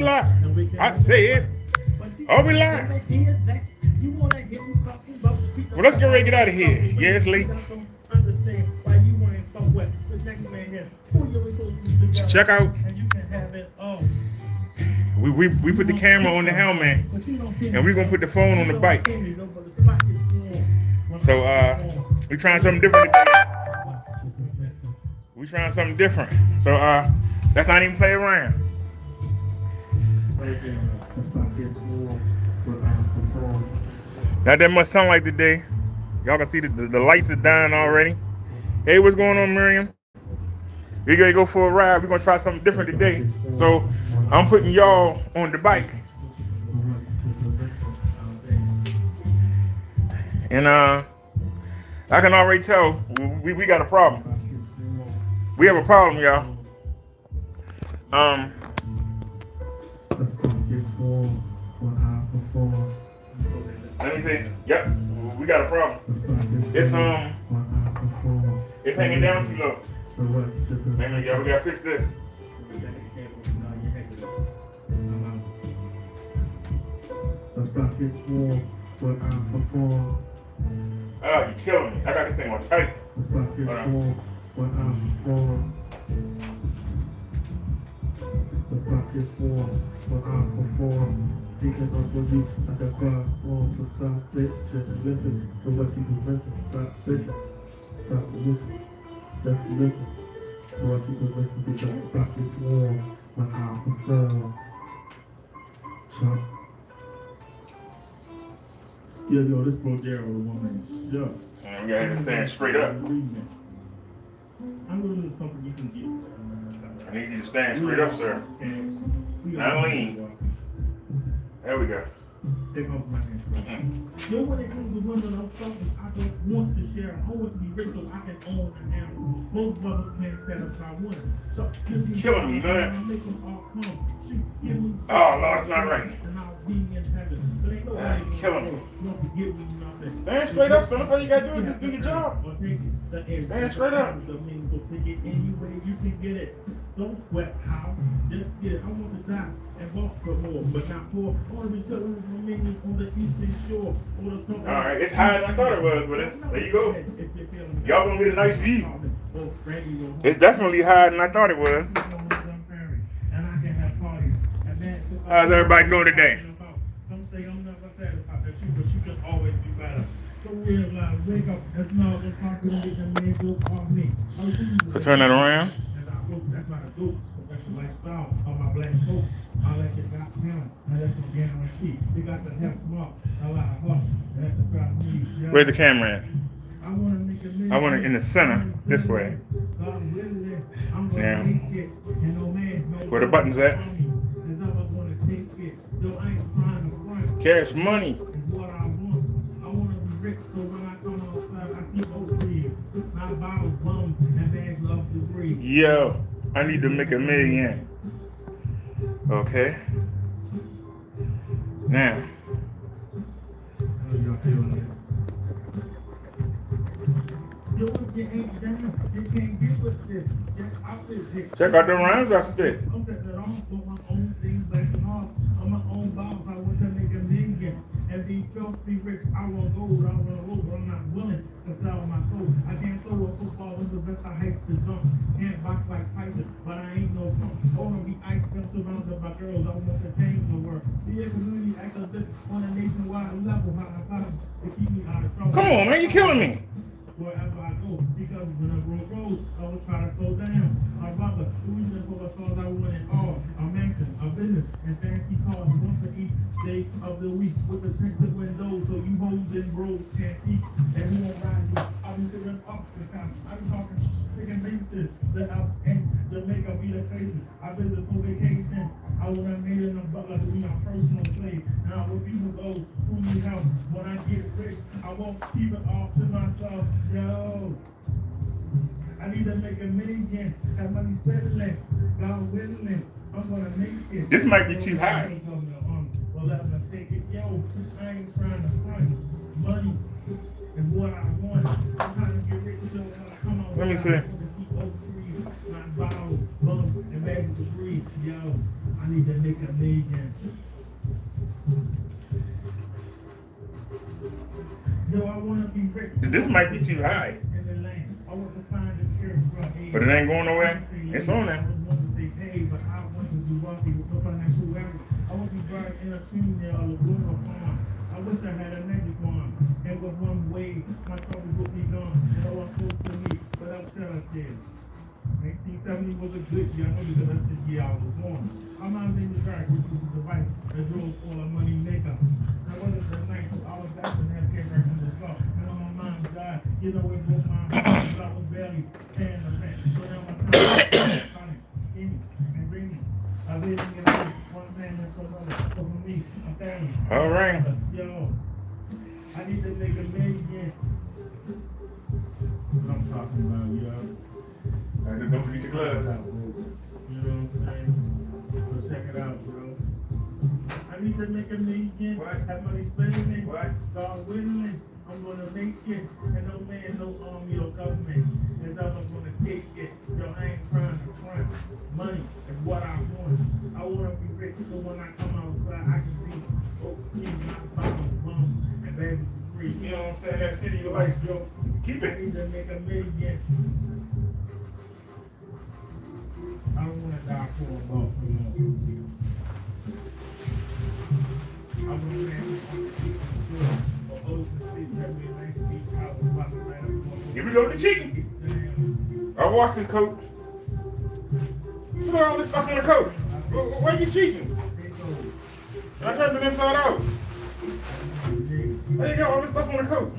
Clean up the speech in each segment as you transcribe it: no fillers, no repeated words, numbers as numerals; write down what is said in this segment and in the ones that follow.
lie. I said, oh, we lie. Well, let's get ready to get out of here. Yeah, it's late. Check out. We put the camera on the helmet, and we're gonna put the phone on the bike. So we trying something different today. We trying something different. So let's not even play around. Not that much sunlight today. Y'all can see the lights are dying already. Hey, what's going on, Miriam? We're gonna go for a ride. We're gonna try something different today. So I'm putting y'all on the bike. And I can already tell we got a problem. We have a problem, y'all. Let me see. Yep, we got a problem. It's hanging down too low. Man, y'all, we gotta fix this. Oh, you killing me. I got this thing on tight. Hold on. Speaking of the youth, I got God on to stop bitching. Listen to what you can listen. Stop bitching. Stop listening. Just listen to what you can listen because stop this war when I perform. Chump. Yeah, yo, this bro Daryl the woman. Yeah. And we gotta stand straight up. I'm gonna do something you can get. I need you to stand straight up, sir. Not lean. There we go. Take off my hand. You know when it comes to one of those something I don't want to share. I want to be rich so I can own an animal. Most brothers can't satisfy one. So killing me, you know that? Make them all come. Oh, Lord, it's not right. And I'll be in heaven. But ain't nobody killing me. Don't forget me nothing. Stand straight up, son. That's all you gotta do is just do your job. Stand straight up. So pick it any way you can get it. Don't sweat how. Just get it. I want to die and walk for more, but not for all of each other remaining on the eastern shore. Alright, it's higher than I thought it was, but there you go. Y'all gonna get a nice view. It's definitely higher than I thought it was. How's everybody doing today? So turn that around. Where's the camera at? I want it in the center, this way. Now, where the buttons at? Cash money. Yo, I need to make $1 million. Okay. Now. Check out the rhymes I spit. And be filthy rich, I want gold, I want gold, but I'm not willing to sell my soul. I can't throw a football in the best, I hate to jump. Can't box like Tyson, but I ain't no punk. I wanna be ice cream surrounded by girls, I want to change the world. Be a community activist on a nationwide level, how I got to keep me out of trouble. Come on, man, you killing me. Wherever I go, because when I broke roads, I was trying to slow down. My brother, the reason for the cause I want it all, a mansion, a business, and fancy cars, once for each day of the week, with the tinted windows, so you hoes and bros can't eat, and who won't ride you. I'll be sitting up the time, I'll be talking chicken bases, the house and Jamaica be the faces. I've been to vacation, I would have made it a butler to be my personal slave. Now with people those who need help, when I get rich, I won't keep it all to myself. Yo, I need to make $1 million, have money settling, God willing, I'm gonna make it. This might be too high. Well, let me take it, yo, I ain't trying to front money is what I want. I'm trying to get rich, so when I come on, let me see. My bottle, bump, and bags of breathe, yo. I need to make a million. Yo, I want to be rich. This might be too high. In the land. I want to find a church where I But it ain't going nowhere. It's on there. I want to be paid, but I want to be wealthy with no financial value. I want to be buried in a female or Laguna farm. I wish I had a magic wand. And with one wave, my trouble would be gone. And all I'm close to me, but I'm still up there. 1970 was a good year, I know because that's the year I was born. I'm out in the dark, which was a device that drove for a money maker. Now, what is the night? I was back and had came right from the floor. And on my mom's died, you know, it broke my heart. I was barely paying the rent. So now my time is funny, and bringing. I live in the one man and for another. So for me, my family. All right. Yo, I need to make a million. What I'm talking about, yo. Don't forget your gloves. You know what I'm saying? So check it out, bro. I need to make a million. What? Have money spending it. What? God willing, I'm gonna make it. And no man, no army or government is ever gonna take it. Yo, I ain't trying to front. Money is what I want. I wanna be rich so when I come outside, I can see, oh, keep my bum and baby free. You know what I'm saying? That city you like, yo. Keep I it. need to make a million. I don't want to die for a ball for long. I want to Here we go with the cheating. I washed this coat. Look at all this stuff on the coat. Why you cheating? I turned it inside out. There you go, all this stuff on the coat.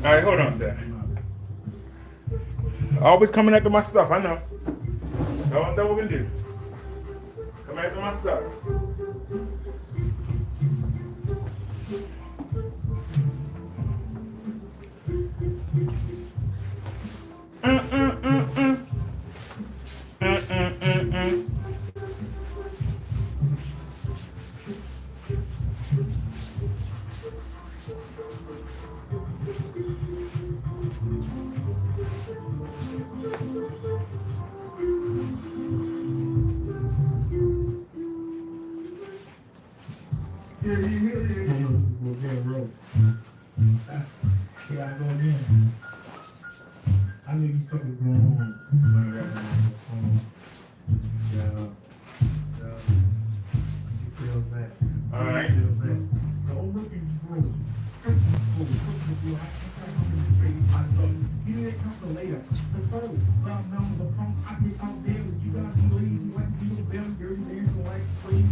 All right, hold on, sir. Always coming after my stuff, I know. That's all that we can do. Come after my stuff. Yeah, I go in. I knew you something going on when I got on the phone. Yeah. You feel that? All right. You feel that? Don't look at you, bro. You didn't come to later. The phone, down the phone, I get out there. You gotta be lazy, like you know, very dirty, dancing like crazy,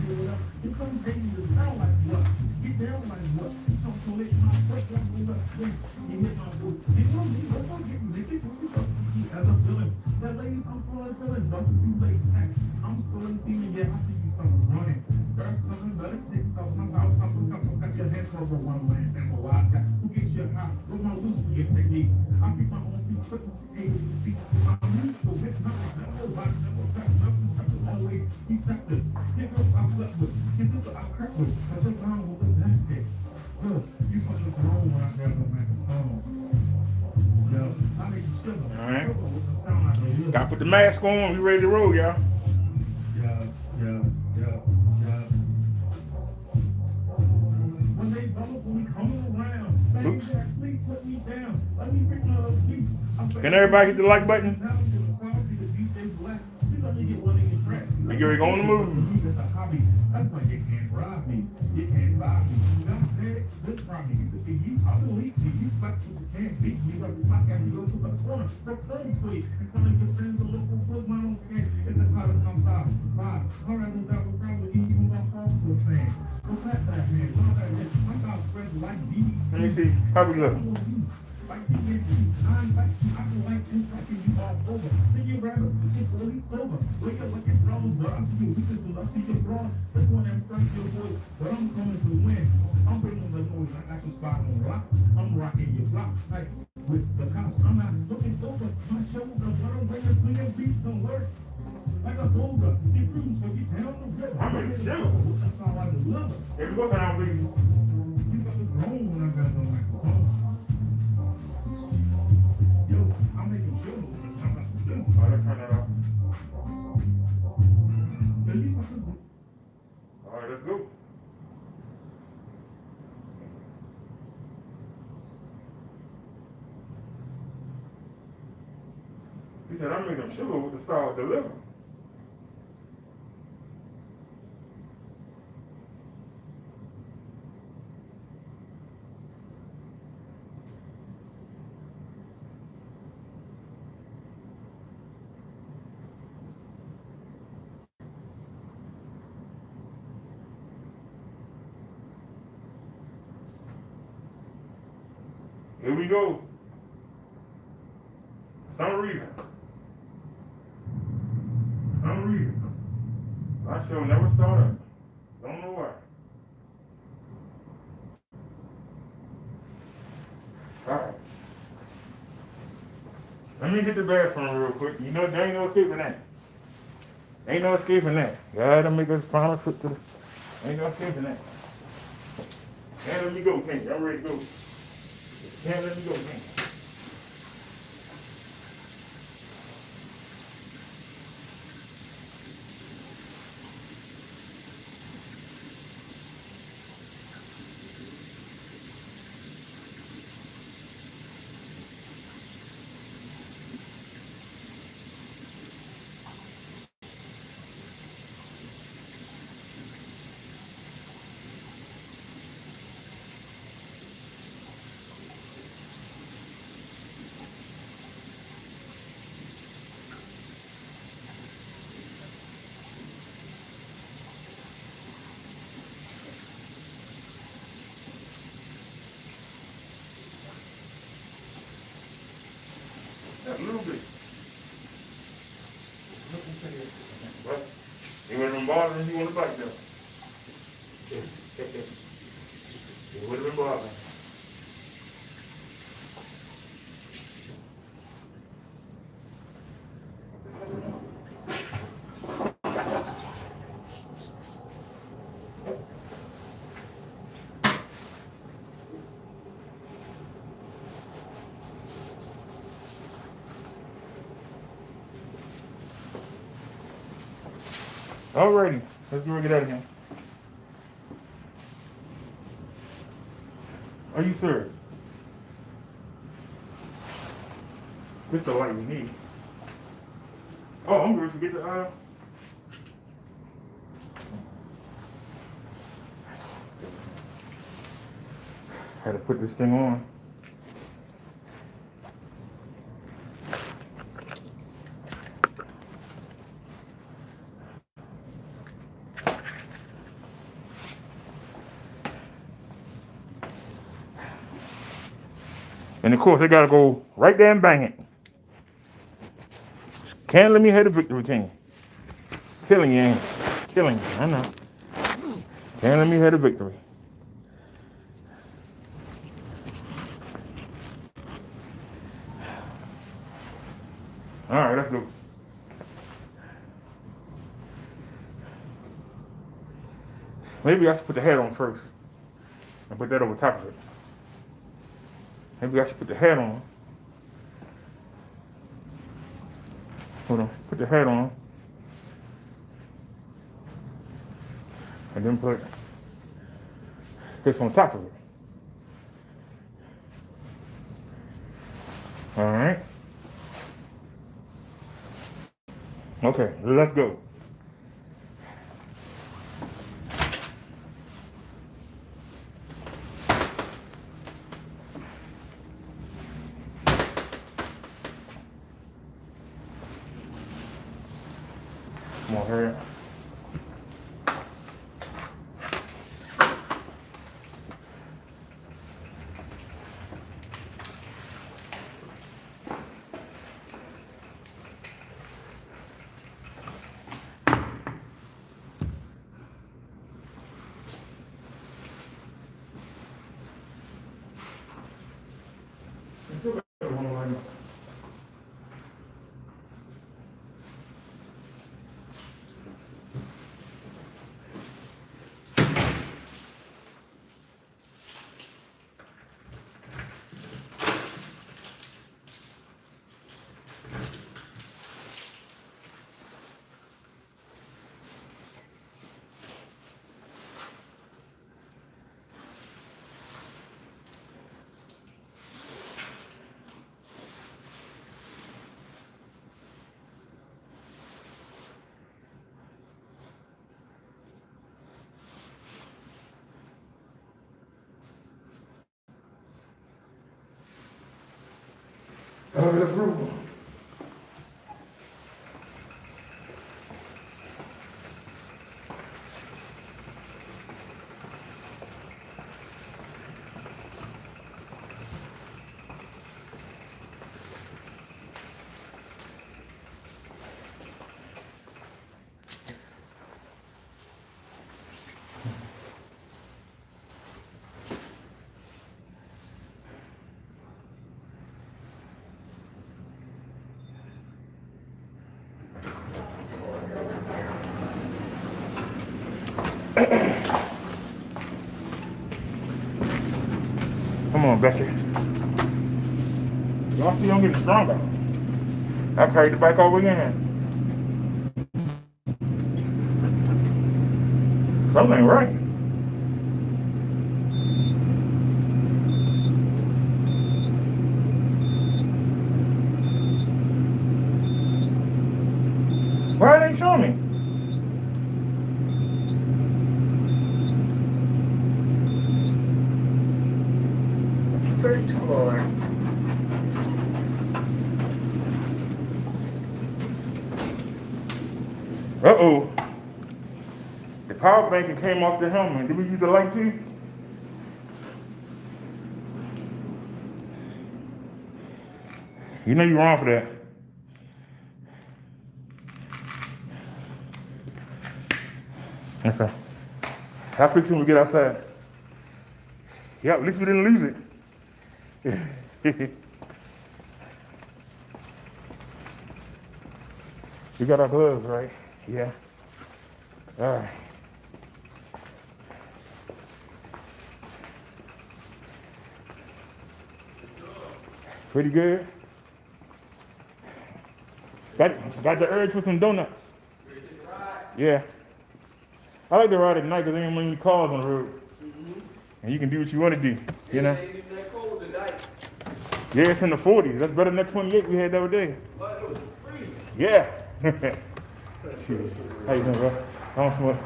or whatever. You come crazy to sound like what? Get down like what? Come to lick my foot, like move up, please. You hit my boot. You know me, don't get naked. As I'm feeling, that lady, I'm feeling, don't you late. I'm feeling, yeah, I see you something running. First, something better, take something out, got your hands over one land, and a lot. Who gets your house? With my loose, you get technique. I keep my own feet, put my feet, I'm used to it, nothing, never watch, never touch, nothing, always, keep that with. Get up, I slept with. Get up, I crept with. I took on with the best day. You fucking grown when I grab the microphone. Yo, I make you shiver. All right. Sound like a real. Gotta put the mask on. We ready to roll, y'all. Yeah. When they bubble, when we come around, Oops. please put me down. Let me pick my little feet. Can everybody hit the like button? You You're going to move. That's why you can't rob me. You can't rob me. You know what I'm saying? This from me. You believe me. You can't beat me. Like the podcast, you go to the corner. The phone for you. And some of your friends are looking for my own care. It's a part of my vibe. All right, we'll have a problem with even my hospital fan. What's that, man? What's that? My God, friends like me. Let me see. How we look? Like you get me. I can like this, like you all over. Then you rather get really sober. Wake up like it's wrong, but I'm still weak as I see your bra. That's one that front your voice. But I'm coming to win. I'm bringing the noise. I got your spot on rock. I'm rocking your block. Like with the cops. I'm not looking over my shoulder, but I'm bringing clear beats on work. Like a soldier. You cruise, so you down the river. I'm in the jungle. That's all I love. If it wasn't out, we. You got the grown when I got the microphone. said, I made them sugar with the salt deliver. Here we go. For some reason. My show never started. Don't know why. Alright. Let me hit the bathroom real quick. You know, there ain't no escaping that. Ain't no escaping that. Gotta make us final trip to the. Ain't no escaping that. Can't let me go, can't you? I'm ready to go. Can't let me go, can't you? A little bit. But he would have been bothering you on the bike though. It would have been bothering. Alrighty, let's get out of here. Are you serious? This the light we need. Oh, I'm going to get the had to put this thing on. And of course, they gotta go right there and bang it. Can't let me have the victory, king. Killing you, ain't it? Killing you, I know. Can't let me have the victory. All right, let's go. Maybe I should put the hat on first and put that over top of it. Maybe I should put the hat on. Hold on, put the hat on. And then put this on top of it. All right. Okay, let's go. Come on, hurry up. Oh, that's brutal. Come on, Bessie. Y'all see I'm getting stronger. I carried the bike all the way in here. Something ain't right. Why it ain't showing me? First floor. Uh-oh. The power bank came off the helmet. Did we use the light too? You know you're wrong for that. Okay. I'll fix it when we get outside. Yeah, at least we didn't lose it. We got our gloves, right? Yeah. All right. Pretty good. Got the urge for some donuts. Yeah. I like to ride at night because there ain't many cars on the road. And you can do what you want to do, you know? It ain't even that cold tonight. Yeah, it's in the 40s. That's better than that 28 we had the other day. But it was freezing. Yeah. How you doing, bro? I don't smoke.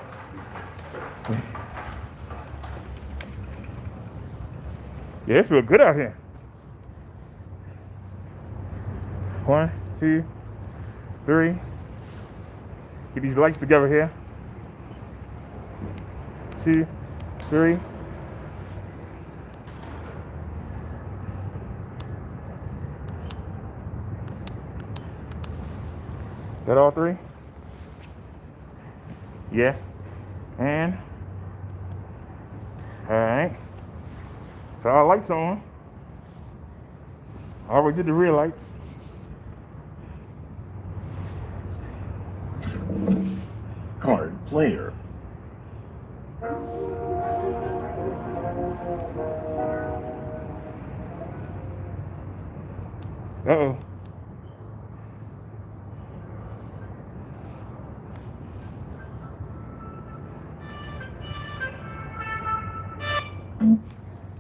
Yeah, it feels good out here. 1, 2, 3. Get these lights together here. 2, 3. That all 3? Yeah. And all right. So our lights on. I already did the rear lights. Card player. Uh-oh.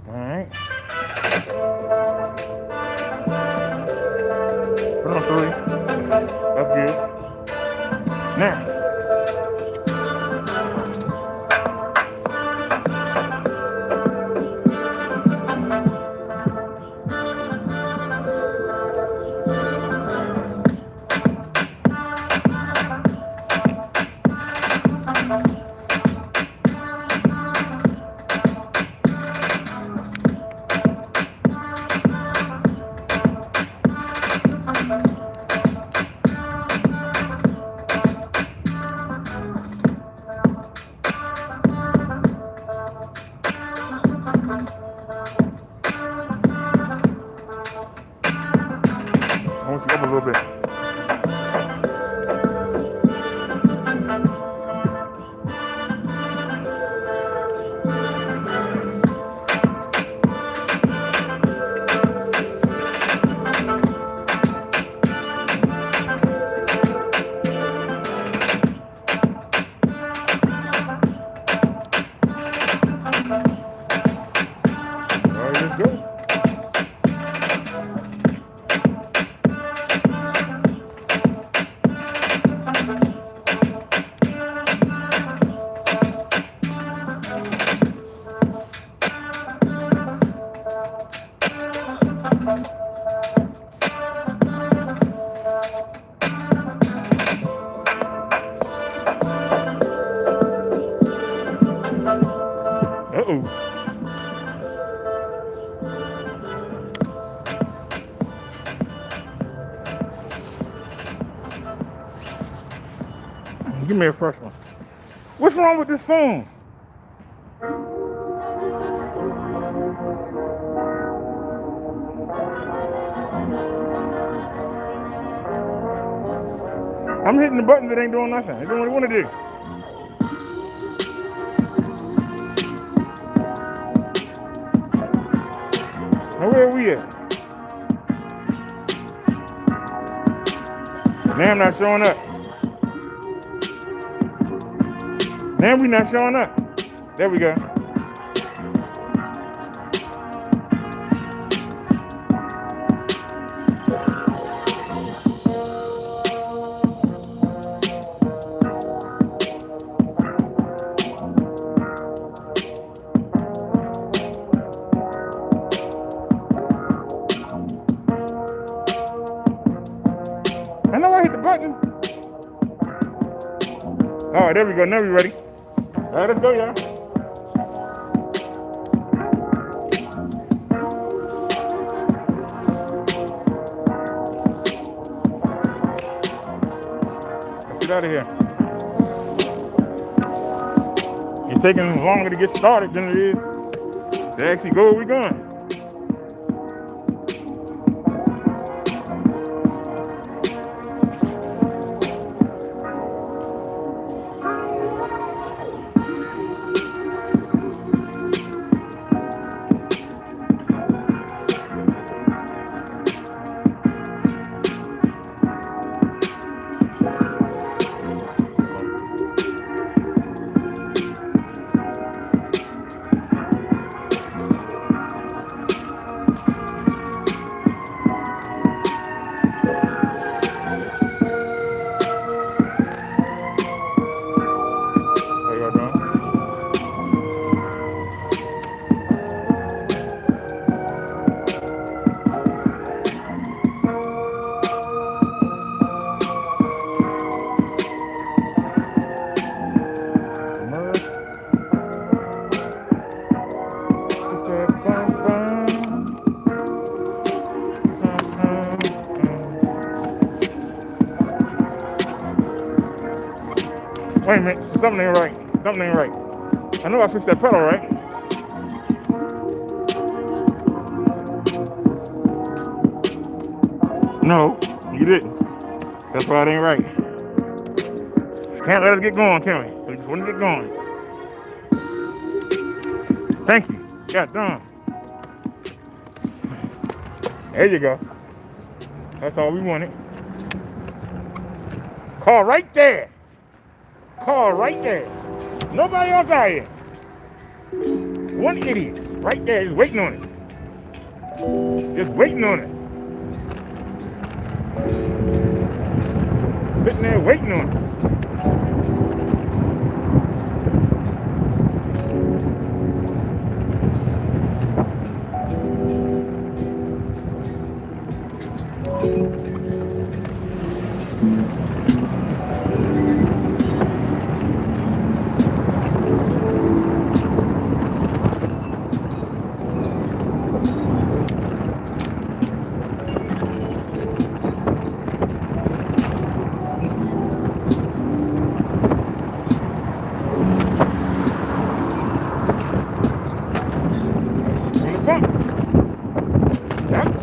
All right. Put on 3. That's good. Now. I want you up a little bit. All right, let's go. Give me a fresh one. What's wrong with this phone? I'm hitting the buttons that ain't doing nothing. They doing what they want to do. Now where are we at? Now I'm not showing up. Now we not showing up. There we go. I know I hit the button. All right, there we go. Now we ready. All right, let's go, y'all. Let's get out of here. It's taking longer to get started than it is to actually go where we're going. How y'all doing? Wait a minute, something ain't right. Something ain't right. I know I fixed that pedal, right? No, you didn't. That's why it ain't right. Just can't let us get going, can we? We just want to get going. Thank you. God done. There you go. That's all we wanted. Car right there. Car right there. Nobody else out here. One idiot right there just waiting on us. Just waiting on us. Sitting there waiting on us. On the pump. That's.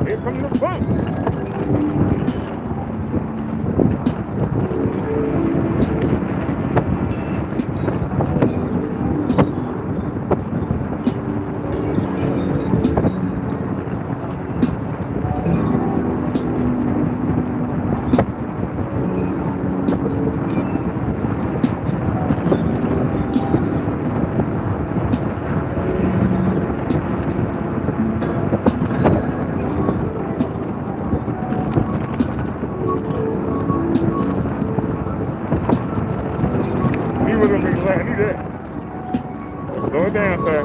Here comes the pump. He was gonna be glad to do that. Slow it down, sir.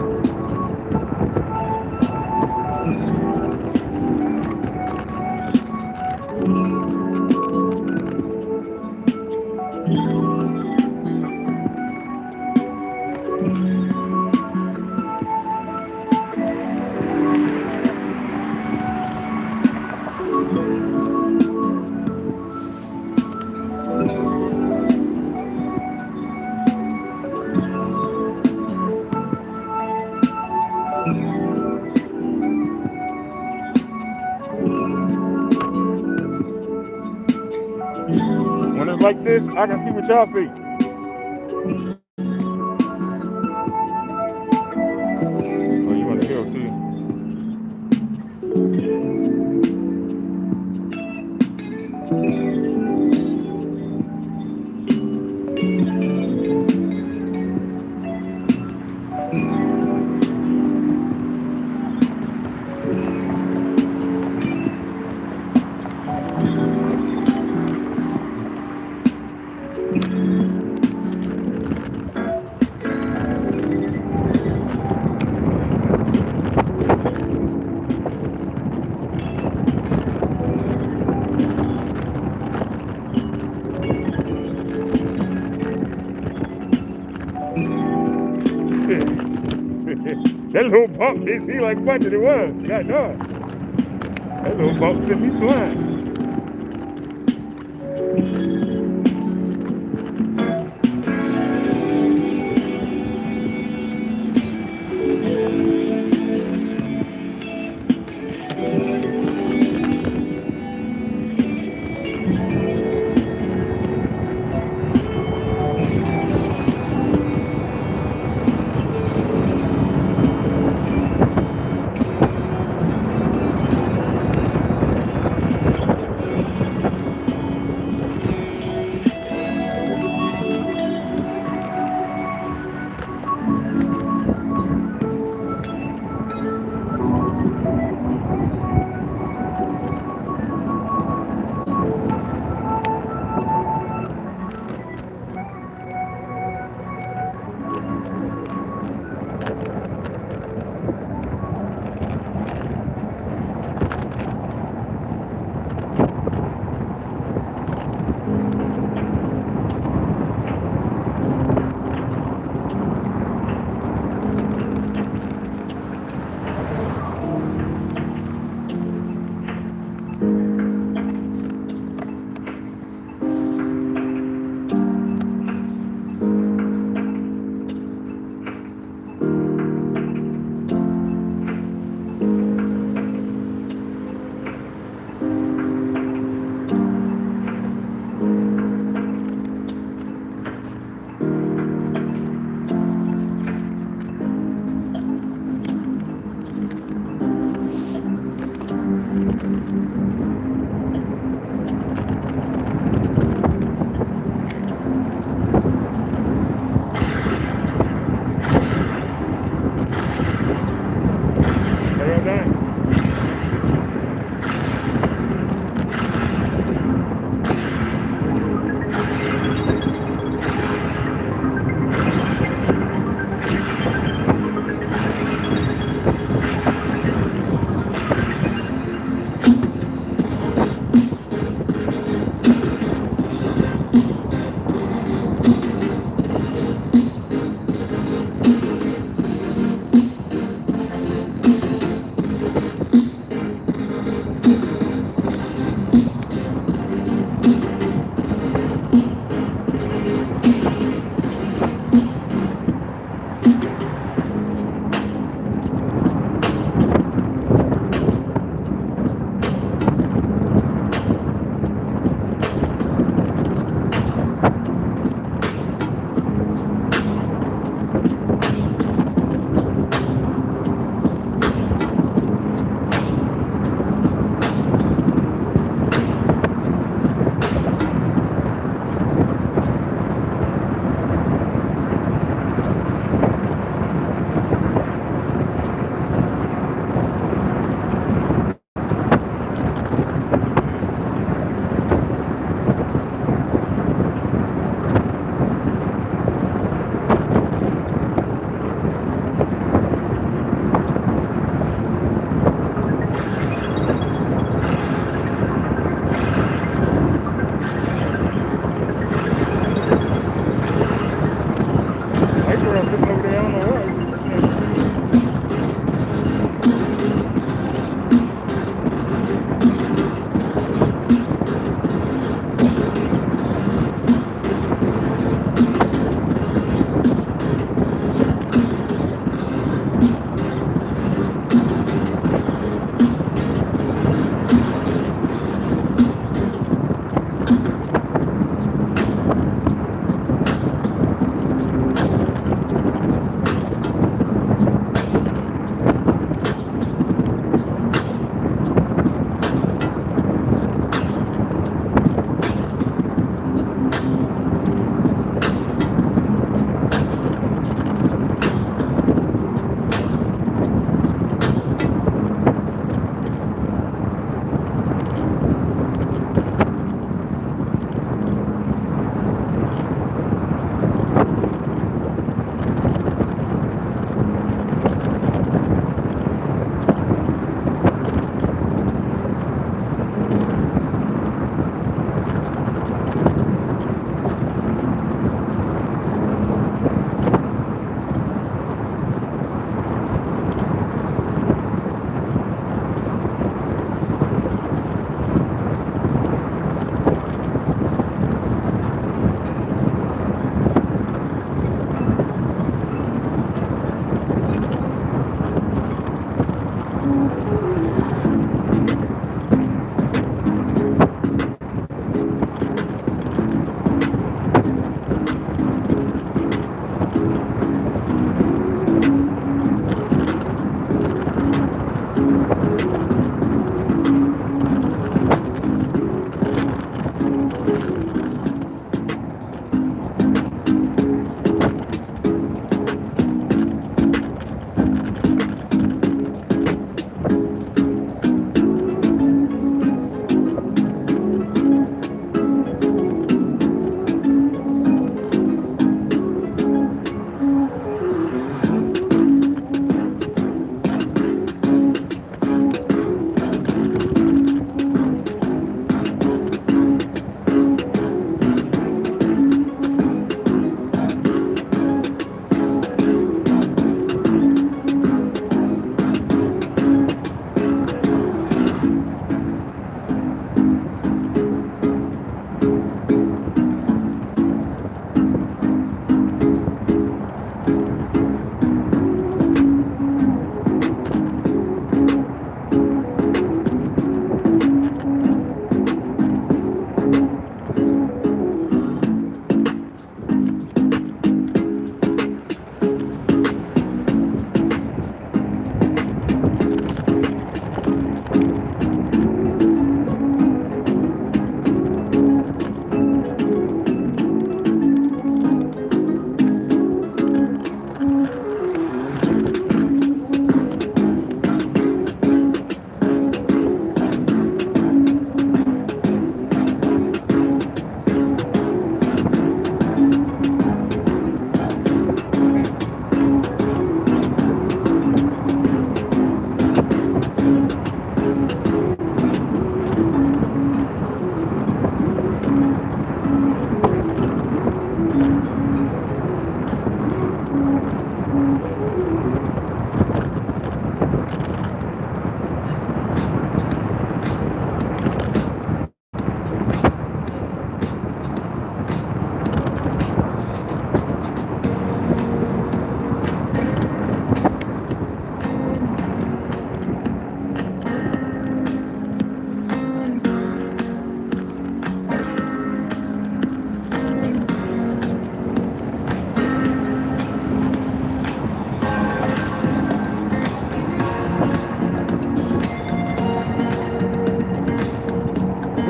like this, I can see what y'all see. Oh, you on the hill too. That little bump didn't seem like much, it was. God darn. That little bump sent me flying.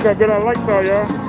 how good our lights are, y'all.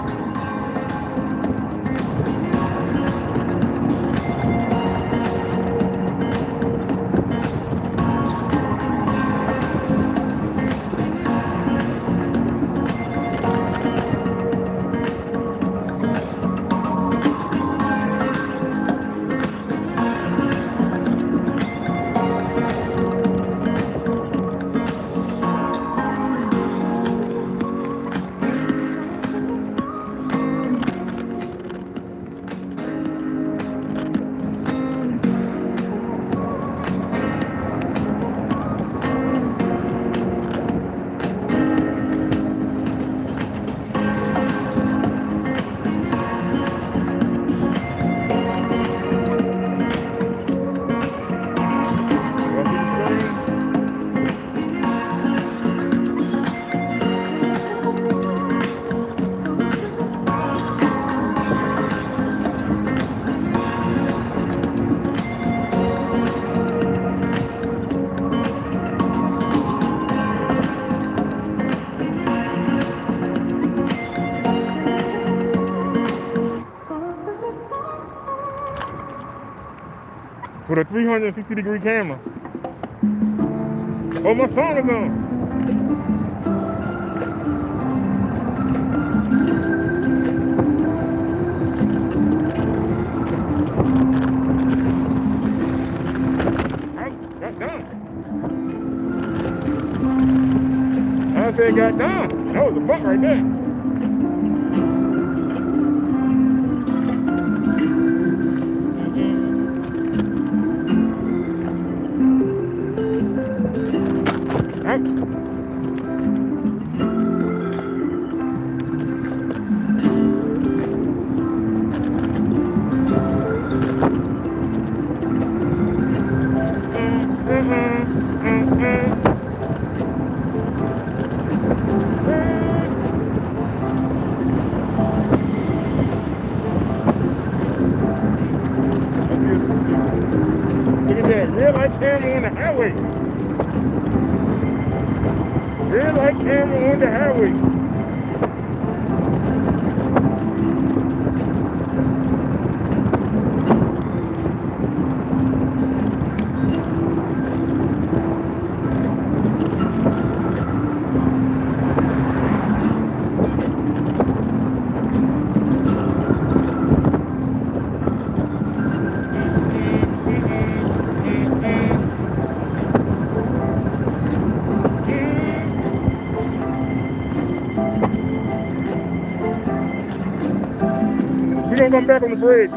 For the 360-degree camera. Oh, my song is on. Got done. I said got done. That was a bump right there. Look at that, real life camera on the highway. Real life camera on the highway. We're gonna come back on the bridge.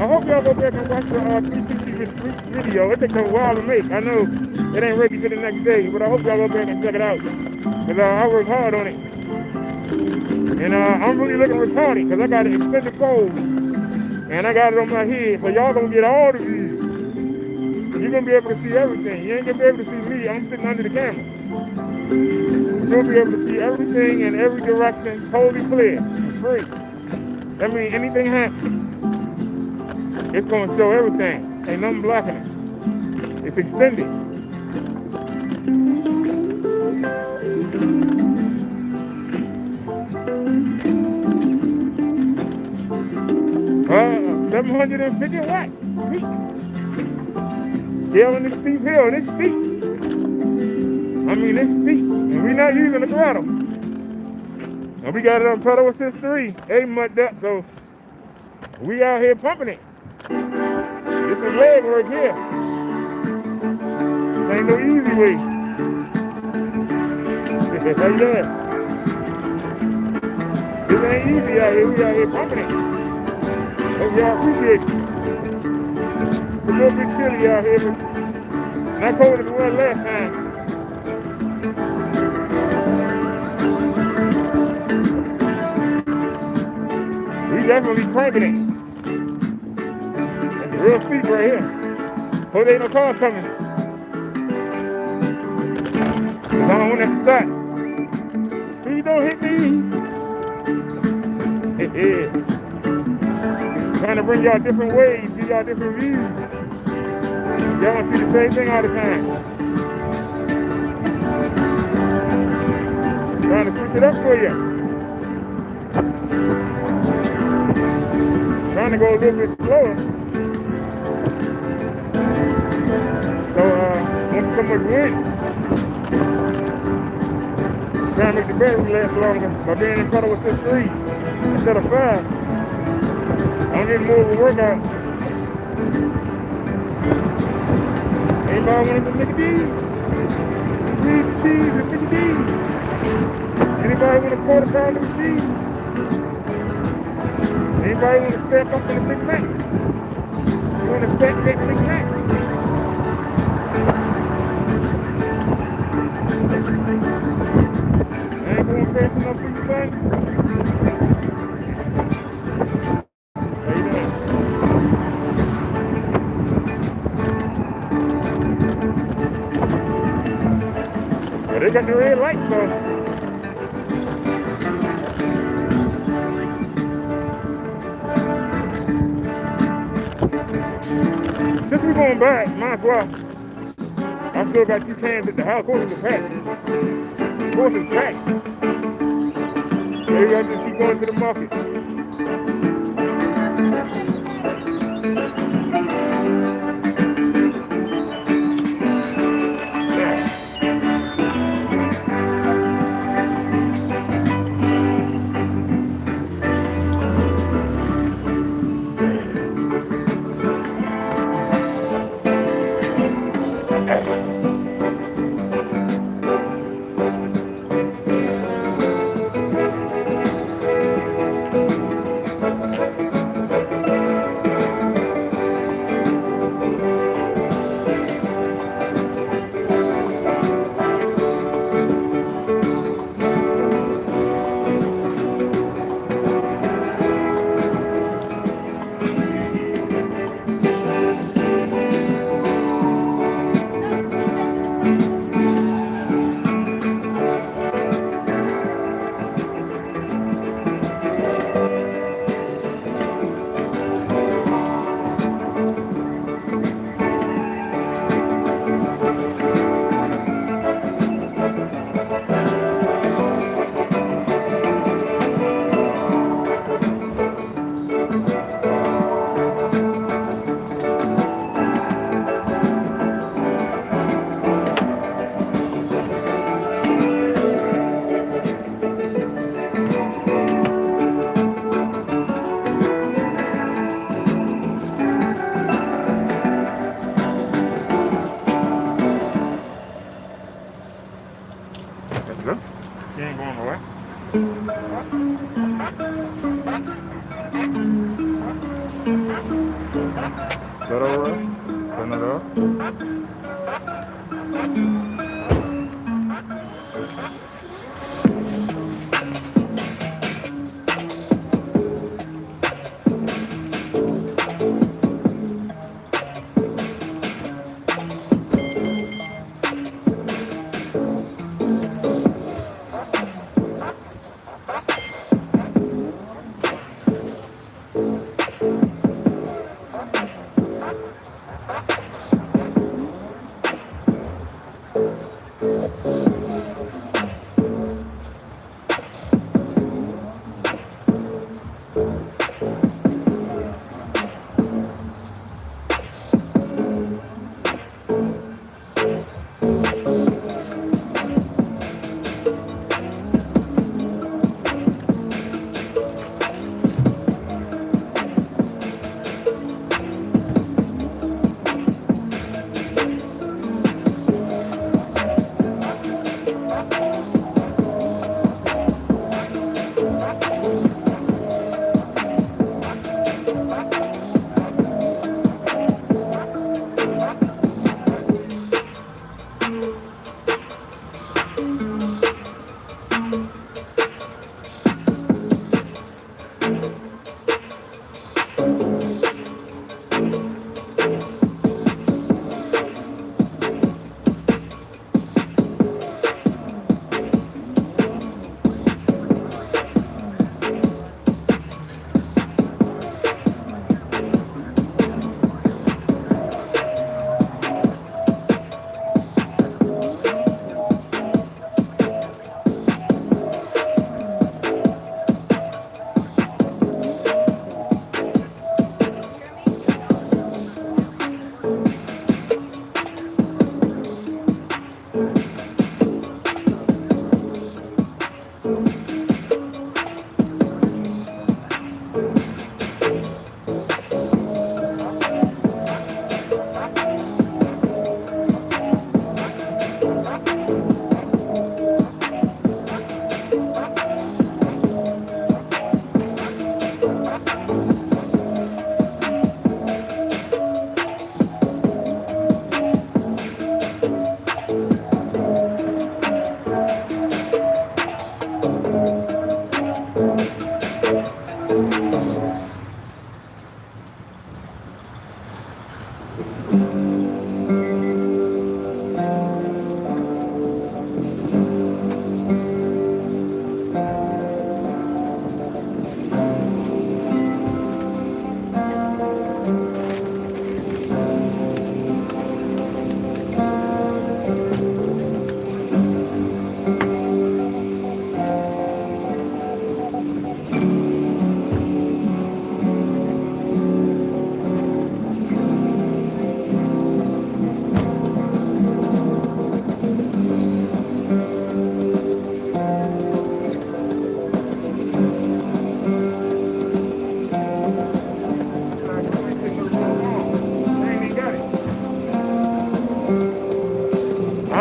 I hope y'all go back and watch the 360 video. It takes a while to make. I know it ain't ready for the next day, but I hope y'all go back and check it out. Because I worked hard on it. And I'm really looking retarded because I got an extended fold. And I got it on my head. So y'all gonna get all the views. You're gonna be able to see everything. You ain't gonna be able to see me. I'm sitting under the camera. But you'll be able to see everything in every direction, totally clear, free. That means anything happens, it's gonna show everything. Ain't nothing blocking it. It's extended. 750 watts. Peak. Scaling this steep hill, and it's steep. I mean, it's steep. And we're not using the throttle. And we got it on pedal assist 3, 8 mudded up, so we out here pumping it. It's some leg work here. This ain't no easy way. How you doing? This ain't easy out here. We out here pumping it. Hope y'all appreciate it. It's a little bit chilly out here, but not cold as it was last time. We definitely cranking it. It's real steep right here. Hope there ain't no cars coming. Cause I don't want that to stop. Please don't hit me. Trying to bring y'all different ways, give y'all different views. Y'all want to see the same thing all the time. Trying to switch it up for you. Trying to go a little bit slower. So, won't so much wind. Trying to make the battery last longer by being in pedal assist 3 instead of 5. I'm getting more of a workout. Anybody want some Mickey D's? Need the cheese and Mickey D's. Anybody want a quarter pounder of cheese? Anybody want to step up in the Big Mac? You want to stack that Big Mac? I ain't going fast enough for you, son? How you doing? Well, they got the red lights on. Since we're going back, might as well. I still got 2 cans at the house. Of course it's packed. Of course it's packed. Maybe I just keep going to the market. You ain't going nowhere. Let her rest. Turn it off.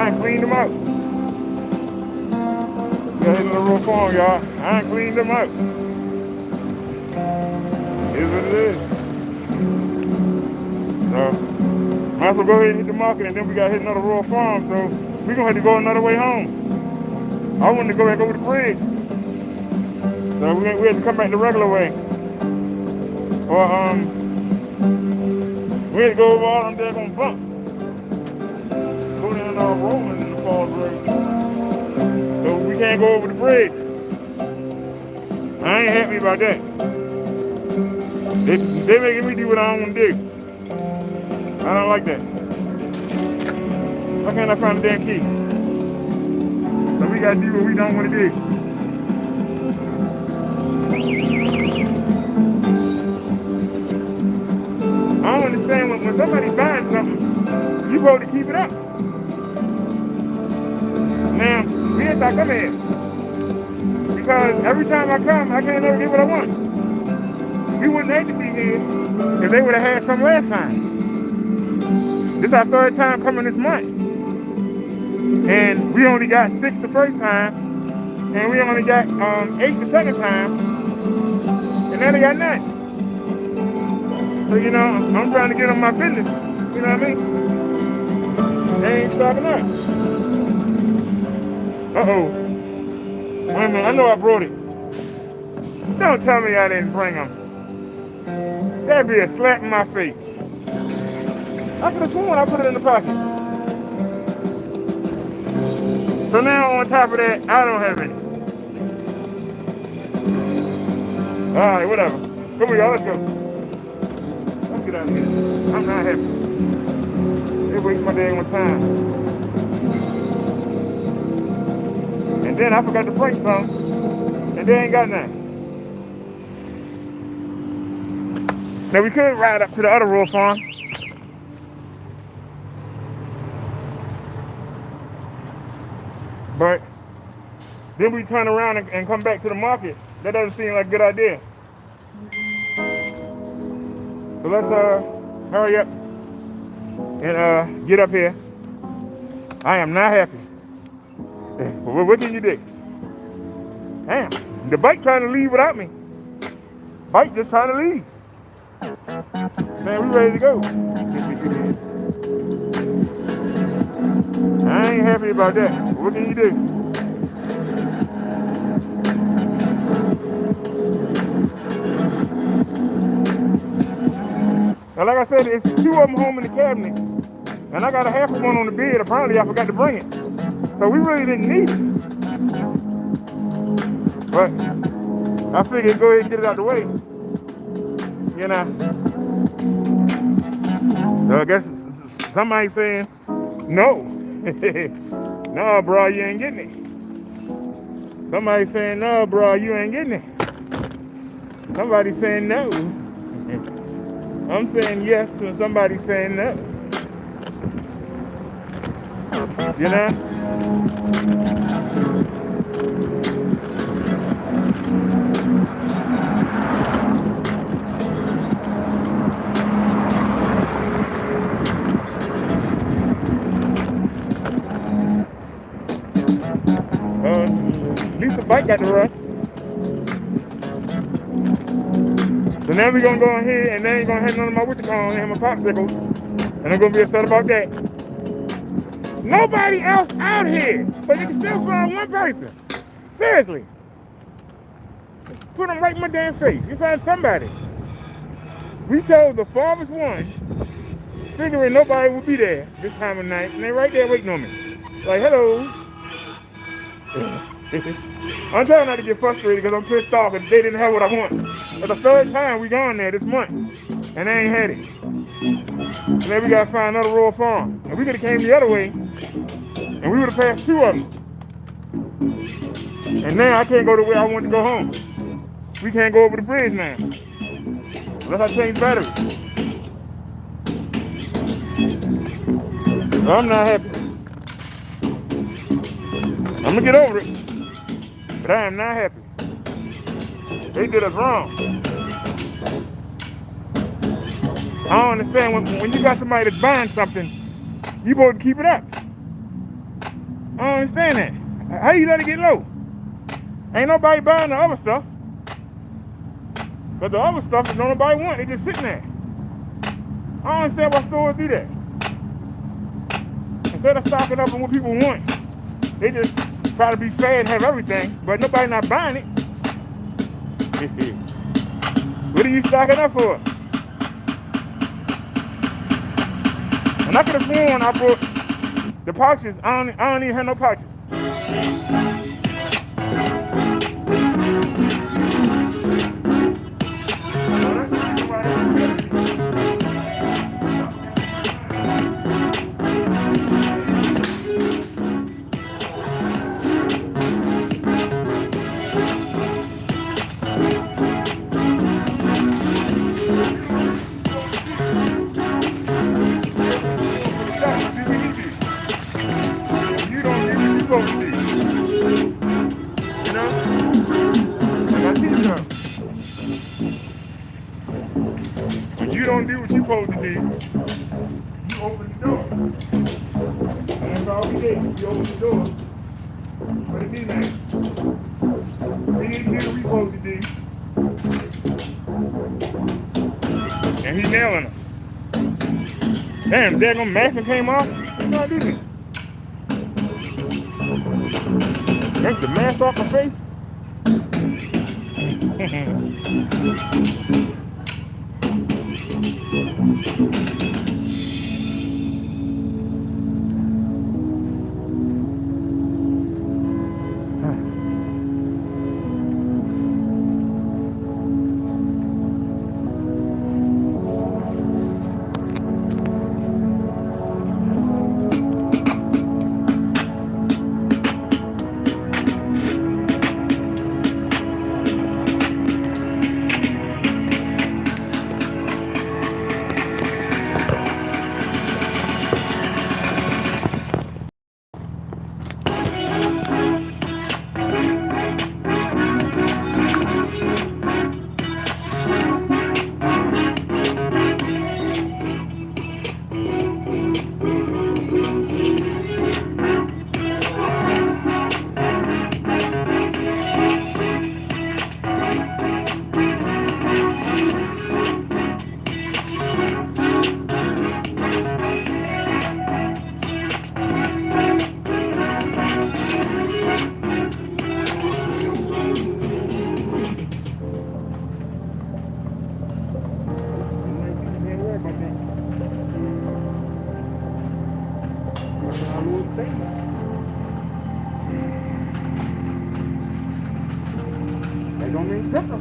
I ain't cleaned them out. Got hit another roll farm, y'all. I ain't cleaned them out. Here's what it is. So, might as well go ahead and hit the market, and then we got hit another rural farm, so we're gonna have to go another way home. I wanted to go back over the bridge. So we had to come back the regular way. Or we had to go over all them daggone bumps. Go down rolling in the Falls Road. So we can't go over the bridge. I ain't happy about that. They making me do what I don't want to do. I don't like that. Why can't I find the damn key? So we gotta do what we don't want to do. I don't understand when somebody's buying something, you supposed to keep it up. Now, me and I come here. Because every time I come, I can't never get what I want. We wouldn't have to be here if they would have had some last time. This is our third time coming this month. And we only got 6 the first time. And we only got 8 the second time. And now they got 9. So, you know, I'm trying to get on my business. You know what I mean? They ain't stopping up. Uh-oh. Wait a minute, I know I brought it. Don't tell me I didn't bring them. That'd be a slap in my face. I could have sworn I put it in the pocket. So now on top of that, I don't have any. Alright, whatever. Come here, y'all, let's go. Let's get out of here. I'm not happy. They waste my day one time. And then I forgot to bring some. And they ain't got none. Now we could ride up to the other rural farm. But then we turn around and come back to the market. That doesn't seem like a good idea. So let's hurry up and get up here. I am not happy. What can you do? Damn, the bike trying to leave without me. Bike just trying to leave. Man, we ready to go. I ain't happy about that. What can you do? Now, like I said, it's 2 of them home in the cabinet. And I got a half of one on the bed. Apparently, I forgot to bring it. So we really didn't need it. But I figured go ahead and get it out the way. You know. So I guess somebody's saying, no. No, bro, you ain't getting it. Somebody's saying, no, bro, you ain't getting it. Somebody's saying no. I'm saying yes, and somebody's saying no. You know? At least the bike got to run. So now we're gonna go in here and they ain't gonna have none of my whatchamacallit and my popsicles. And I'm gonna be upset about that. Nobody else out here, but you can still find one person. Seriously. Put them right in my damn face. You find somebody. We chose the farthest one, figuring nobody would be there this time of night, and they right there waiting on me. Like, hello. I'm trying not to get frustrated because I'm pissed off and they didn't have what I want. It's the third time we gone there this month, and they ain't had it. And then we gotta find another rural farm. And we could have came the other way, and we would have passed 2 of them. And now I can't go the way I want to go home. We can't go over the bridge now. Unless I change battery. So I'm not happy. I'm gonna get over it. But I am not happy. They did us wrong. I don't understand when you got somebody that's buying something, you supposed to keep it up. I don't understand that. How you let it get low? Ain't nobody buying the other stuff. But the other stuff that nobody want, they just sitting there. I don't understand why stores do that. Instead of stocking up on what people want, they just try to be fair and have everything, but nobody not buying it. What are you stocking up for? And I could have sworn I brought the pouches. I don't even have no pouches. You don't get what you're supposed to do. You know? Like I teach them. When you don't do what you're supposed to do, you open the door. And that's all we did. We opened the door. But it didn't matter. We didn't do what we supposed to do. And he nailing us. Damn, daggone Maxon came off. What do I do this? Take the mask off my face? They don't mean pepper.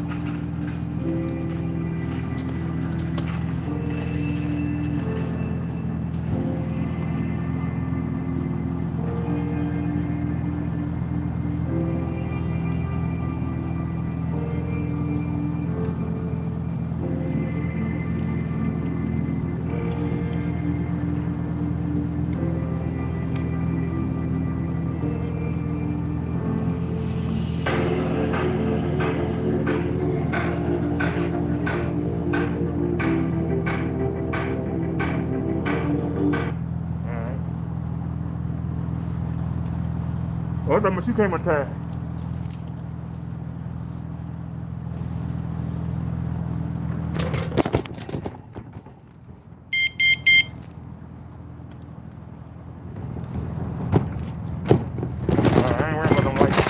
Oh, that machine came on time. I ain't worried about them lights.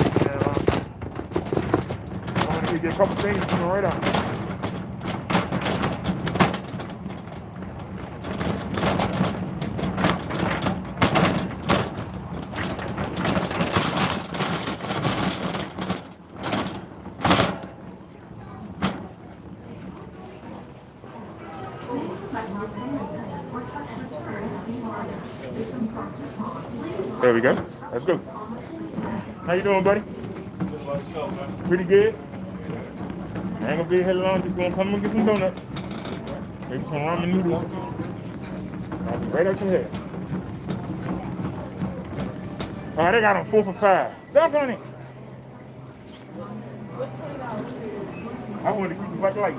I want to get a couple things coming right out. There we go. Let's go. How you doing, buddy? Pretty good. I ain't gonna be here long. Just gonna come and get some donuts. Maybe some ramen noodles. I'll be right out your head. Oh, they got them 4 for $5. Stop on it. I wanted to keep the black light.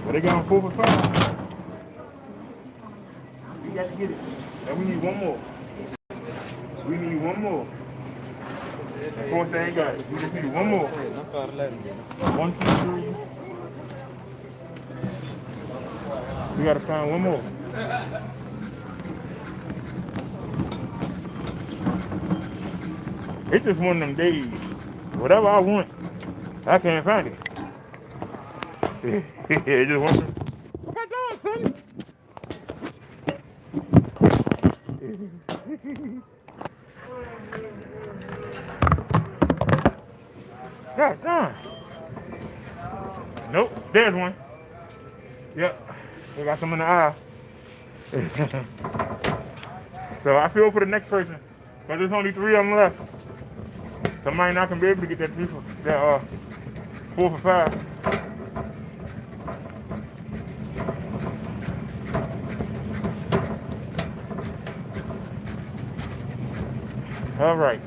But they got them 4 for $5. We got to get it. And we need one more. We need one more. Of course, they ain't got it. We just need one more. 1, 2, 3. We gotta find one more. It's just one of them days. Whatever I want, I can't find it. It's just one of them. What you doing, son? God damn. Nope, there's one. Yep, they got some in the aisle. So I feel for the next person, because there's only 3 of them left. Somebody not gonna be able to get that 4 for 5. All right.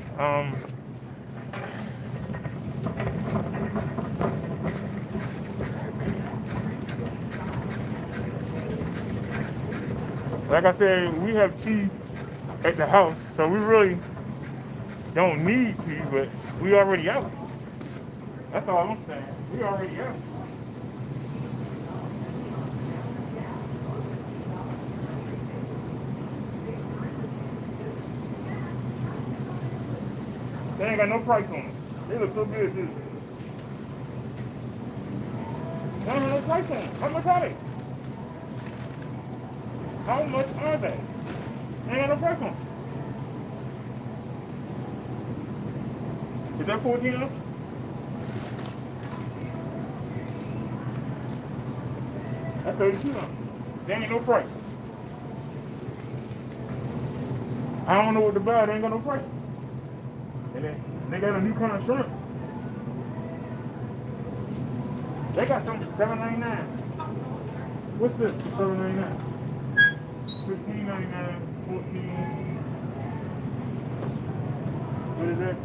Like I said, we have tea at the house, so we really don't need tea, but we already out. That's all I'm saying. We already out. They ain't got no price on them. They look so good too. They don't have no price on them. How much are they? How much are they? They ain't got no price on them. Is that 14 enough? That's 32 enough. There ain't no price. I don't know what to buy. They ain't got no price. And then they got a new kind of shrimp. They got some $7.99. What's this? $7.99. $15.99. 14. What is that?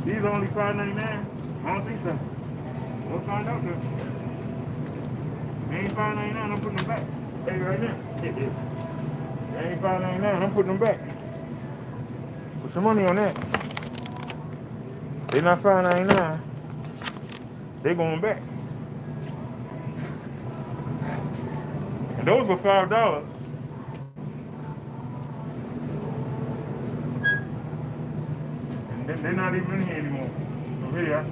These are only $5.99. I don't think so. We'll find out though. They ain't $5.99. I'm putting them back. Hey, right now. They ain't $5.99. I'm putting them back. Put some money on that. They're not $5.99. They're going back. And those were $5. And they're not even in here anymore. So here you are.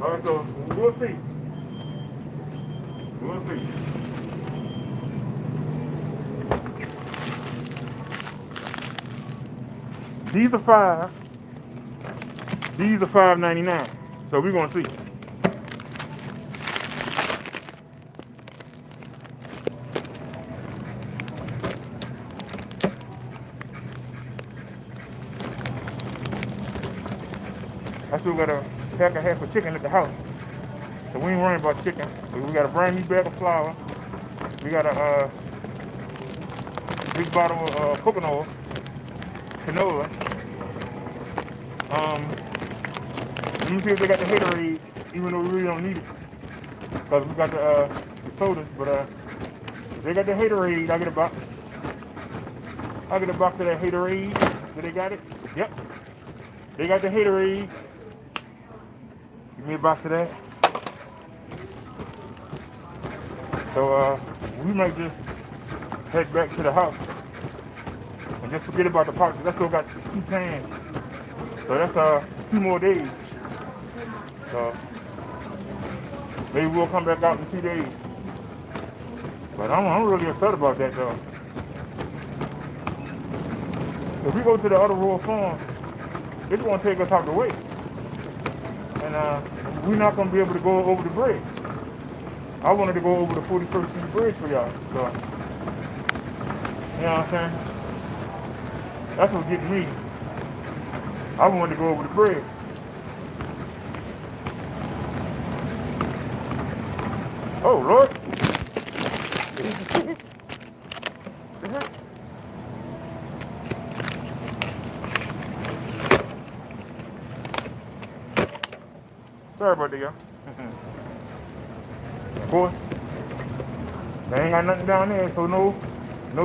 All right, so we'll see. We'll see. These are $5. These are $5.99. So we're gonna see. I still got a pack and half of chicken at the house. So we ain't worrying about chicken. We got a brand new bag of flour. We got a big bottle of coconut oil. Canola. Let me see if they got the Haterade, even though we really don't need it. Because we got the sodas, but if they got the Haterade, I get a box. I get a box of that Haterade. Do they got it? Yep. They got the Haterade. Give me a box of that. So we might just head back to the house and just forget about the pot, because I still got 2 pans. So that's 2 more days. So maybe we'll come back out in 2 days. But I'm really upset about that though. If we go to the other rural farm, it's gonna take us out the way. And we're not gonna be able to go over the bridge. I wanted to go over the 41st Street Bridge for y'all. So, you know what I'm saying? That's what gets me. I wanted to go over the bridge. Oh, Lord. Sorry about that, y'all. Boy. They ain't got nothing down there, so no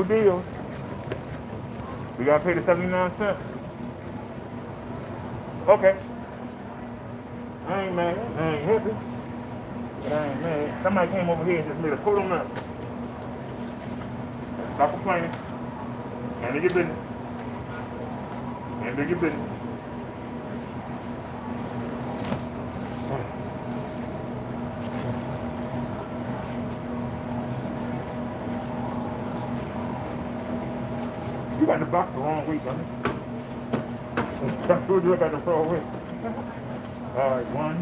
deals. We gotta pay the 79 cents. Okay. I ain't mad. I ain't happy. But I ain't mad. Somebody came over here and just made a total mess. Stop complaining. Handle your business. Handle your business. You got the box the wrong way, buddy. I told you I got the wrong way. All right, one.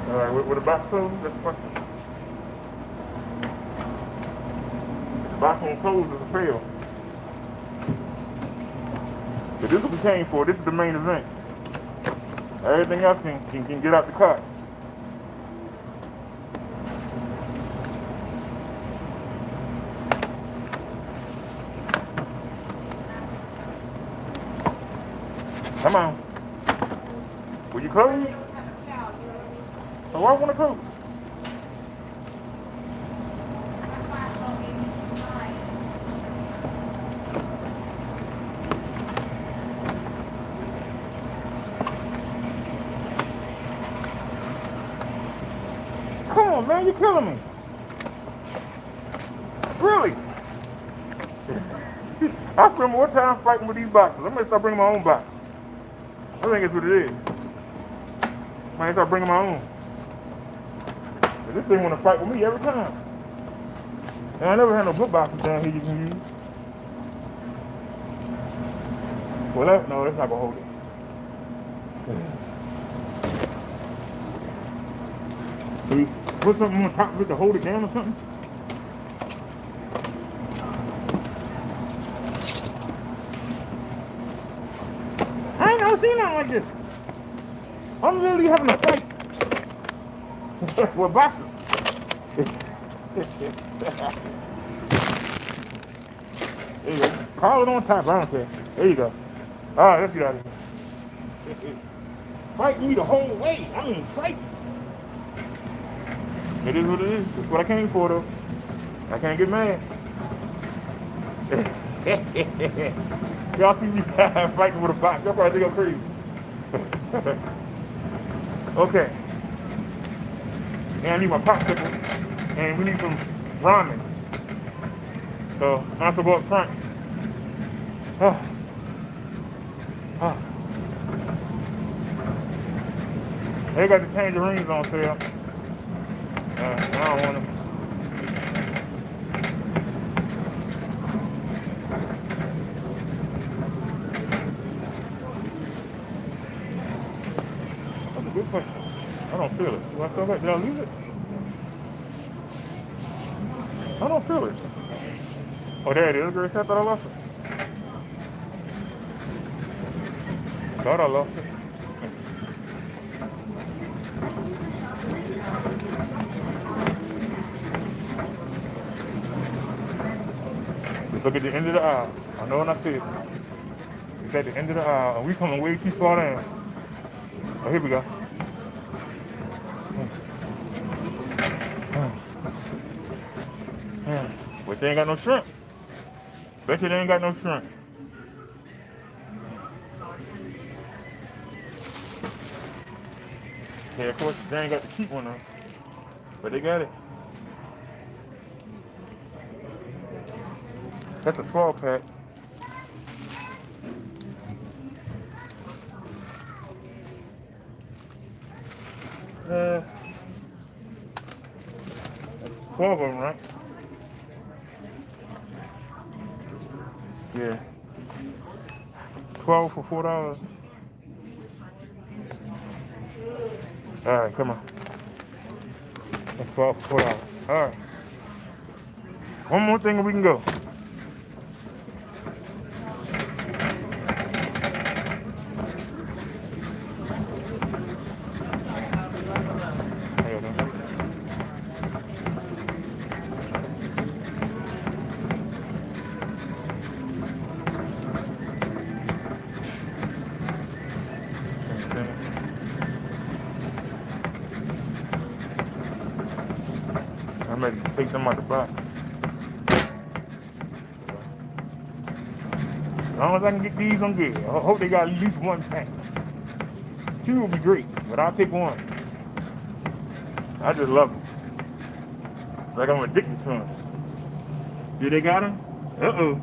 All right, with the box closed, that's the question. If the box won't close, it's a fail. But this is what we came for. This is the main event. Everything else can get out the cart. Come on. Will you close? So why want to close? Come on, man, you're killing me. Really? I spend more time fighting with these boxes. I'm gonna start bringing my own box. I think that's what it is. I might start bringing my own. But this thing want to fight with me every time. And I never had no book boxes down here you can use. Well, no, that's not gonna hold it. So you put something on top of it to hold it down or something? I ain't never seen nothing like this. I'm literally having a fight with boxes. There you go. Call it on top, I don't care. There you go. Alright, let's get out of here. Fight me the whole way. I mean, fight. It is what it is. That's what I came for, though. I can't get mad. Y'all see me fighting with a box. Y'all probably think I'm crazy. Okay. And I need my popsicles. And we need some ramen. So, I have to go up front. They got the tangerines on sale. I don't want them. That's a good question. I don't feel it. Do I feel it? Did I lose it? I don't feel it. Oh, there it is. Grace, I thought I lost it. Thought I lost it. Just look at the end of the aisle. I know when I see it. It's at the end of the aisle, and we coming way too far down. Oh, here we go. But they ain't got no shrimp. Bet you they ain't got no shrimp. Yeah, of course, they ain't got the cheap one though. But they got it. That's a 12 pack. That's 12 of them, right? Yeah. 12 for $4. All right, come on. That's $4. All right. One more thing and we can go. I'm ready to take them out the box. As long as I can get these, I'm good. I hope they got at least one tank. 2 will be great, but I'll take 1. I just love them. Like I'm addicted to them. Do they got them? Uh-oh.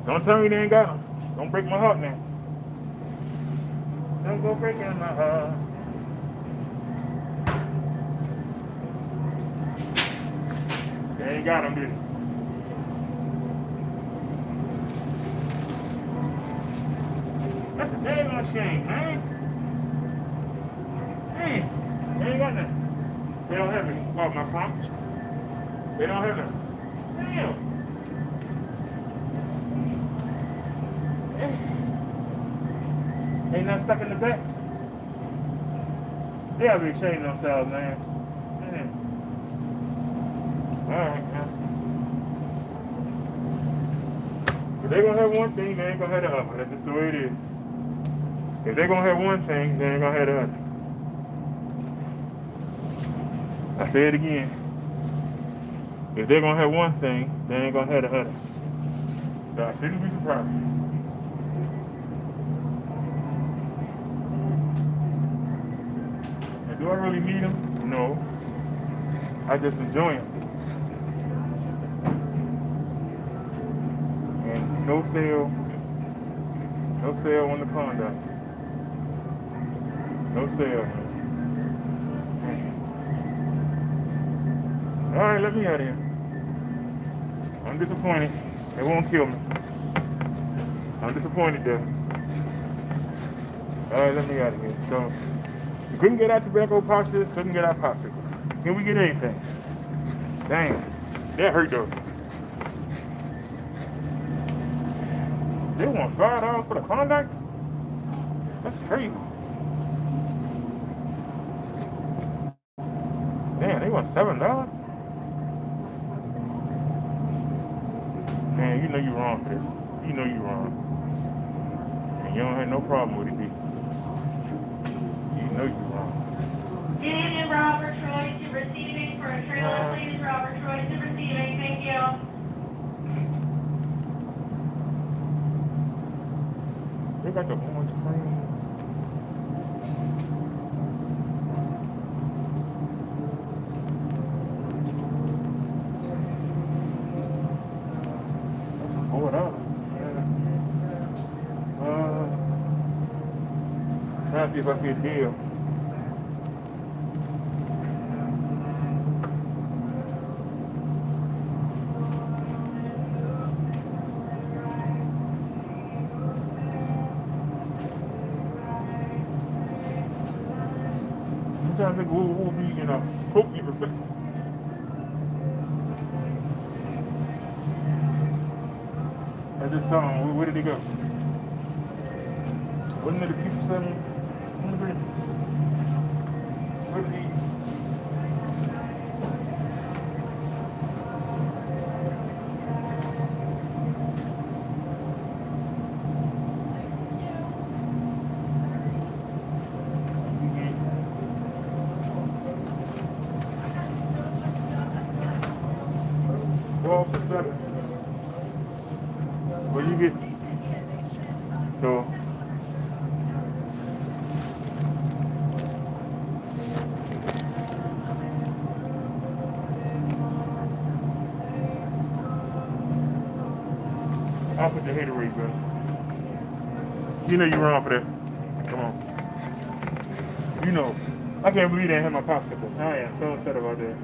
Don't tell me they ain't got them. Don't break my heart now. Don't go breaking my heart. They ain't got them, did they? That's a damn shame, man. Man, they ain't got nothing. They don't have it. Oh, my front. They don't have nothing. Damn. Ain't nothing stuck in the back. They ought to be ashamed of themselves, man. Alright, man. If they're gonna have one thing, they ain't gonna have the other. That's just the way it is. If they're gonna have one thing, they ain't gonna have the other. I say it again. If they're gonna have one thing, they ain't gonna have the other. So I shouldn't be surprised. And do I really need them? No. I just enjoy them. And no sale on the conduct. No sale. All right, let me out of here. I'm disappointed. It won't kill me. I'm disappointed though. All right, let me out of here. So, we couldn't get our tobacco pouches, couldn't get our popsicles. Can we get anything? Damn, that hurt though. They want $5 for the conduct? That's crazy. Damn, they want $7? Man, you know you're wrong for this. You know you're wrong. And you don't have no problem with it, do you? You know you're wrong. Union Robert Troy to receiving for a trailer, please. Robert Troy to receiving. Thank you. They got the orange cream. That's $4. Trying to see if I see a deal. I'm trying to think who will be in a Coke replacement. I just saw him. Where did he go? Wasn't it the people selling? Let me see. Where did he? 12 for 7. What you get? So I'll put the haterade, bro. You know you're wrong for that. Come on. You know. I can't believe they didn't have my popsicles. I am so upset about that.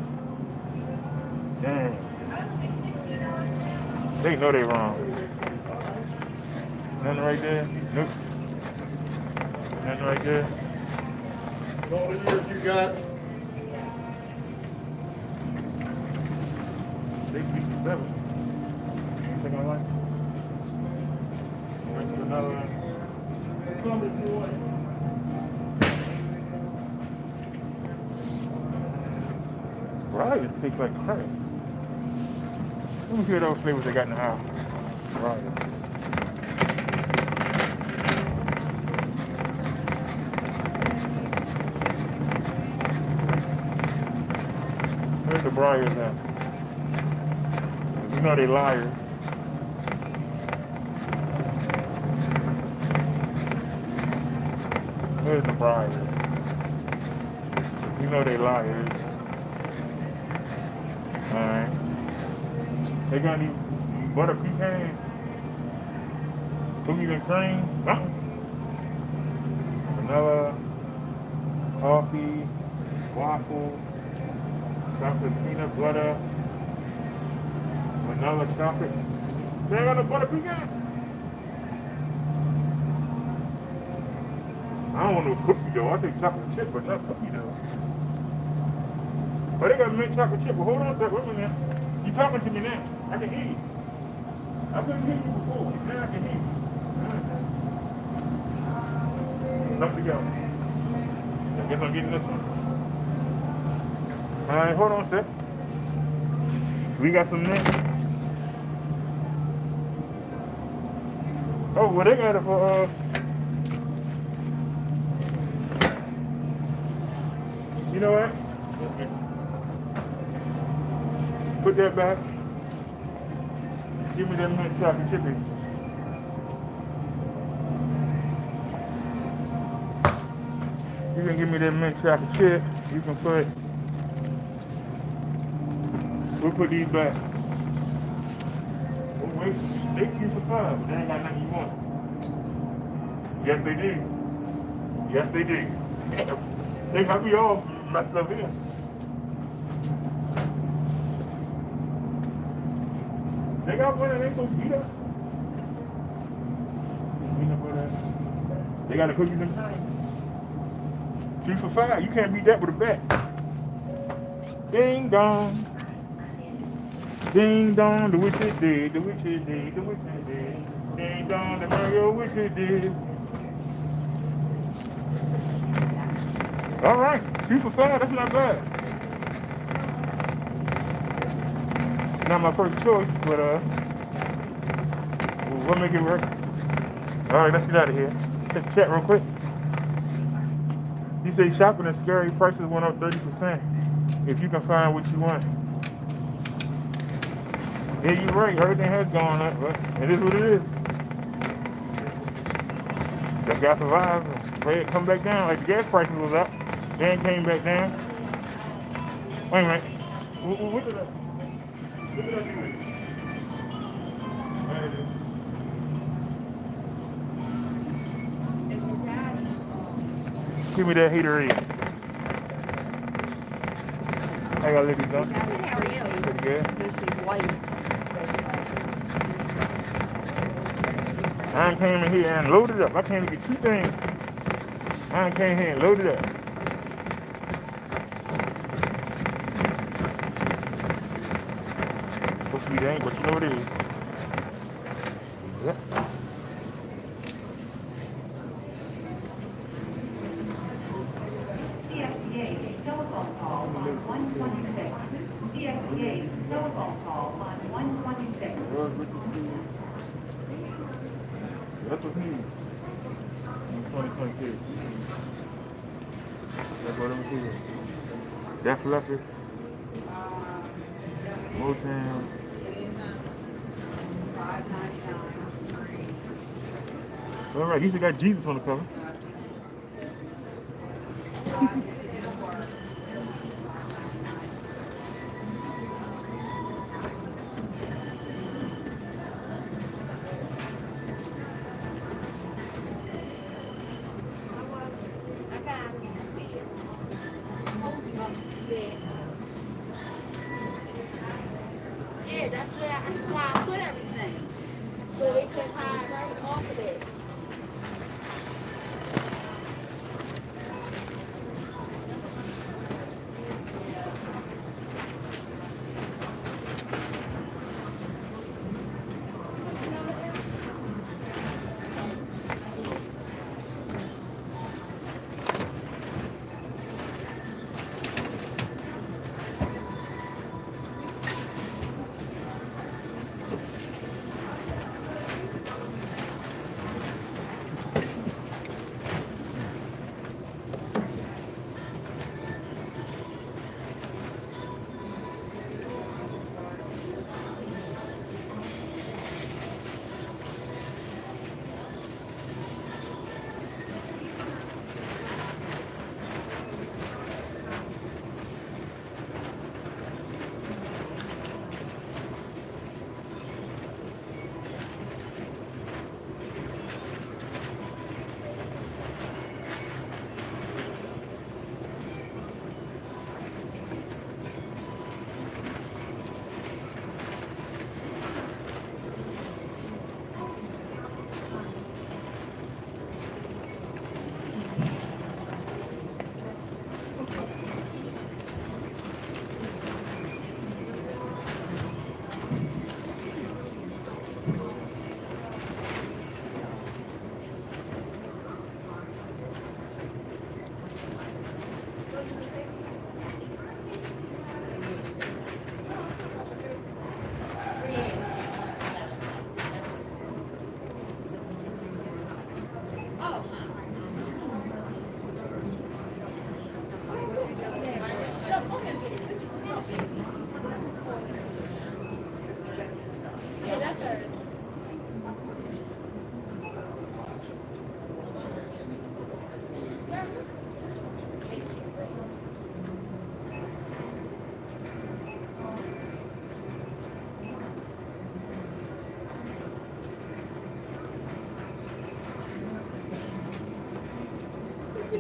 Damn. They know they wrong. Nothing right there? Nope. Nothing right there? All the years you got. 67. Anything I like? Went to another one. Right, it tastes like crap. Let me see what those flavors they got in the house. Right. Where's the Briars at? You know they liars. Where's the Briars? You know they liars. Alright. They got any butter pecan? Cookies and cream? Something. Vanilla, coffee, waffle, chocolate peanut butter, vanilla chocolate. They ain't got no butter pecan? I don't want no cookie dough. I think chocolate chip, but not cookie dough. But they got mint chocolate chip. But hold on a second. Wait a minute. You talking to me now. I can hear you. I couldn't hear you before. Now I can hear you. Something to go. I guess I'm getting this one. Alright, hold on a sec. We got some mint. Oh, well, they got it for, you know what? Put that back. Give me that mint chocolate chippy. You can give me that mint chocolate chip. You can put. We'll put these back. Oh wait, they 2 for $5, but they ain't got nothing you want. Yes they do. Yes they do. They got me all messed up here. They got one that ain't so beat up. They got the cookies and cream. 2 for $5. You can't beat that with a bat. Ding dong. Ding dong, the witch is dead, the witch is dead, the witch is dead. Ding dong, the Mario witch is dead. All right, 2 for $5, that's not bad. Not my first choice, but we'll make it work. All right, let's get out of here. Check the chat real quick. You say shopping is scary, prices went up 30%. If you can find what you want. Yeah, you're right. Everything has gone up, but it is what it is. Just got to survive. Pray it come back down. Like the gas prices was up, then came back down. Wait a minute. What did I do? Give me that heater in. I got liquid done. How are you? Pretty good. This is white. I came in here and loaded up. I came to get 2 things. I came here and loaded up. Hopefully they ain't, but you know what it is. Yep. CSPA telephone call on 126. CSPA telephone call on 126. That's what he needs. In 2022. That's what I'm doing. Def Leppard. Motown. All right, you still got Jesus on the cover. Yeah, that's where I put everything. So it can hide right off of it.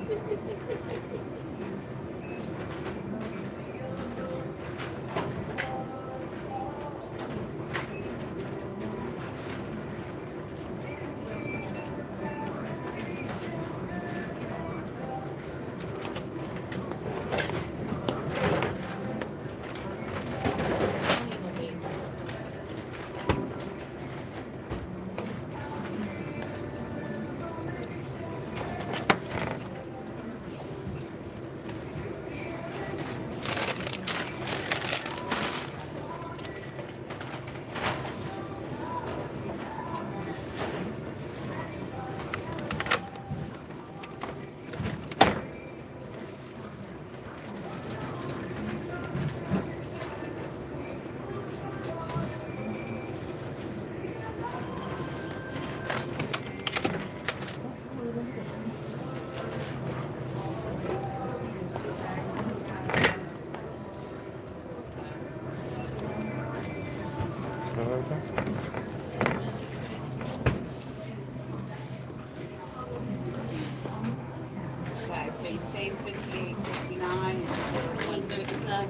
Okay, so you save 58, 59, and 167.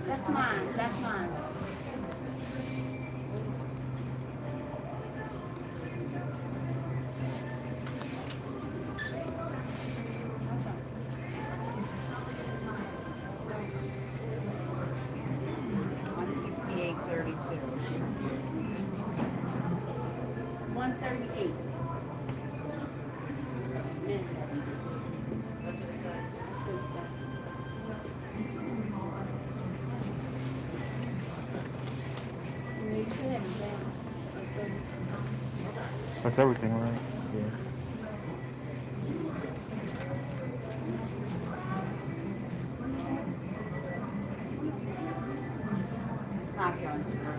That's mine, that's mine. $138. That's everything, right? Yeah. It's not going through.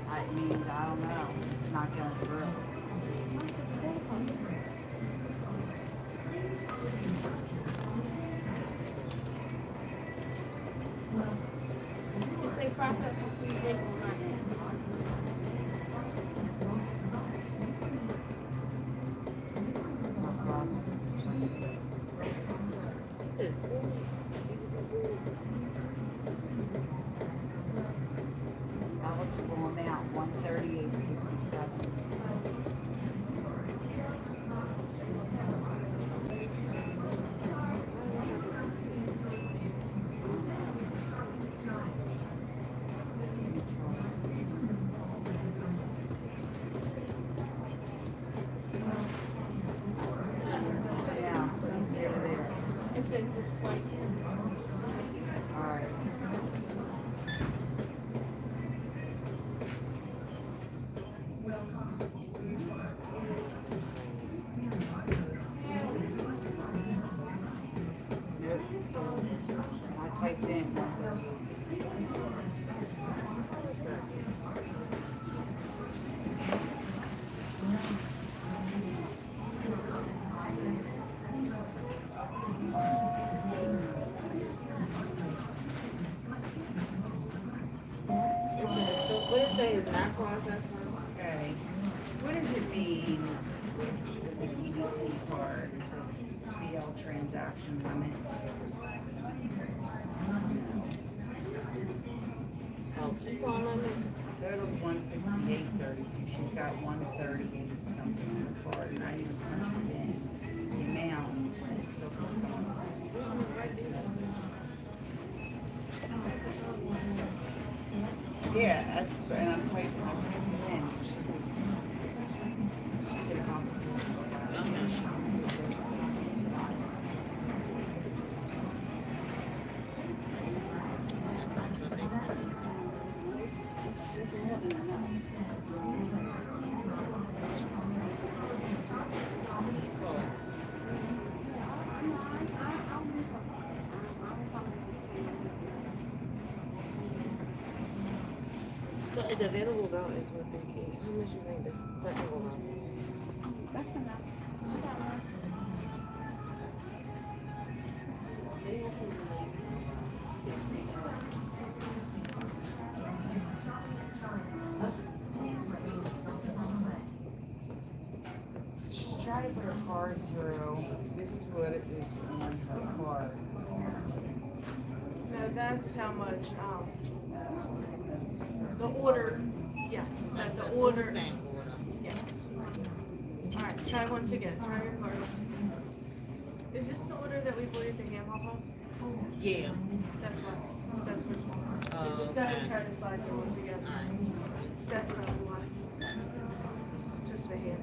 That means, I don't know, it's not going through. If they process the food, they will not have. It's not processing. Eligible amount, 138.67. Yeah, it's here or there. It's just like, All right. Nope, still, I typed in 138.67. What it say is not processed? Okay. What does it mean with the EBT card? It says CL transaction limit. Oh, coupon limit? Total's 168.32. She's got 138 something on the card, and I didn't punch it in. The amount, and it still comes back. It's a message. Yeah, that's, and I'm typing it in. She's gonna come see me. So the available amount is what they get. How much you think the second will be? That's enough. She's trying to put her card through. This is what it is on her card. No, that's how much, the order, yes, that the order, yes. All right, try once again, try your card. Is this the order that we believe the ham off of? Yeah. That's what, so just go ahead and try to slide through once again. That's not why. Just the hand.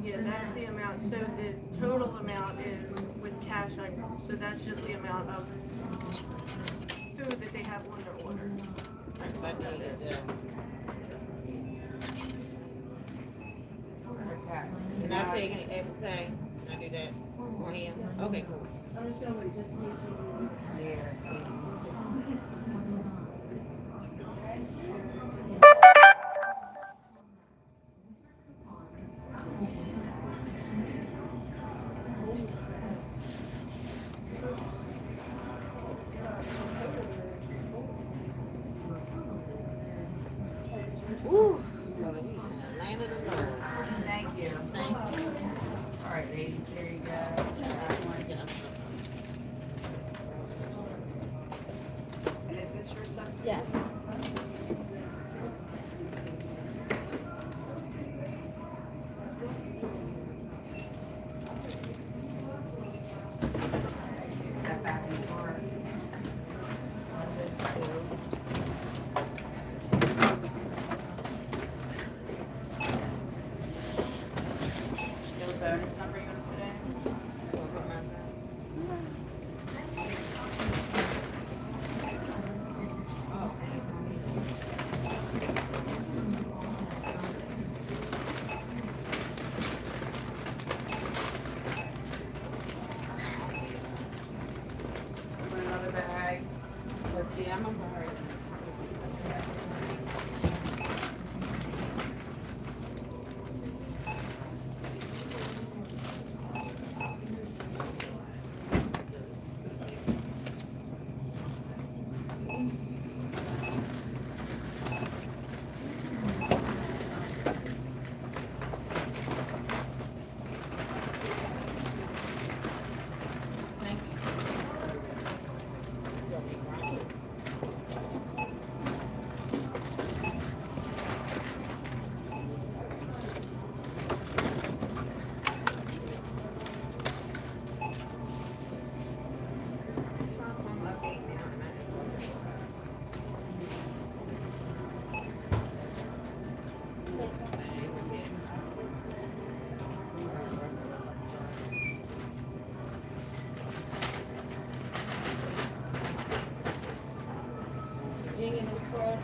Yeah, that's the amount, so the total amount is with cash items, so that's just the amount of food that they have on their order. Okay. So And now I'm it's- taking everything. I do that for him. Okay, cool. I'm just gonna wait just in case you there. Woo. Land of the Lord. Thank you. Thank you. All right, ladies, there you go. And is this your stuff? Yeah. That back and forth. You have a bonus number you want to put in? Put another bag. Yeah, I'm gonna hurry. Thank you. You ain't getting no fraud,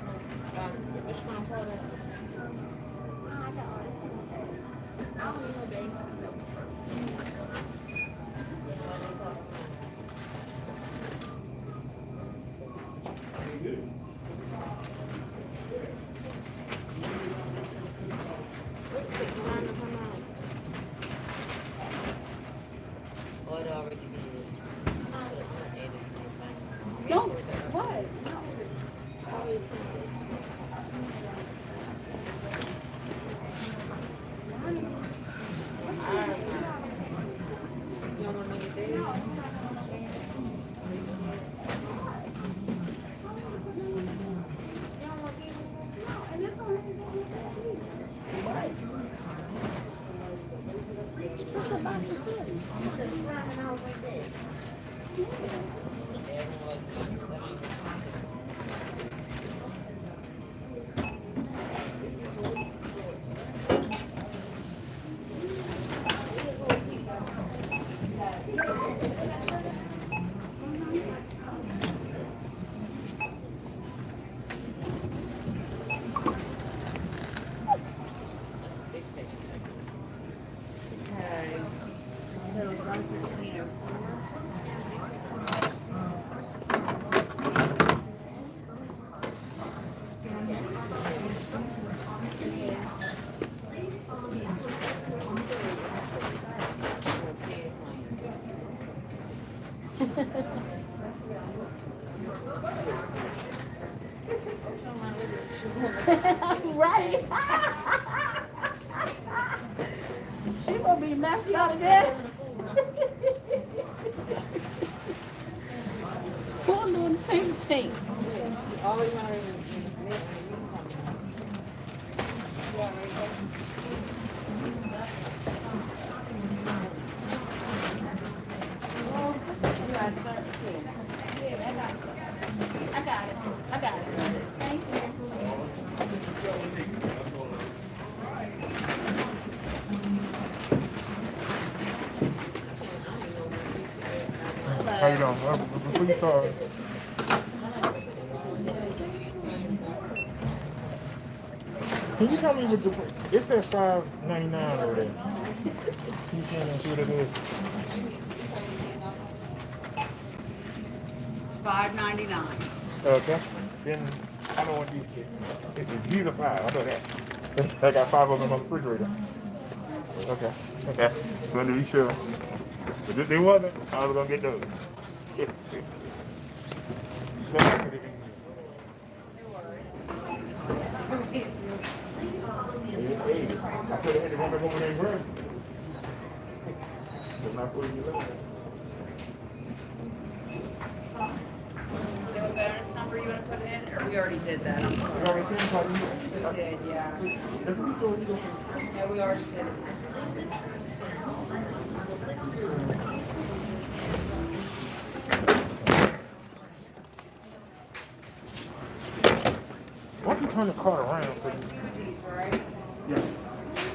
which one I'm part of? I got all this. I don't know, babe. Oh, it already did. No, what? You don't want to make it there? Talk about yourself. I'm gonna cry and I was like that. Right. She gonna be messed up there. Who doing the same thing? Always want to miss I got it. Thank you. How you doing? Before you start. Can you tell me what the, it says $5.99 over there. Can you tell me what it is? It's $5.99. Okay. Then I don't want these kids. These are 5. I know that. I got 5 of them in my refrigerator. Okay. Okay. So to be sure. But if they wasn't, I was gonna get those. So I put it in here. Hey, I put it in the one that woman ain't worth. But not for you. Do you have a bonus number you want to put in? Or we already did that? I'm sorry. We did, yeah. Yeah, we already did it. Why don't you turn the car around, please? These, right? Yeah.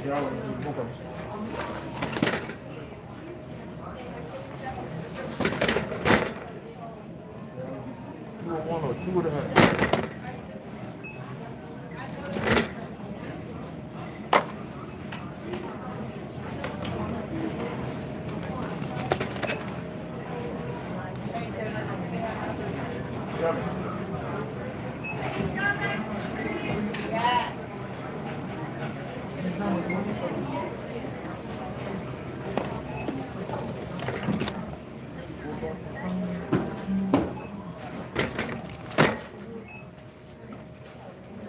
Yeah, I want to do both of them. You want one or two of them? Yes.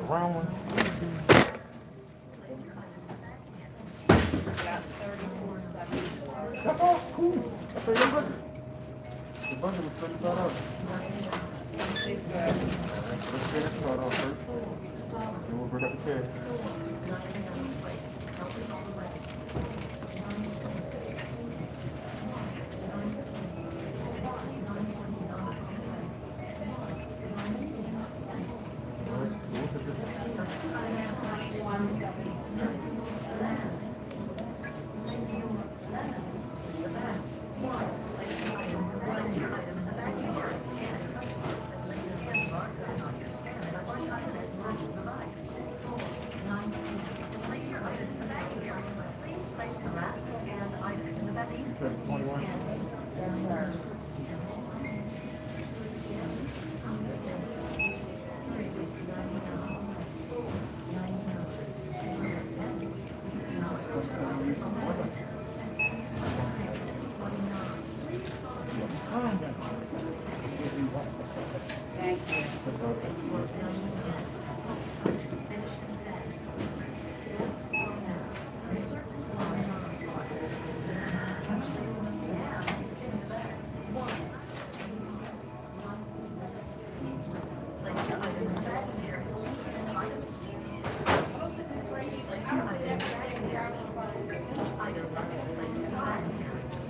Round one. Yeah, 34.74. That's all cool. That's a good budget. The budget was $35. It's good. Let's get it started off first. And we'll bring up the cash. Thank you.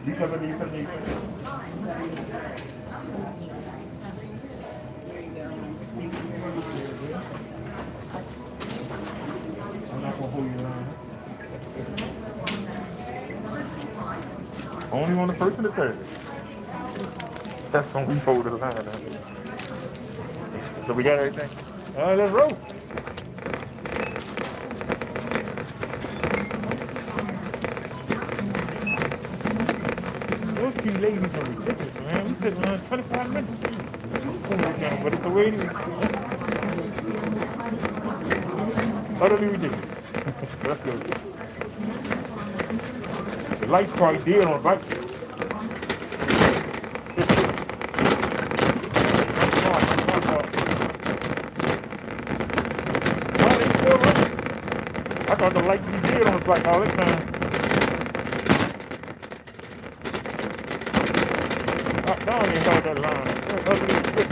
You come in, you come in. I'm not gonna hold you around. Only on the first and the third. That's when we folded the line. So we got everything. All right, let's roll. Those two ladies are ridiculous, man. We sitting around 25 minutes. But it's the way it is. Utterly ridiculous. Let's go. The light's probably dead on the bike. the light to be good on the flight all this time. Don't even hold that line. That's ugly as shit.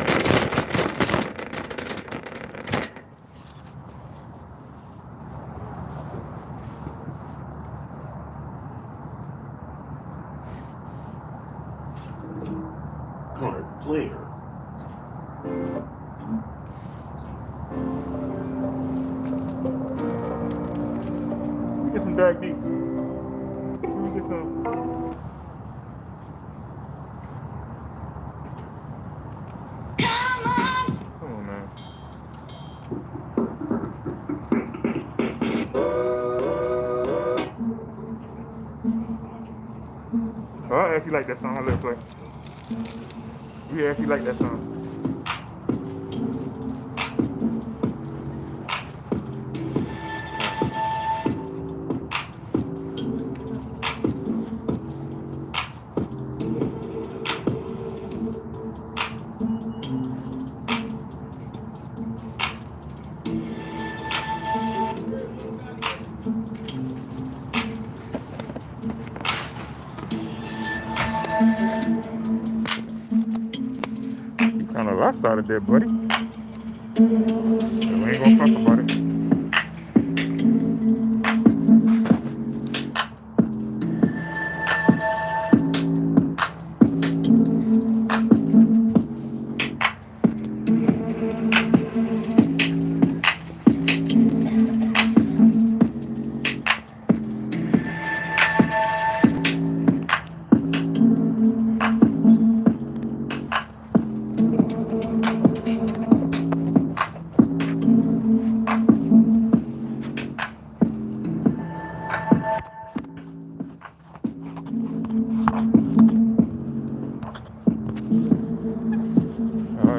Card player. Get some dark deep. Let me get some. Come on, man. Oh, I actually like that song. I let it play. You actually like that song. Kind of lopsided there, buddy. We ain't gonna fuss about it.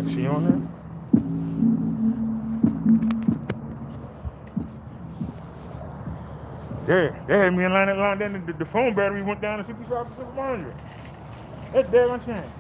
She on there? Yeah, they had me in line that line. Then the phone battery went down to 65% of 100. That's dead on chance.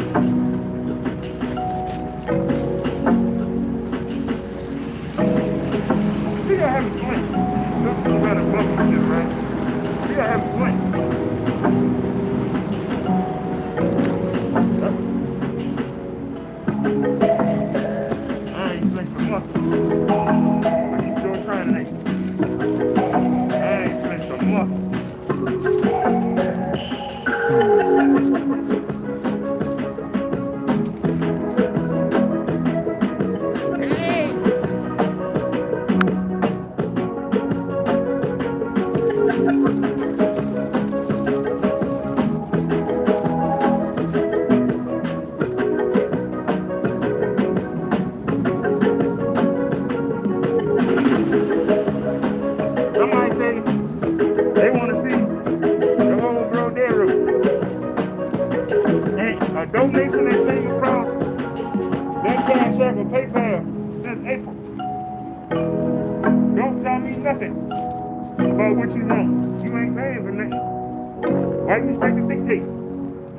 You gotta have a flinch. Don't you gotta bump shit, right? You gotta have a flinch. I ain't flinched a muscle. But he's still trying today. I ain't flinched a muscle. Somebody say they want to see the whole BROTHADERRICK. And a donation that came across that Cash App or PayPal since April. Don't tell me nothing about what you want. You ain't paying for nothing. Why you expect to dictate?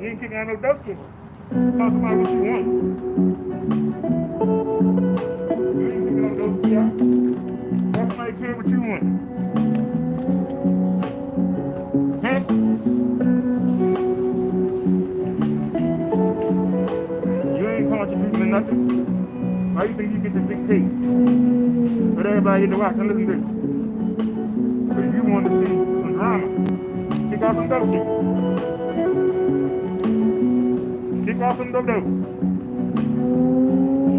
You ain't kicking out no dusty. Talk about what you want. You ain't kicking no dusty out. Let somebody care what you want. Huh? You ain't contributing to nothing. Why you think you get to dictate? But everybody get to watch and listen to it. But you want to see some drama. Kick off some dope. Kick off some dope.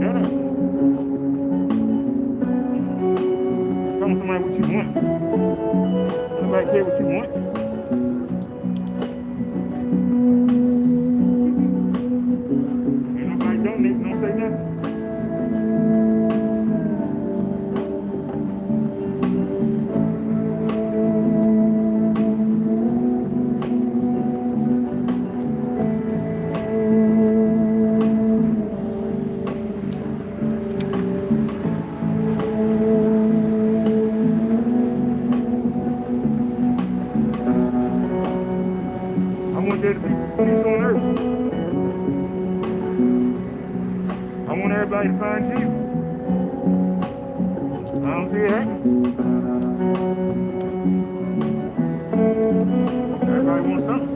Shut up. Tell somebody what you want. Nobody care what you want. Ain't nobody donate, don't say nothing. I want there to be peace on earth. I want everybody to find Jesus. I don't see it happening. Everybody wants something.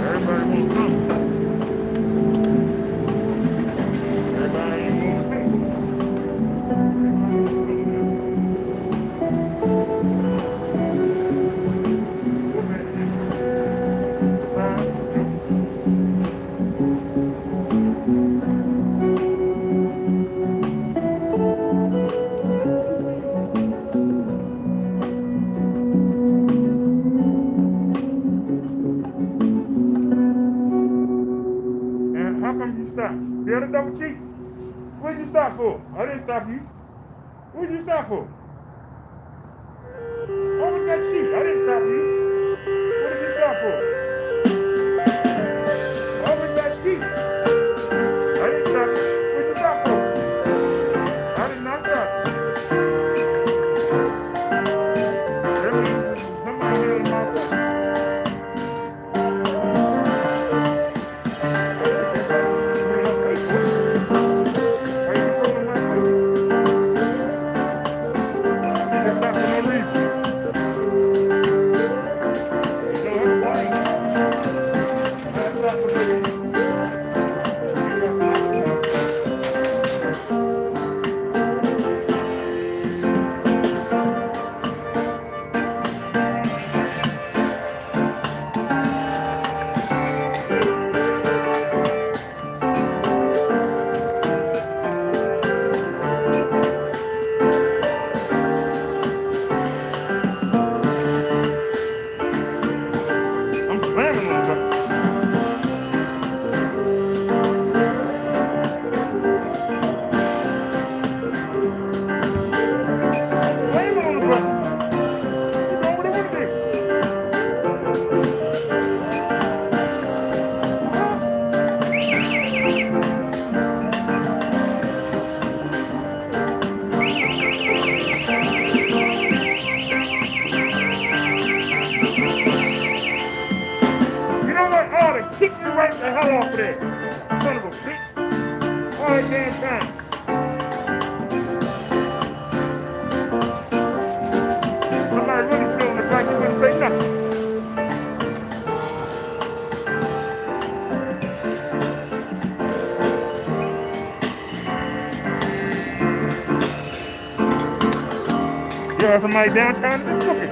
Everybody wants something. Everybody ain't going to pay. And how come you stop? The other double chief? What did you stop for? I didn't stop you. What did you stop for? What was that sheep? I didn't stop you. What did you stop for? What was that sheep? I didn't stop you. What did you stop for? I did not stop you. That means somebody here in my place. No, that's fine. off of there. Son of a bitch. All that damn time. Somebody really feeling the fact you wouldn't say nothing. You have somebody downtown that's looking.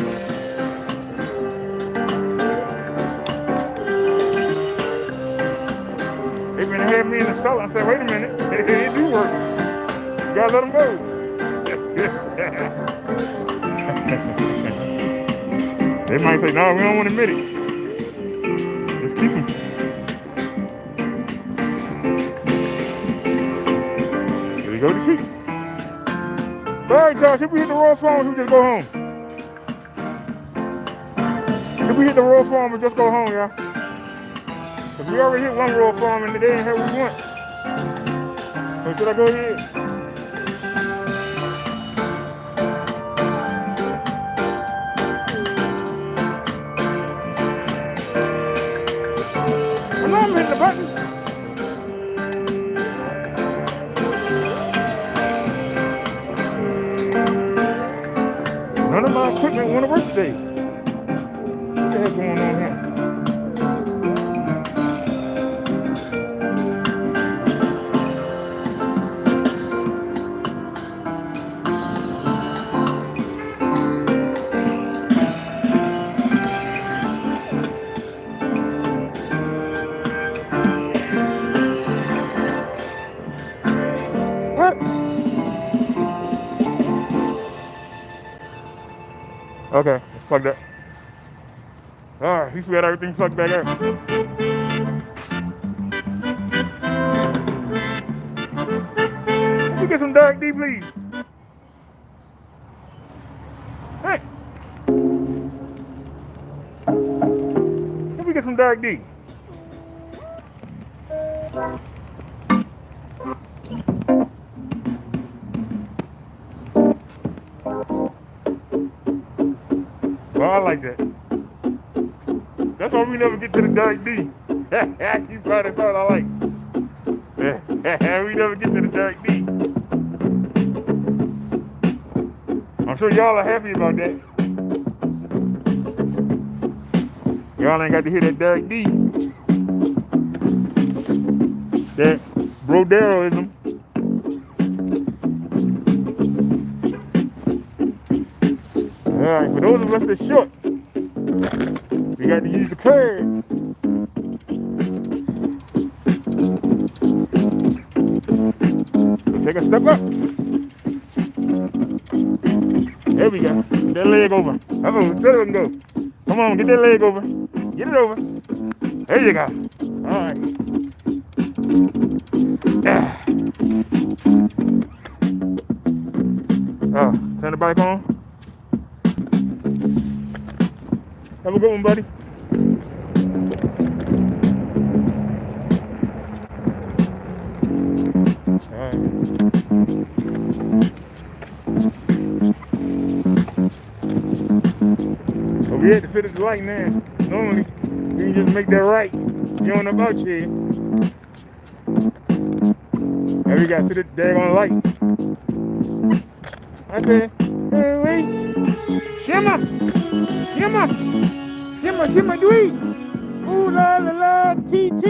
They been had me in the cellar. I said, wait a minute, it do work. You gotta let them go. They might say, no, we don't want to admit it. Just keep them. There you go to sheep. Sorry, Charles, should we hit the Royal Farm or should we just go home? Should we hit the Royal Farm or just go home, y'all? Because we already hit one Royal Farm and they didn't have what we want. So should I go ahead? Well, I'm hitting the button. None of my equipment want to work today. What the heck going on here? What? Okay, let's plug that. Alright, at least we had everything plugged back in. Can we get some Dark D, please? Hey! Can we get some Dark D? Well, I like that. That's why we never get to the Dark D. You find that's all I like. We never get to the Dark D. I'm sure y'all are happy about that. Y'all ain't got to hear that Dark D. That BROTHADERRIckism. Alright, for those of us that's short, we got to use the curve. Take a step up. There we go. Get that leg over. Uh-oh, there we go. Come on, get that leg over. Get it over. There you go. Alright. Oh, turn the bike on. Have a good one, buddy. Alright. So we had to fit at the light now. Normally, we can just make that right. You on the boat here. Now we got to sit at the daggone light. I said, hey, wait. Shimmer! Shimmer! Shimmer, shimmer, dwee! Ooh la la la, TT!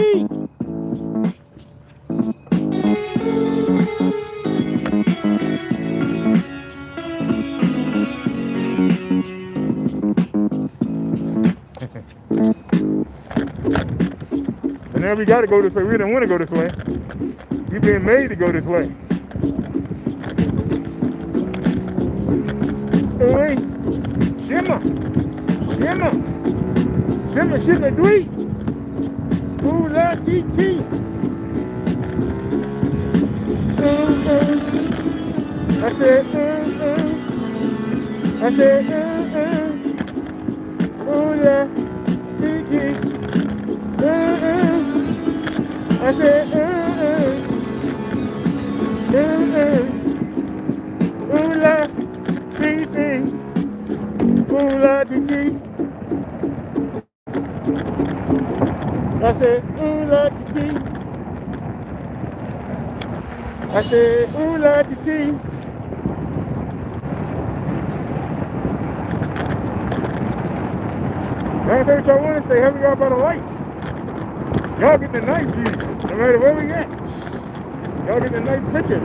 And now we gotta go this way. We didn't want to go this way. We've been made to go this way. Hey, shimmer! Shimmer! Shimmer, shimmer, dwee! Ooh la, TT! I said, I said, ooh la, TT! I said, ooh la, TT! Ooh la, TT! I said, ooh la, TT! I said, ooh, Lord, the tea. Y'all say what y'all want to say. Help me out by the light. Y'all get the nice view, no matter where we at. Y'all get the nice picture.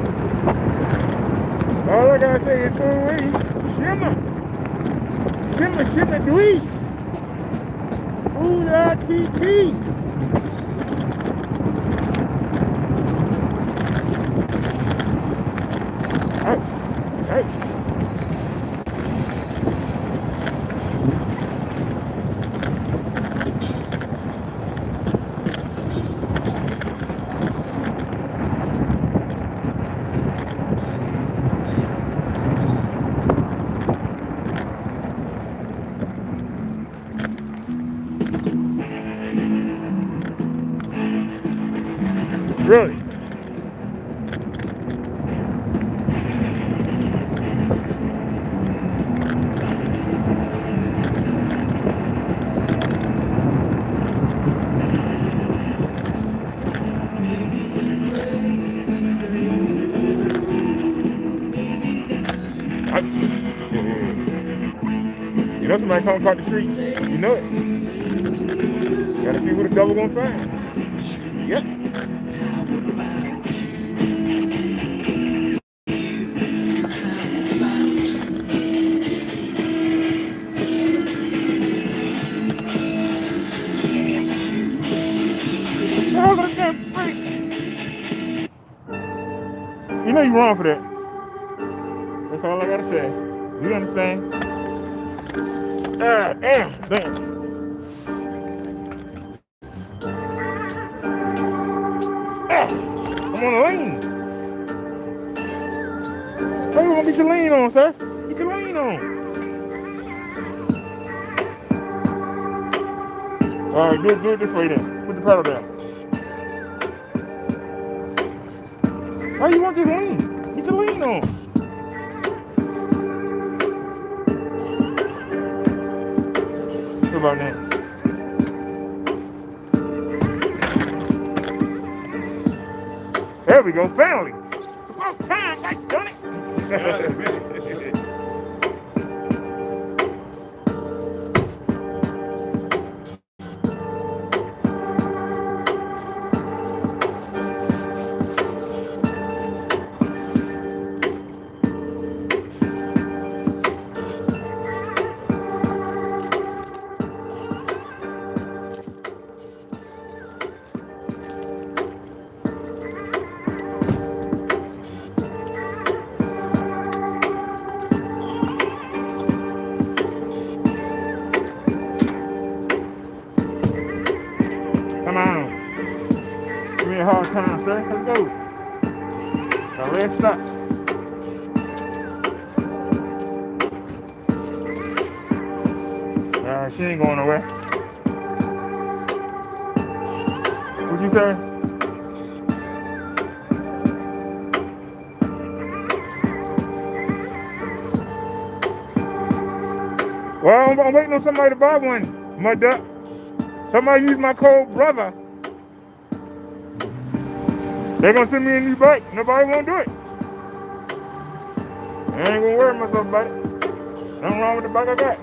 All I gotta say is ooh-wee, shimmer. Shimmer, shimmer, dwee. Ooh, la, tee. Hey. Really? You know somebody come across the street, you know it. Gotta see who the devil gonna find. Yep. Oh, look at that freak. You know you wrong for that. That's all I gotta say. You understand? Damn. I'm on the lane. Hey, you wanna get your lane on, sir? Get your lane on. All right, do it this way then. Put the pedal down. Why you want this lane? Get your lane on. What about now? There we go, family. About time, like done it. Come on. Give me a hard time, sir. Let's go. Now red stop. She ain't going nowhere. What'd you say? Well, I'm waiting on somebody to buy one, mud duck. Somebody use my code brother. They're gonna send me a new bike. Nobody won't do it. I ain't gonna worry myself about it. Nothing wrong with the bike I got.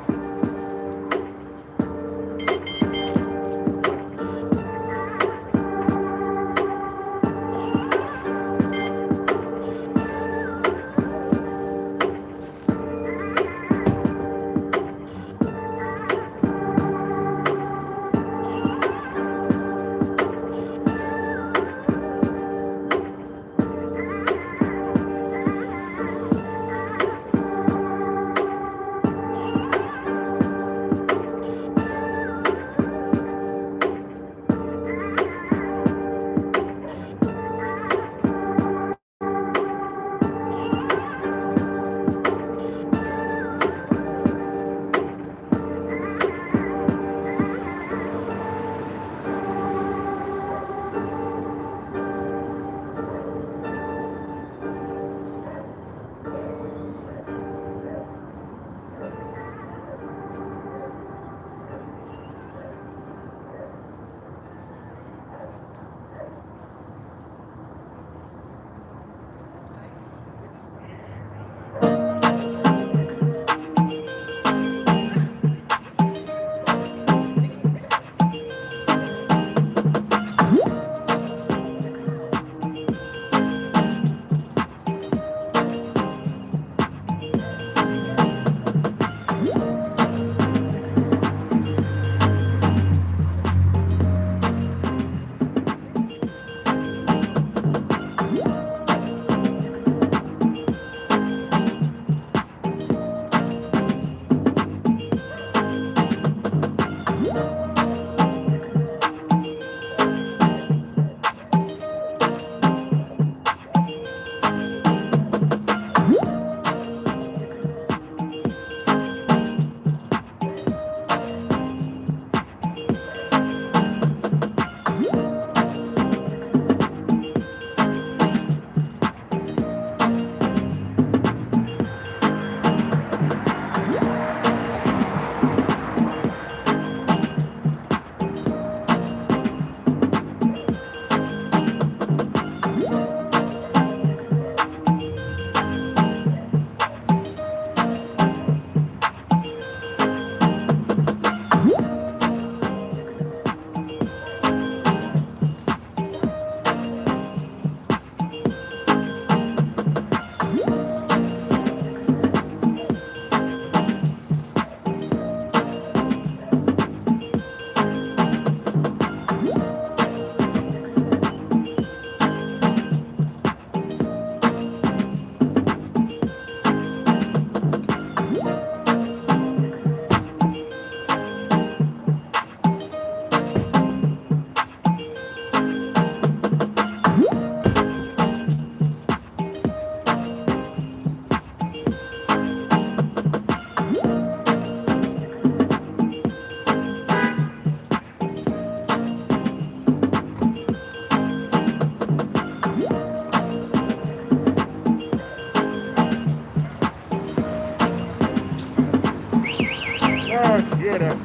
yeah, that.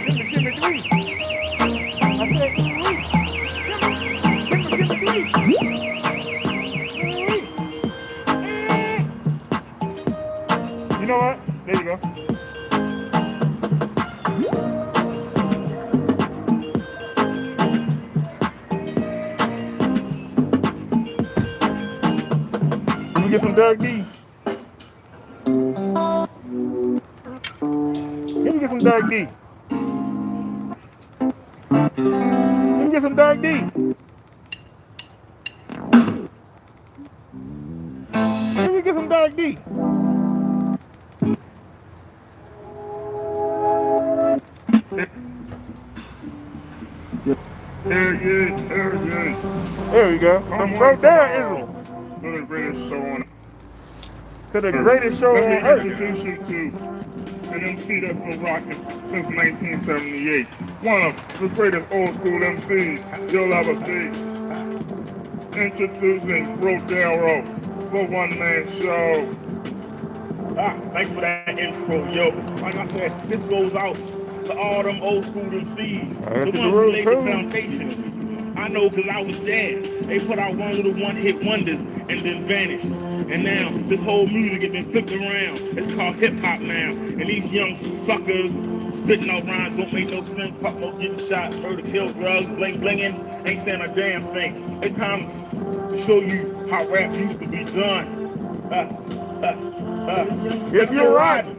Shimmy, shimmy, I said, shimmy, shimmy, you know what? There you go. Let me get some Doug D. Let me get some Doug D. Let me get some Doug D. Let me get some Doug D. There we go. Some BROTHADERRICK. To the greatest show on earth. To the greatest show on earth. Let me introduce you to an MC that's been rocking since 1978. One of the greatest old school MCs you'll ever see. Introducing BROTHADERRICK, the one-man show. Thanks for that intro, yo. Like I said, this goes out to all them old school MCs. The ones who laid the foundation. I know because I was there. They put out one little one-hit wonders and then vanished. And now this whole music has been flipped around. It's called hip-hop now. And these young suckers spitting out rhymes don't make no sense. Pop no getting shot, murder, kill, drugs, bling-blinging. Ain't saying a damn thing. It's time to show you how rap used to be done. If you're riding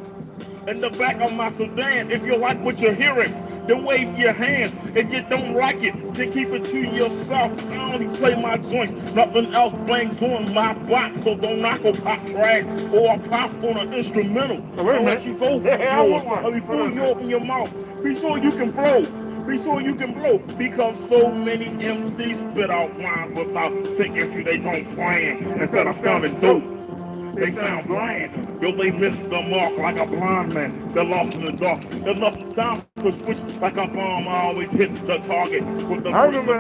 in the back of my sedan, if you like what you're hearing, then wave your hands. If you don't like it, then keep it to yourself. I only play my joints, nothing else bangs on my box. So don't knock or pop track or pop on an instrumental. I'll let you go before you open your mouth. Be sure you can blow. Be sure you can blow. Because so many MCs spit out rhymes without thinking they don't plan instead of sounding dope. They sound blind. Yo, they missed the mark like a blind man. They're lost in the dark. There's enough time to switch like a bomb. I always hit the target with the I remember a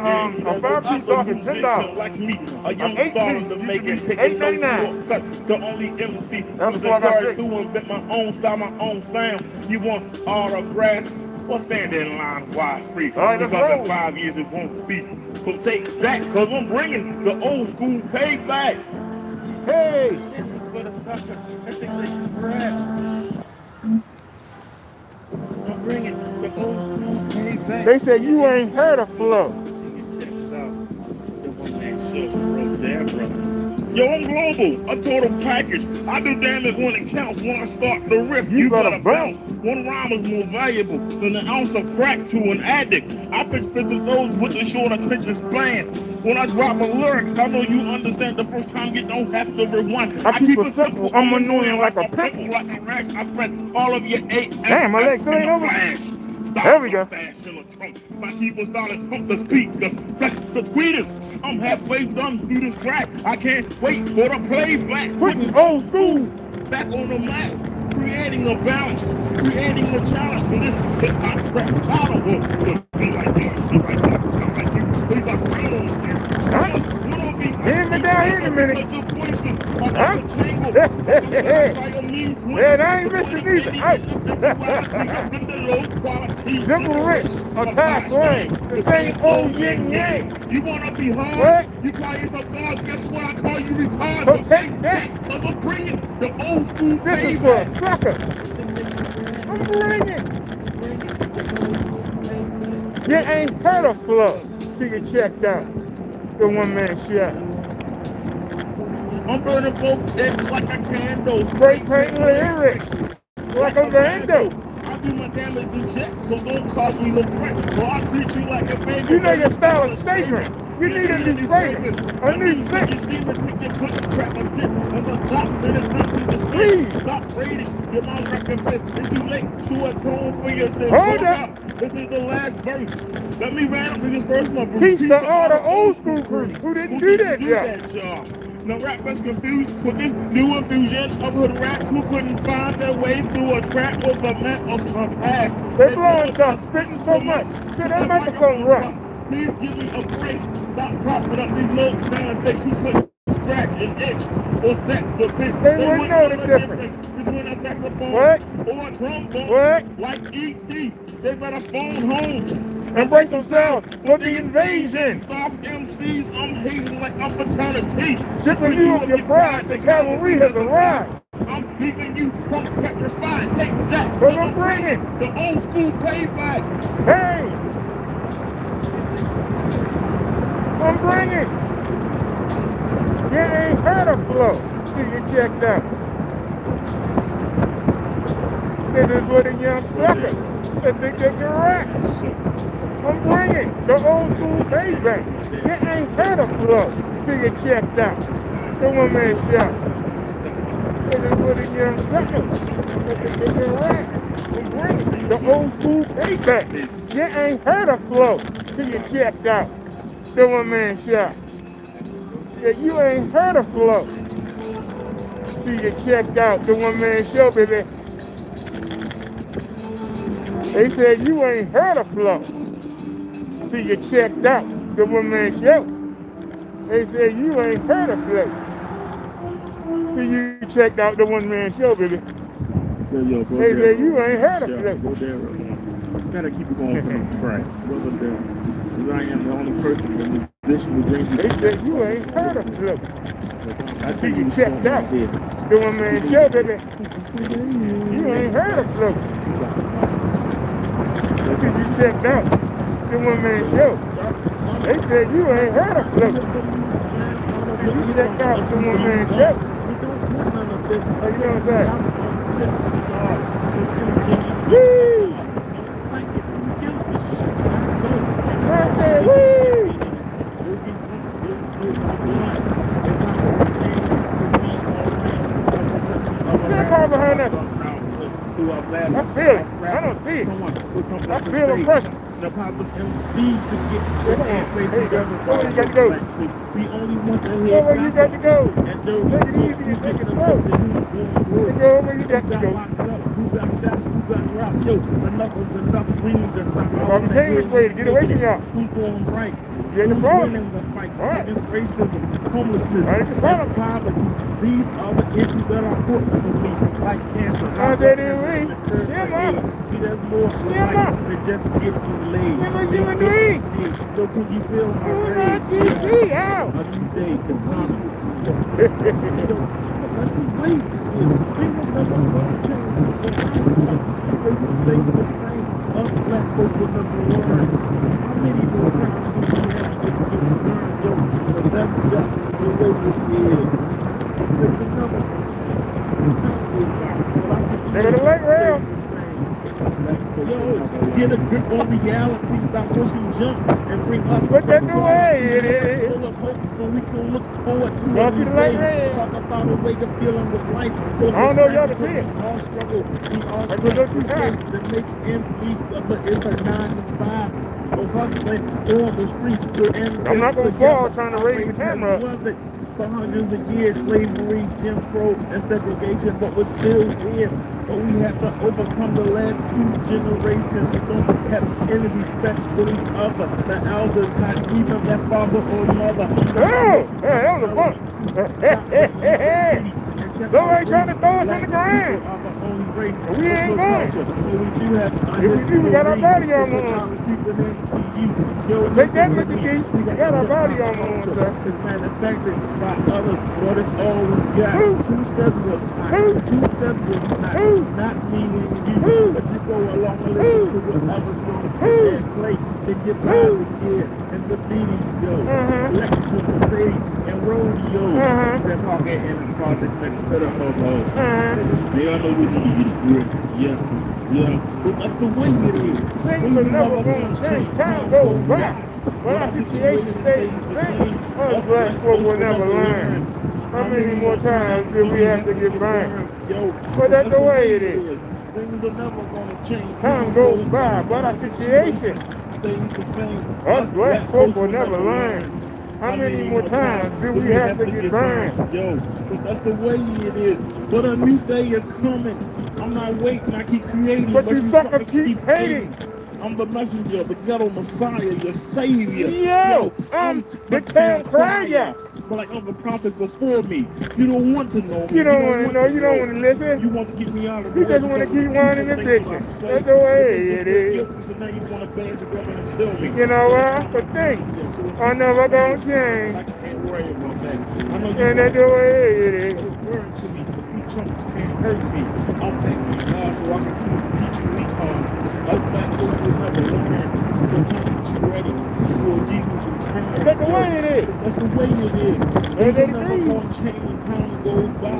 5-piece talking $10. Like me, a young star to make it take a shortcut. The only MC who's encouraged to invent my own style, my own sound. You want autographs? Well, stand in line wide free. Because in 5 years it won't be. So take that, because I'm bringing the old school payback. Hey! This is for the sucker. That's the grab. I'm bringing the old school payback. They said you ain't heard of flow. Yo, I'm global, a total package. I do damage when it counts. When I start the riff, you better bounce. One rhyme is more valuable than an ounce of crack to an addict. I fix those with the short attention span. When I drop my lyrics, I know you understand the first time you don't have to rewind. I keep it simple, I'm annoying like a pickle. Like a rash, I press all of your 8 Damn, my legs still ain't over. There we go. My people started pump the speakers, press the tweeters. I'm halfway done through this track. I can't wait for the playback. Putting old school back on the map. Creating a balance. Creating a challenge for this hip-hop rap battle. Be like this, be like that, sound like you. Please, I'm proud of you. Hand me down here in a minute. Huh? Man, I ain't missing either. Simple Rich, a Ty Slang, the same old yin yang. You wanna be hard? What? You call yourself God, guess what? I call you retarded. So take that. So I'm bringing the old school This is for a sucker. I'm bringing. You ain't heard of flow. So you checked out the one-man show. I'm burning folks in like a candle. Spray paint lyrics like a vandal. I do my damage to jet, so don't cost me no rent. So I treat you like a baby. You know your style is statement. You need a new fragrance, a new scent. You see me take your good crap and dip on the top, then it's not to the street. Stop trading. Your mom recompense. It's too late to atone for your sins. Hold up. This is the last verse. Let me round to this verse number. Teach the all the old school crew who didn't do that job. Now rappers confused with this new infusion of hood rats who couldn't find their way through a trap with a map of some past. They blowing stuff, spitting so much, so that microphone rough. Please give me a break. Stop propping up these little man fakes who couldn't scratch, an itch, or sex, but bitch, They wouldn't know the difference. Between a saxophone What? or a trombone. What? Like E.T., they better phone home. And break themselves for the invasion. Soft MCs, I'm hating like a fraternity. Shipping you up your pride, the cavalry has arrived. I'm keeping you from petrified. Take that. Cause I'm bringing the old school payback. Hey! I'm bringing. You ain't heard of flow till you checked out. This is what a young sucker that think they can rap. I'm bringing the old school payback. You ain't heard of flow till you checked out. The one-man show. This is what a young sucker that think they can rap. I'm bringing the old school payback. You ain't heard of flow till you checked out. The one-man show. Yeah, you ain't heard of flow till you checked out. The one-man show, baby. They said you ain't heard of flow till you checked out. The one-man show. They said you ain't heard of flow till you checked out. The one-man show, baby. They said you ain't heard of flow. Gotta keep it going from the track. Because I am the only person in this position who brings you. They said you ain't heard of flow till you checked out. The one-man show, baby. You ain't heard of flow till you checked out. The one-man show. They said you ain't heard of flow till you checked out. The one-man show. Oh, you know what I'm saying? Woo! I said, woo! Can't call behind us. I feel it. I don't see it. I feel the pressure. The positive MC to get Where you got to go? Where you got to go? Take it easy and take it slow. Go where you got to go. Well, you came this way to get away from y'all. You're in the front. All right. Homelessness, poverty. These are the issues that are important to me, like cancer. I said, see there's more to life than just getting laid. So can you feel my rage? A new day can come. Us black folks will never learn. How many more times do we have to get burned? But that's just the way it is. There's another. They're the light rail. Yo, get a grip on reality, stop pushing jump and bring up. Put that away. It is. Full of hope so we can look forward to Y'all see the light rail? Talk about a way of dealing with life. I don't know y'all can see it. All struggle, we all That's what looks high. that make ends meet, but it's a 9 to 5. So hustling on the streets. I'm not going to fall trying to raise the camera up. For hundreds of years, slavery, Jim Crow, and segregation, but we're still here. But we have to overcome the last 2 generations who don't have any respect for each other. The elders, not even their father or mother. Oh, yeah, that was a bump. Somebody trying to throw us on the ground. But we ain't going. If we do, we got our body armor on. Take that, Mr. Keith. We got our body armor on, sir. It's manufactured by others, but it's all we got. Who says what's hot? Who says what's hot? Not meaning you, but you go along and listen to what others want to and play and get by the year and the meetings go. Lectures, stage, and rodeo. They're talking in the project next to the hobo. They all know we need to get good. Yeah. But that's the way it is. Things are never going to change. Time goes by. But our situation stays the same. Us black folk will never learn. How many more times do we have to get burned? But that's the way it is. Things are never going to change. Time goes by, but our situation stays the same. Us black folk will never learn. How many more times do we have to get burned? But that's the way it is. But a new day is coming. I'm not waiting, I keep creating. But you suckers keep hating. I'm the messenger, the ghetto messiah, your savior. Yo, I'm the town crier. but like other prophets before me. You don't want to know me. You don't want to know. You don't want to listen. You want to get me out of the You way. just want to keep whining and bitching. That's the way it is. So now you want to band together and kill me. You know what? But think, I'm never gonna change. I can't worry about that. I know you And that's the way it is. word to me. You chumps can't hurt me. I'll take my God so I can teach you retards. Us black folks will never learn. So you ready for Jesus' return. That's the way it is. That's the way it is. That's Things the are way. never going to change as time goes by.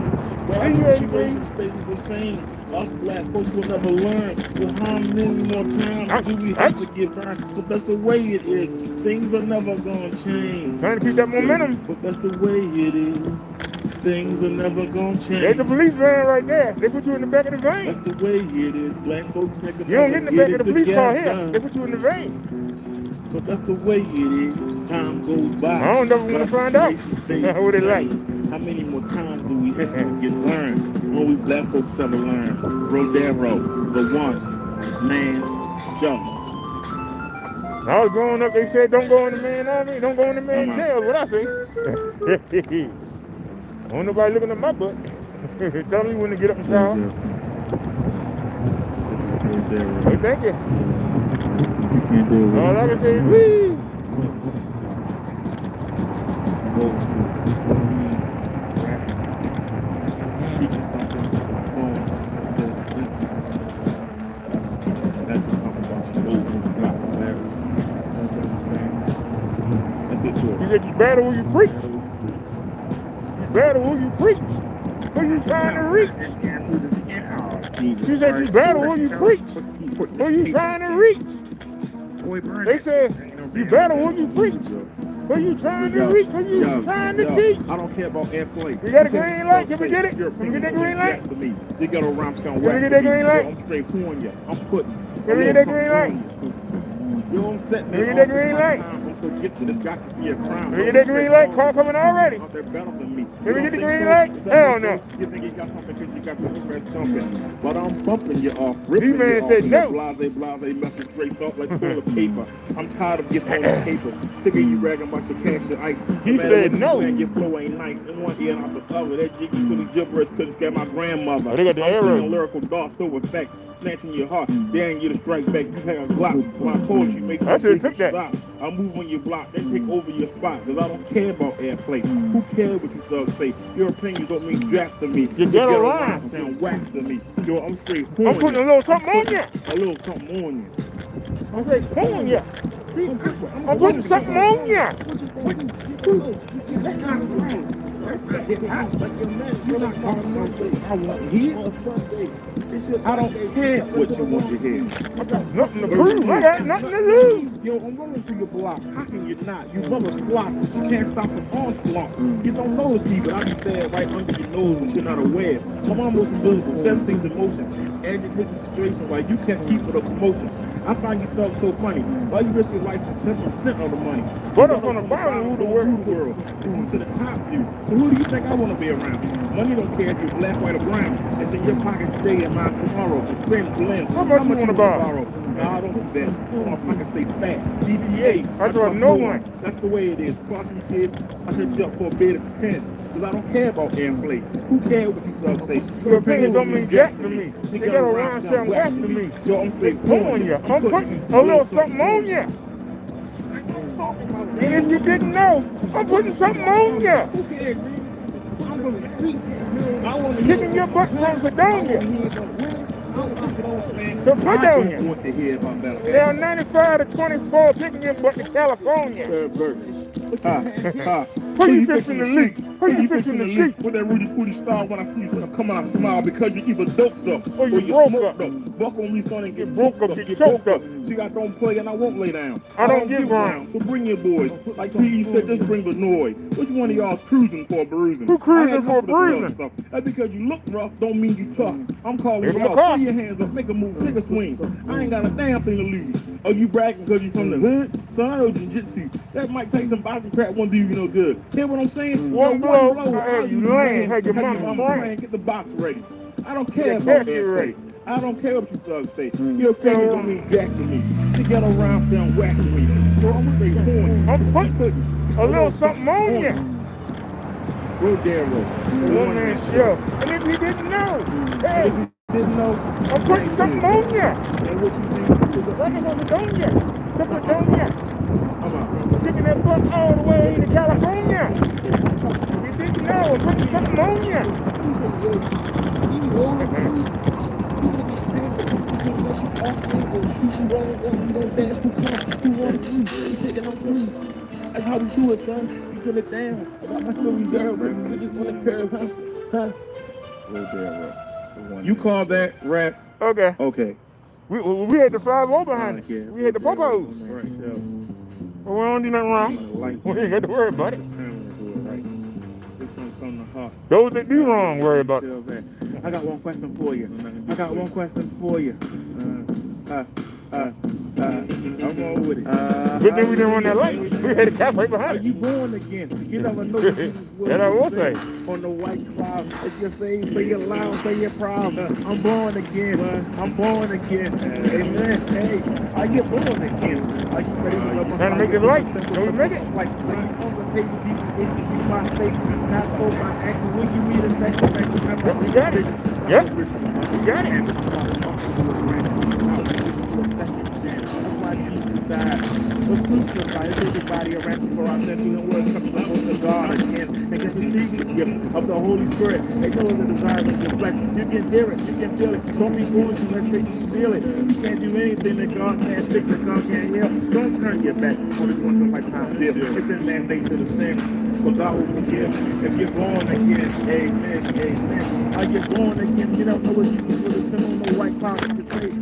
But our situation stays the same. Us black folks will never learn. Well, how many more times do we have to get back? But that's the way it is. Things are never going to change. Trying to keep that momentum. But that's the way it is. Things are never going to change. There's the police van right there. They put you in the back of the van. That's the way it is. Black folks take You don't get in the back of the police car here. They put you in the van. But that's the way it is. Time goes by. I don't never want to find out what it like. How many more times do we have to get learned? When we black folks ever learn. Brodero, the one man show. I was growing up, they said don't go in the man army, don't go in the man jail. What I say? Ain't nobody looking at my butt. Tell me when to get up and shower. Hey, thank you. All I can say is wee. You said you battle who you preach. You battle who you preach. Who you trying to reach? She said you battle who you preach. Who you trying to reach? They said you battle who you preach. Who you trying to reach? Who you trying to teach? I don't care about airplane. You got a green light? Can we get it? Can we get that green light? You got a rhyme sound. Can we get that green light? I'm straight pouring you. I'm putting. Can we get that green light? You don't set me. Can we get that green light? This got to be a crime. Can we get that green light? Car coming already. They're better than me. Can we get the green light? Hell no. You think you got something because you got the express something. But I'm bumping you off. D-Man said no. Blase, messing straight off like toilet paper. I'm tired of getting all this paper. Sick of you bragging about your cash and ice. He said no. Man, your flow ain't nice. In one ear and out the other. That jiggy silly gibberish could have scared my grandmother. Oh, they got the arrow. Lyrical darts so effect. Snatching your heart, daring you to strike back. You have a block. My poetry makes I should have took that. Stop. I move on your block, then take over your spot. Cause I don't care about airplay. Who cares what you thugs say? Your opinions don't mean jack to me. You get around. Sound whack to me. Yo, I'm straight. I'm putting a little something on you. A little something on you. I'm straight on you. I'm putting something on you. I don't care what you want to hear. I got nothing to prove. I got nothing to lose. Yo, I'm running through your block. How can you not? You brothers block. You can't stop the onslaught. You don't notice me, but I be there right under your nose and you're not aware. I'm almost invisible. 7 things in motion. Agitated situation while you can't keep it a promotion. I find you thugs so funny. Why you risk your life for 10% of the money? But I'm gonna buy who the world. Who to the top view. So who do you think I want to be around? Money don't care if you're black, white, or brown. It's in your pocket today and mine tomorrow. Same blend. How much you wanna borrow? Nah, I don't do that. My pocket stay fat. DBA. I trust no one. That's the way it is. Fucking kids, I hit you up for a bid of 10. Because I don't care about airplay. Who cares what you thugs say? Your opinion don't mean jack to me. They got around sound whack to me. Yo, I'm straight on you. I'm putting a little something on you. And if you didn't know, I'm putting something on you. Kicking your butt from Sedonia. So put on you. Down 95 to 24, picking your butt to California. Who you fixing to leak? Who you fixing to leak? With that Rudy Pooty style when I see you come out and smile because you either doped up or you broke up. Buck on me, son, and get broke up, get choked up. See, I don't play and I won't lay down. I don't give ground. So bring your boys. Like P.E. said, just bring the noise. Which one of y'all's cruising for a bruising? Who cruising for a bruising? That's because you look rough, don't mean you tough. I'm calling you out. Put your hands up, make a move, take a swing. I ain't got a damn thing to lose. Oh, you bragging because you from the hood? Son, I know jiu-jitsu. That Mike Tyson boxing crap won't do you no good. Hear what I'm saying? One blow, hey, you land, hey, your mama praying. Get the box ready. I don't care about that ready. I don't care what you thugs say. Your opinion don't mean jack to me. You get around sound whack to me. So I'm putting a little something on you. Broderick. One man show. And if you didn't know, hey, Didn't know. I'm putting something on you. And what you think? Like I'm on the donya. Something on you. Come on. Taking that book all the way to California. You didn't know, I'm putting something on you. That's how we do it, son. You put it down. I got my story, girl. We just want to curve, huh? You call that rap? Okay. Okay. We had the 5-0 behind us. Yeah. We had the popos. Right, so. Well, we don't do nothing wrong. We ain't got to worry about it. Those that do wrong, worry about it. I got one question for you. I'm all with it. Good thing we didn't run that light. We had a cat right behind Are us. you born again? You never know what Jesus will That I will say. On the white cloud, if you say it loud, say it proud. I'm born again. I'm born again. Amen. Hey, are you born again? Are you ready to love? Trying to make this light. Don't we make it? Like on the table, Jesus, if you see my face, not for my action. When you read a section, Yep, we got it. Yep, we got it. Was crucified, everybody around before I said to the word comes to God again. And get the secret gift of the Holy Spirit. They know the desire of your flesh. You can hear it, you can feel it. Don't be foolish unless you feel it. You can't do anything that God can't fix, that God can't heal. Don't turn your back on this one lifetime deal. It's in man nature to sin. But God will forgive. If you're born again, amen, amen. Are you born again? You don't know what you can do to sin on the white cloud of your face.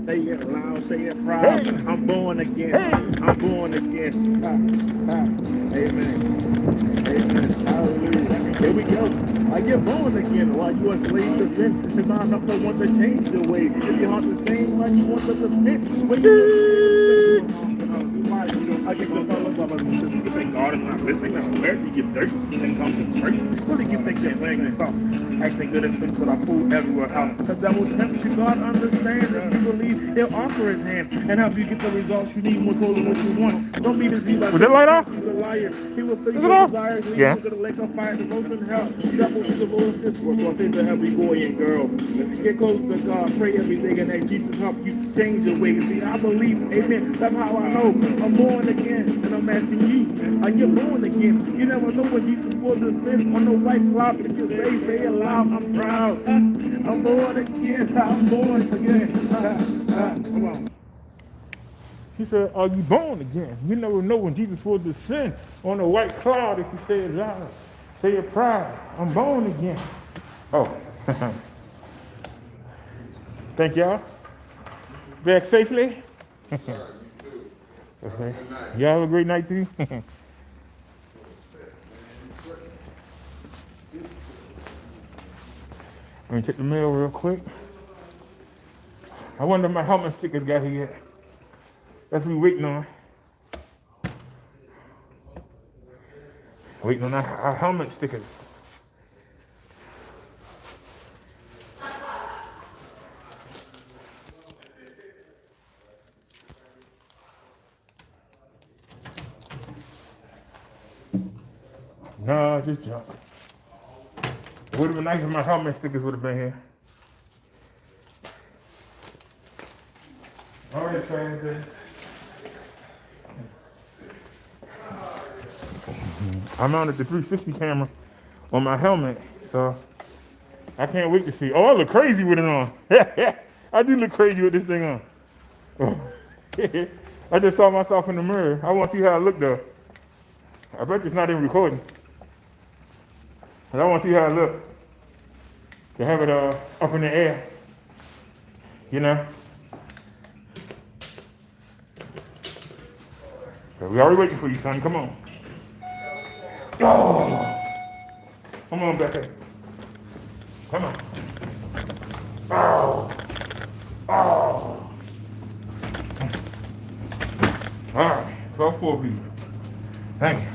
Say it loud, say it proud. Hey. I'm born again. Hey. I'm born again. Amen. Amen. Hallelujah. Here we go. Are you born again? While you are slave to sin, it's not enough to want to change the way. If your heart the same way you want to submit, when you I get the fellow of us. You think God is not listening? Now, where do you get dirty? You think I'm just crazy? What do you think you're playing this song? Acting good and things that are food everywhere else. The devil tempts you. God understands if you believe he'll offer his hand and help you get the results you need more than what you want. Don't be deceived by Was that light off? He's a liar. He will fill Is it your off? desires, lead Yeah. you to the lake of fire, the most in hell. Devil is the Lord's discourse. So say to every boy and girl, get close to God, pray every day, and that Jesus help you change your ways. See, I believe, amen. That's how I know I'm born again, and I'm asking you, are you born again? You never know when Jesus will descend on the white cloud. If you say it loud, I'm proud. I'm born again. I'm born again. Come on. She said, are you born again? You never know when Jesus will descend on a white cloud if you say it loud. Say it proud. I'm born again. Oh. Thank y'all. Back safely. Okay. Y'all have a great night too. Let me check the mail real quick. I wonder if my helmet stickers got here yet. That's what we waiting on. Waiting on our helmet stickers. No, just junk. It would have been nice if my helmet stickers would have been here. All right, fans. I mounted the 360 camera on my helmet, so I can't wait to see. Oh, I look crazy with it on. I do look crazy with this thing on. I just saw myself in the mirror. I want to see how I look though. I bet it's not even recording. But I want to see how I look. To have it up in the air. You know? So we already waiting for you, son. Come on. Oh! Come on, Becca. Come on. Oh! Oh! All right, 12-4 people. Thank you.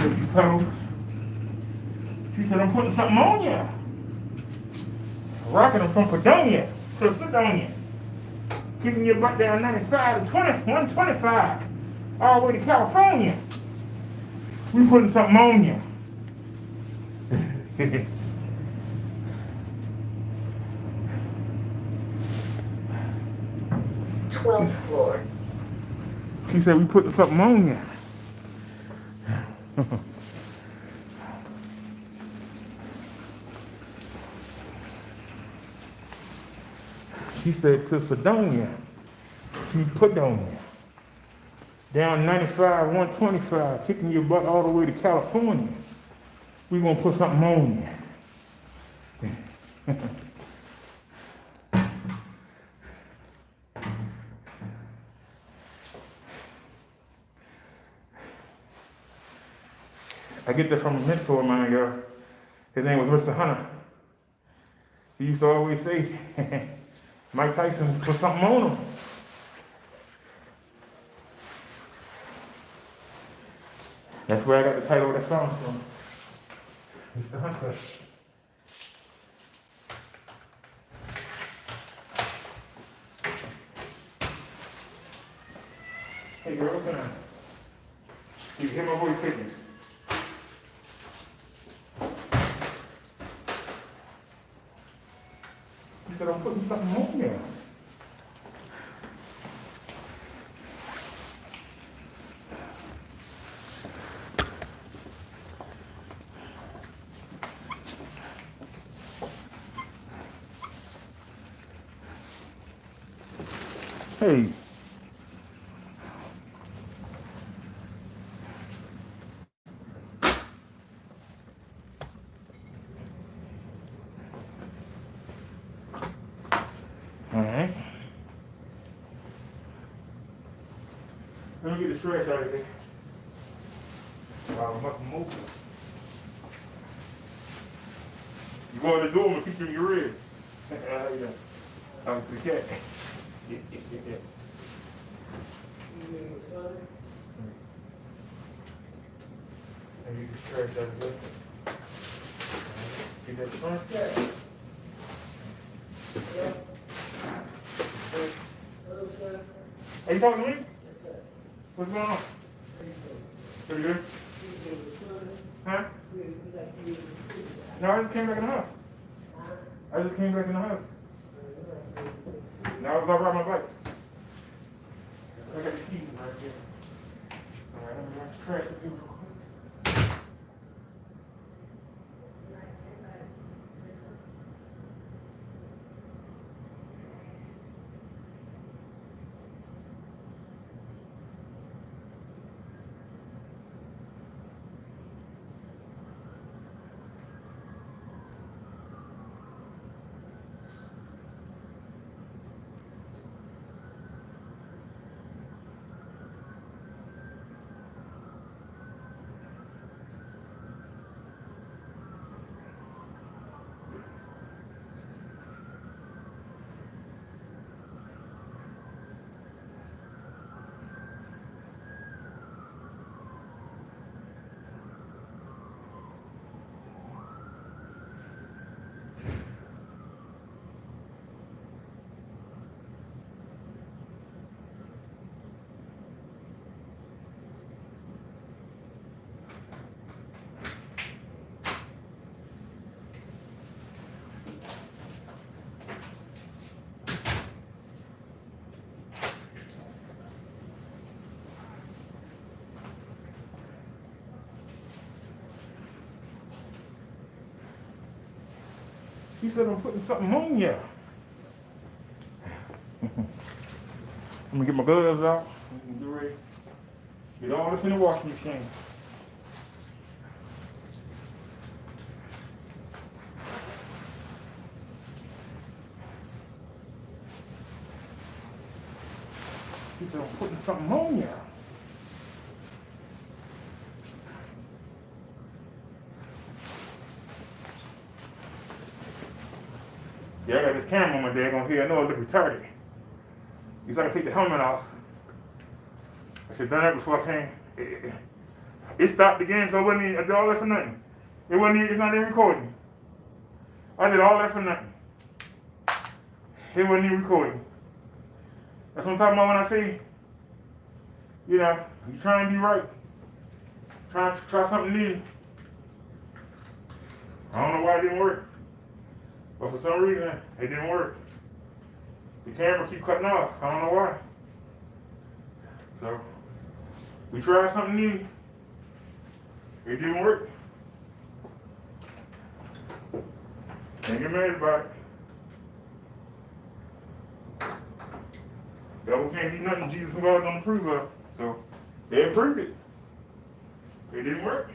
You pedals. She said, I'm putting something on you. Rocking them from Padonia to Sedonia. Kicking your butt down 95 to 125. All the way to California. We putting something on you. 12th floor. She said we putting something on you. She said to Sedonia, she put on you. Down 95, 125, kicking your butt all the way to California. We gonna put something on you. I get that from a mentor of mine, y'all. His name was Mr. Hunter. He used to always say, Mike Tyson put something on him. That's where I got the title of that song from. Mr. Hunter. Hey girl, what's going on? You hear my voice kicking? He said, I'm putting something on there. Hey. All right. Let me get the trash out of here. While I'm up and moving. You go in the door, I'm gonna keep you in your ribs. How you doing? I'm the cat. Yeah. Let me get the trash out of here. Get that front. Are you talking to me? What's going on? Pretty good? Huh? No, I just came back in the house. I just came back in the house. Now I was gonna ride my bike. I got the keys right here. Alright, I'm gonna trash it real quick. He said, I'm putting something on you. I'm gonna get my gloves out. Get ready. Get all this in the washing machine. He said, I'm putting something on you. Yeah, I got this camera on my daggone head. I know I look retarded. You said I take the helmet off. I should have done that before I came. It stopped again, so it wasn't even, I did all that for nothing. It's not even recording. I did all that for nothing. It wasn't even recording. That's what I'm talking about when I say, you know, you trying to be right. Try something new. I don't know why it didn't work. But for some reason, it didn't work. The camera keep cutting off. I don't know why. So, we tried something new. It didn't work. Can't get mad about it. Devil can't do nothing Jesus and God don't approve of. So, they approved it. It didn't work.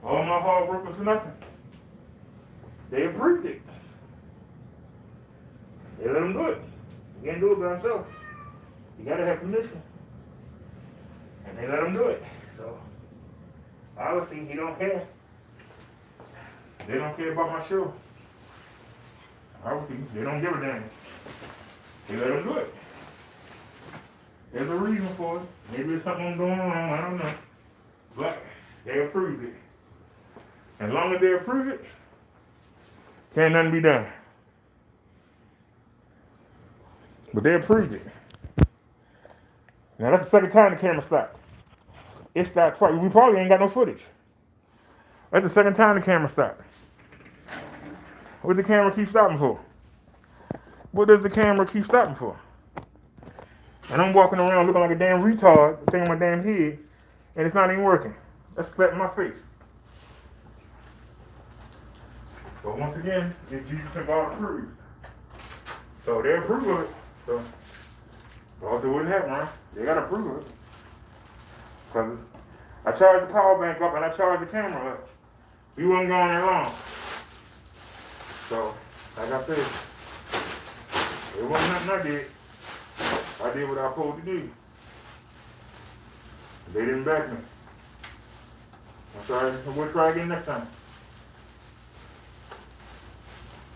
All my hard work was for nothing. They approved it. They let them do it. You can't do it by themselves. You gotta have permission. And they let them do it. So, obviously, he don't care. They don't care about my show. Obviously, they don't give a damn. They let them do it. There's a reason for it. Maybe it's something going wrong, I don't know. But they approved it. As long as they approve it, can't nothing be done. But they approved it. Now that's the second time the camera stopped. It stopped twice. We probably ain't got no footage. That's the second time the camera stopped. What does the camera keep stopping for? What does the camera keep stopping for? And I'm walking around looking like a damn retard, the thing on my damn head, and it's not even working. That's slap in my face. But once again, it's Jesus and God approved. So they approve of it. So, or else it wouldn't happen, right? They gotta approve of it. Because I charged the power bank up and I charged the camera up. We wasn't going that long. So, like I said, it wasn't nothing I did. I did what I was supposed to do. They didn't back me. I'm sorry, we'll try again next time.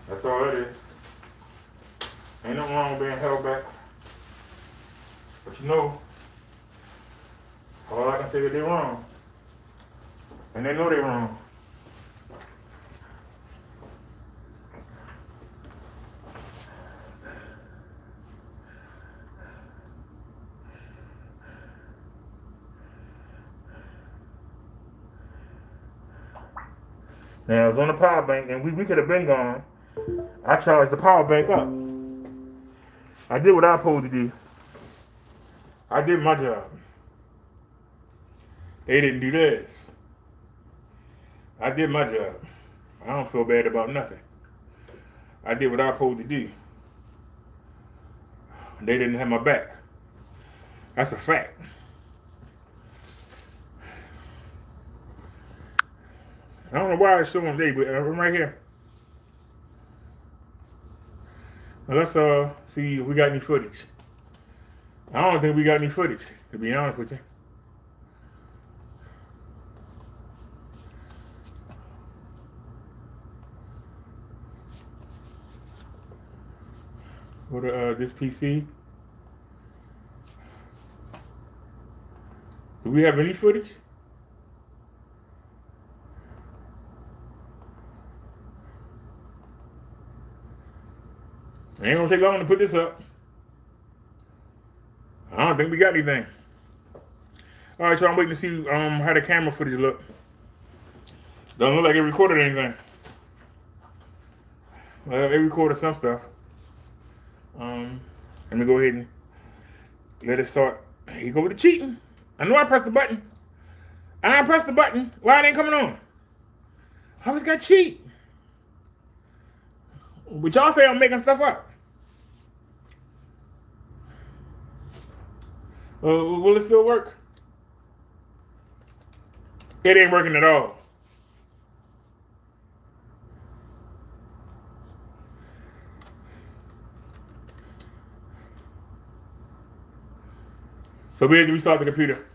That's all it is. Ain't nothing wrong with being held back. But you know, all I can say is they're wrong. And they know they're wrong. Now, I was on the power bank, and we could have been gone. I charged the power bank up. I did what I was supposed to do. I did my job. They didn't do theirs. I did my job. I don't feel bad about nothing. I did what I was supposed to do. They didn't have my back. That's a fact. I don't know why it's showing today, but I'm right here. Now let's see if we got any footage. I don't think we got any footage, to be honest with you. Go to this PC. Do we have any footage? It ain't gonna take long to put this up. I don't think we got anything. All right, so I'm waiting to see how the camera footage look. Don't look like it recorded anything. Well, it recorded some stuff. Let me go ahead and let it start. Here you go with the cheating. I know I pressed the button. I pressed the button. Why it ain't coming on? I always got cheat. But y'all say I'm making stuff up. Will it still work? It ain't working at all. So we had to restart the computer.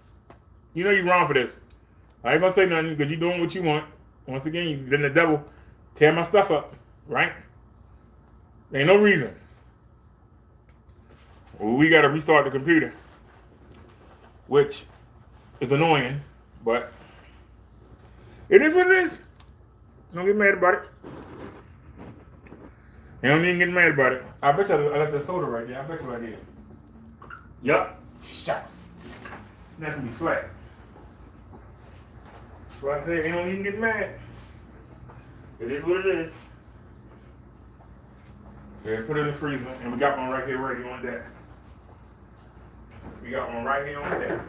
You know you're wrong for this. I ain't gonna say nothing because you're doing what you want. Once again, you letting the devil tear my stuff up, right? There ain't no reason. Well, we gotta restart the computer, which is annoying, but it is what it is. Don't get mad about it. You don't even get mad about it. I bet you I left the soda right there. I bet you I did. Yup. Shots. That's gonna be flat. So I said, they don't even get mad. It is what it is. Yeah, put it in the freezer, and we got one right here ready on deck. We got one right here on deck.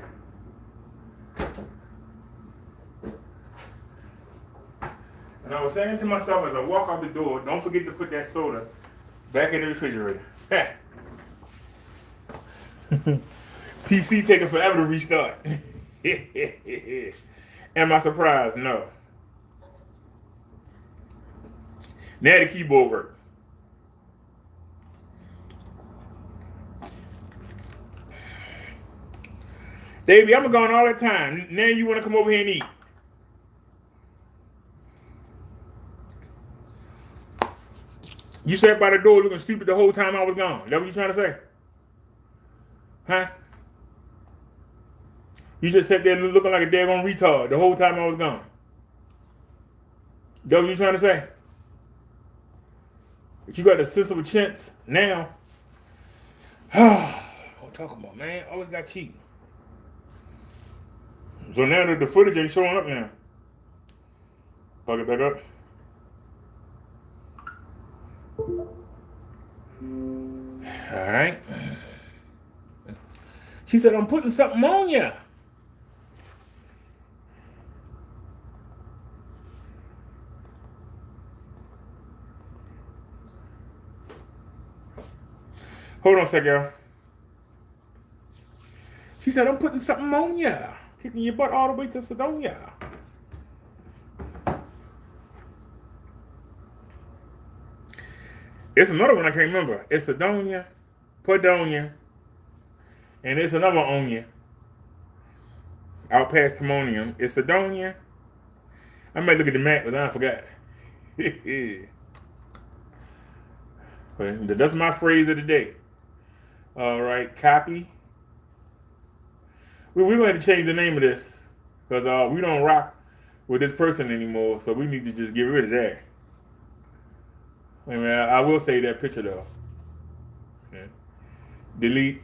And I was saying to myself as I walk out the door, don't forget to put that soda back in the refrigerator. PC taking forever to restart. Am I surprised? No. Now the keyboard works. Baby, I'm gone all the time. Now you want to come over here and eat. You sat by the door looking stupid the whole time I was gone. That what you trying to say? Huh? You just sat there looking like a daggone retard the whole time I was gone. That what you trying to say? But you got the sense of a chance now. What I'm talking about, man. Always got cheating. So now the footage ain't showing up now. Plug it back up. All right. She said, I'm putting something on ya. Hold on a sec, y'all. She said, I'm putting something on ya. Kicking your butt all the way to Sedonia. It's another one I can't remember. It's Sedonia, Podonia, and it's another on ya. Out past Timonium. It's Sedonia. I might look at the map, but I forgot. That's my phrase of the day. All right, copy. We're going to change the name of this because we don't rock with this person anymore, so we need to just get rid of that. I mean, I will save that picture though. Okay. Delete.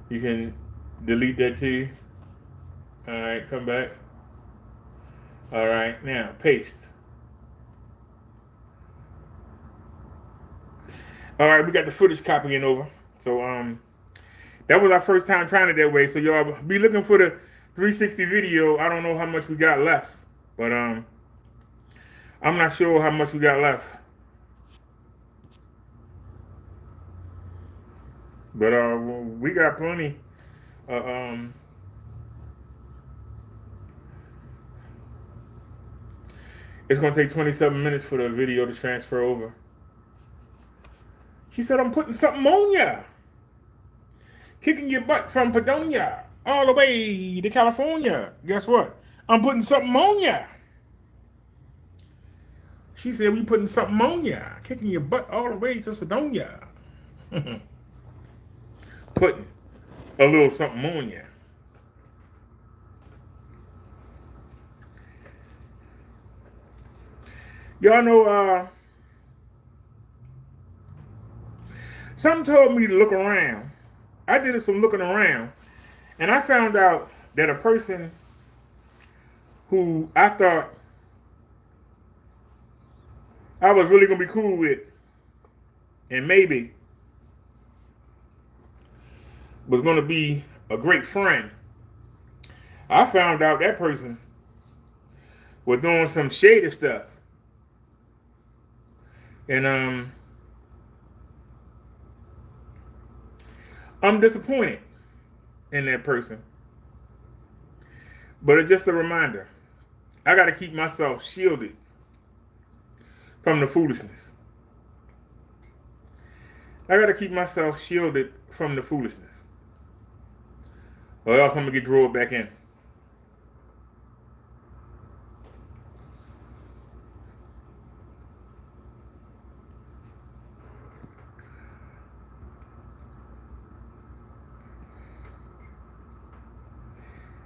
You can delete that too. All right, come back. All right, now paste. All right, we got the footage copying over. So that was our first time trying it that way. So y'all be looking for the 360 video. I don't know how much we got left, but I'm not sure how much we got left. But we got plenty. It's gonna take 27 minutes for the video to transfer over. She said, I'm putting something on ya. Kicking your butt from Padonia all the way to California. Guess what? I'm putting something on ya. She said, we putting something on ya. Kicking your butt all the way to Sedonia. Putting a little something on ya. Y'all know, something told me to look around. I did some looking around, and I found out that a person who I thought I was really going to be cool with, and maybe was going to be a great friend, I found out that person was doing some shady stuff. And I'm disappointed in that person. But it's just a reminder. I got to keep myself shielded from the foolishness. I got to keep myself shielded from the foolishness. Or else I'm going to get drawn back in.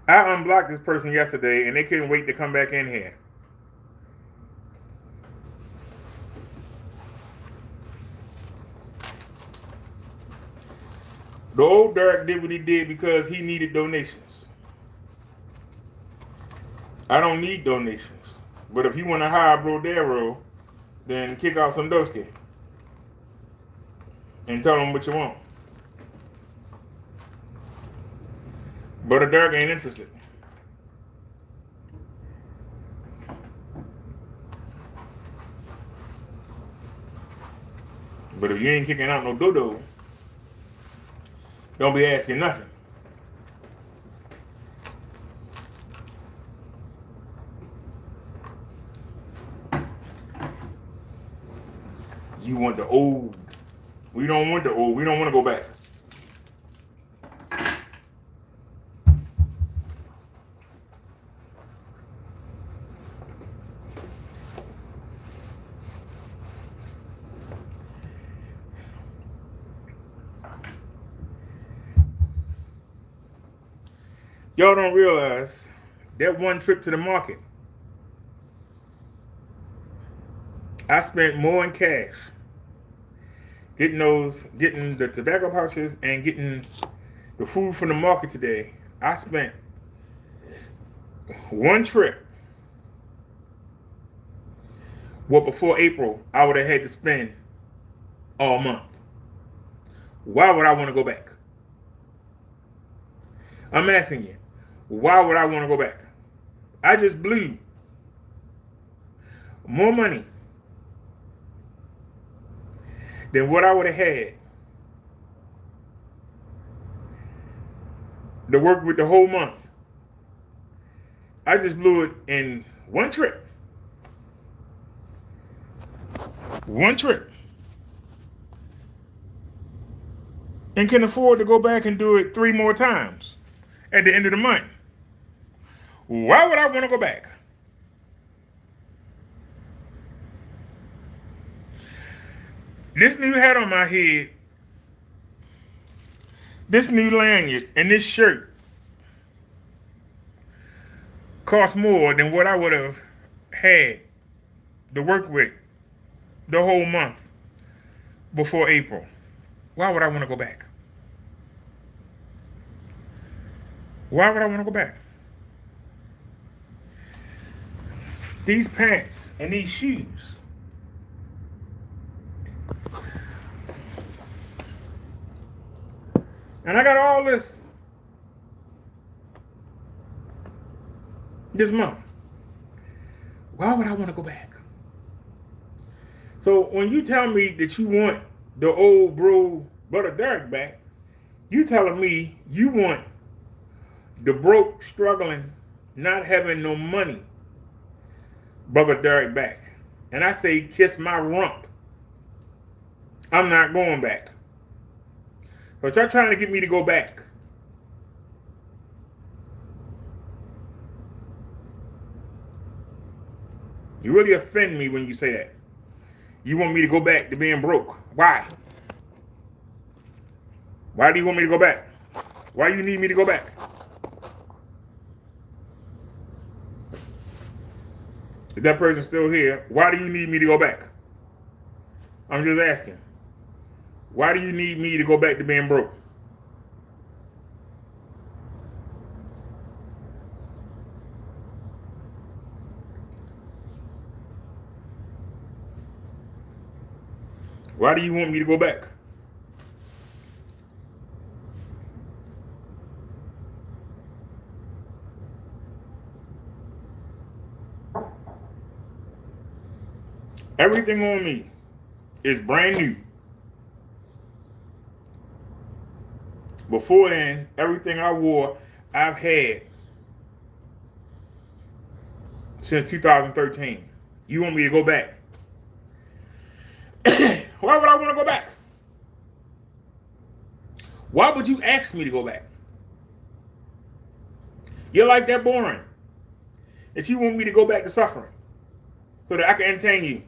I unblocked this person yesterday, and they couldn't wait to come back in here. The old Derek did what he did because he needed donations. I don't need donations. But if you want to hire Brodero, then kick out some Doski and tell them what you want. But Derek ain't interested. But if you ain't kicking out no dodo, don't be asking nothing. You want the old. We don't want the old. We don't want to go back. Y'all don't realize that one trip to the market, I spent more in cash getting the tobacco pouches and getting the food from the market today. I spent one trip. What before April I would have had to spend all month. Why would I want to go back? I'm asking you. Why would I want to go back? I just blew more money than what I would have had to work with the whole month. I just blew it in one trip. One trip. And can afford to go back and do it 3 more times at the end of the month. Why would I want to go back? This new hat on my head, this new lanyard, and this shirt cost more than what I would have had to work with the whole month before April. Why would I want to go back? Why would I want to go back? These pants and these shoes. And I got all this month. Why would I want to go back? So when you tell me that you want the old BROTHADERRICK back, you telling me you want the broke, struggling, not having no money BROTHADERRICK back. And I say, kiss my rump. I'm not going back. But y'all trying to get me to go back. You really offend me when you say that. You want me to go back to being broke. Why? Why do you want me to go back? Why do you need me to go back? If that person's still here, why do you need me to go back? I'm just asking. Why do you need me to go back to being broke? Why do you want me to go back? Everything on me is brand new. Before then, everything I wore, I've had since 2013. You want me to go back? Why would I want to go back? Why would you ask me to go back? You're like that boring that you want me to go back to suffering so that I can entertain you.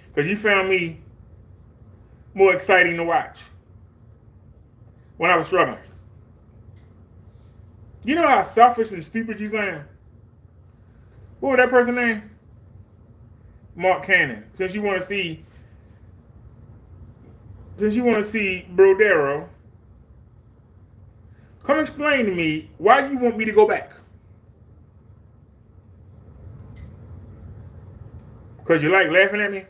Because you found me more exciting to watch when I was struggling. You know how selfish and stupid you sound? What was that person's name? Mark Cannon. Since you want to see Brodero, come explain to me why you want me to go back. Because you like laughing at me?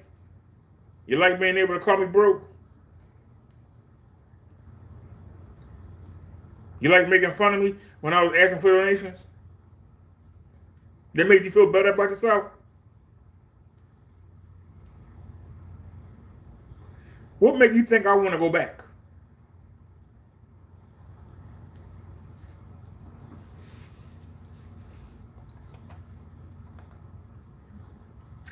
You like being able to call me broke? You like making fun of me when I was asking for donations? That made you feel better about yourself? What made you think I want to go back?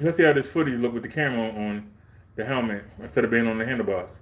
Let's see how this footage look with the camera on the helmet instead of being on the handlebars.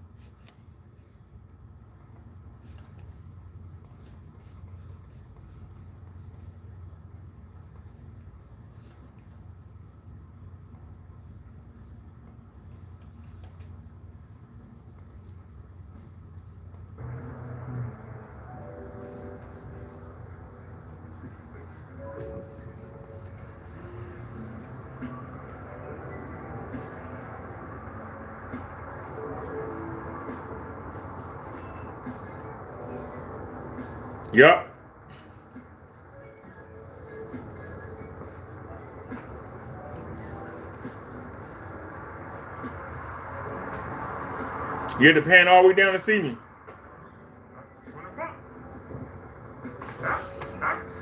Yup. You had to pan all the way down to see me.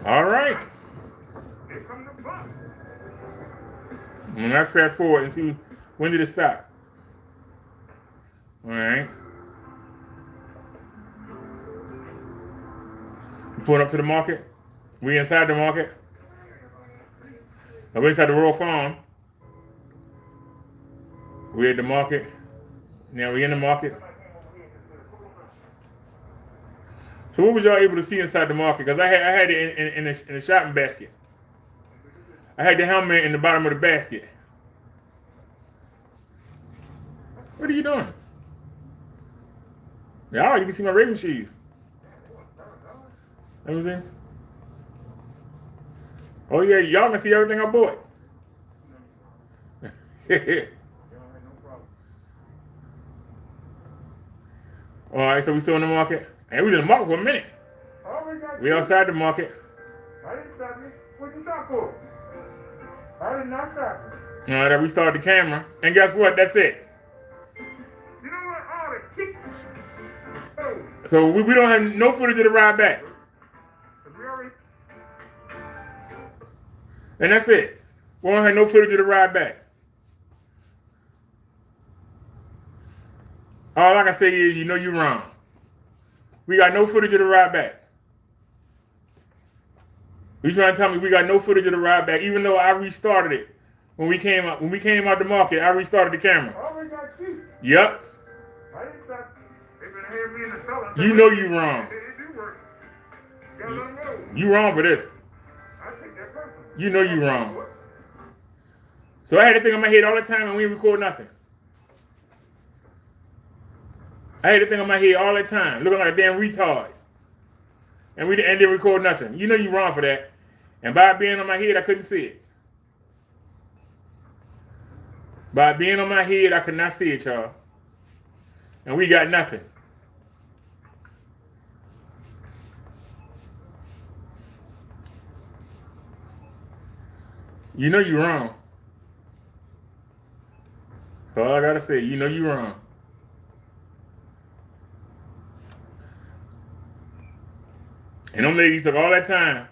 All right. And I fast forward and see when did it stop. All right. You pulling up to the market? We inside the market? We inside the Royal Farm. We at the market. Now we in the market. So what was y'all able to see inside the market? Because I had it in the shopping basket. I had the helmet in the bottom of the basket. What are you doing? Yeah, all right, you can see my Raven shoes. Let me see. Oh yeah, y'all can see everything I bought. All right, so we still in the market? And we was in the market for a minute. We outside the market. I didn't stop you. What you stop for? I did not stop you. All right, we started the camera. And guess what? That's it. You know what? All the kicks. So we don't have no footage of the ride back. And that's it. We don't have no footage of the ride back. All I can say is, you know you're wrong. We got no footage of the ride back. You trying to tell me we got no footage of the ride back, even though I restarted it when we came out the market. I restarted the camera. Yep. I didn't stop. They've been having me in the cellar. You know you wrong. It do work. You gotta let them know. You wrong for this. I take that personal. You know you wrong. So I had that thing on my head all the time and we didn't record nothing. I had the thing on my head all the time, looking like a damn retard. And we didn't record nothing. You know you wrong for that. And by it being on my head, I couldn't see it. By it being on my head, I could not see it, y'all. And we got nothing. You know you wrong. That's all I gotta say. You know you wrong. And them ladies took all that time.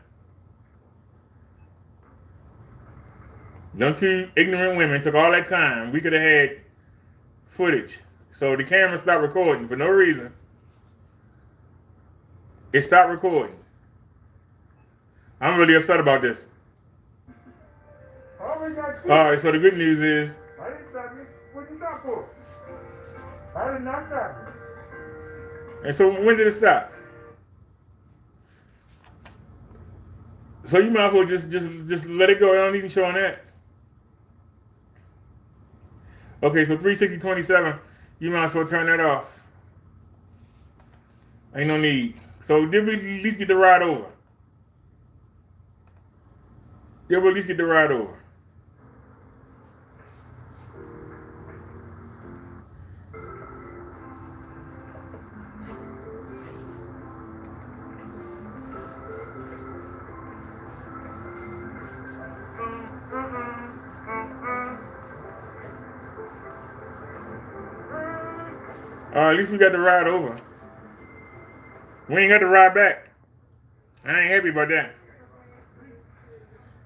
Them two ignorant women took all that time. We could have had footage. So the camera stopped recording for no reason. It stopped recording. I'm really upset about this. Alright, so the good news is, I didn't stop you. What you stop for? I did not stop you. and so when did it stop? So you might as well just let it go. I don't need to show on that. Okay, so 360-27, you might as well turn that off. Ain't no need. So did we at least get the ride over? Did we at least get the ride over? At least we got to ride over. We ain't got to ride back. I ain't happy about that.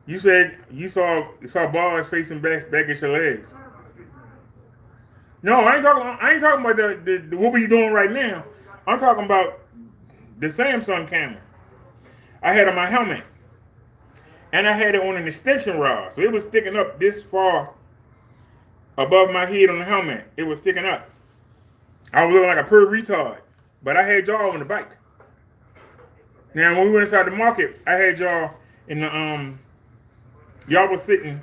You said you saw bars facing back at your legs. No, I ain't talking about the what we doing right now. I'm talking about the Samsung camera. I had on my helmet. And I had it on an extension rod. So it was sticking up this far above my head on the helmet. It was sticking up. I was looking like a pure retard. But I had y'all on the bike. Now when we went inside the market, I had y'all in the y'all was sitting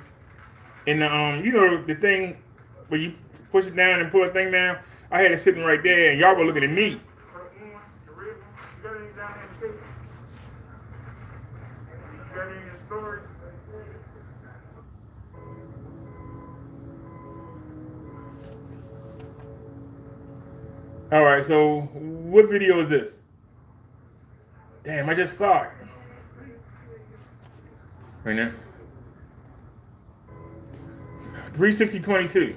in the you know the thing where you push it down and pull the thing down. I had it sitting right there and y'all were looking at me. All right, so what video is this? Damn, I just saw it. Right now. 36022.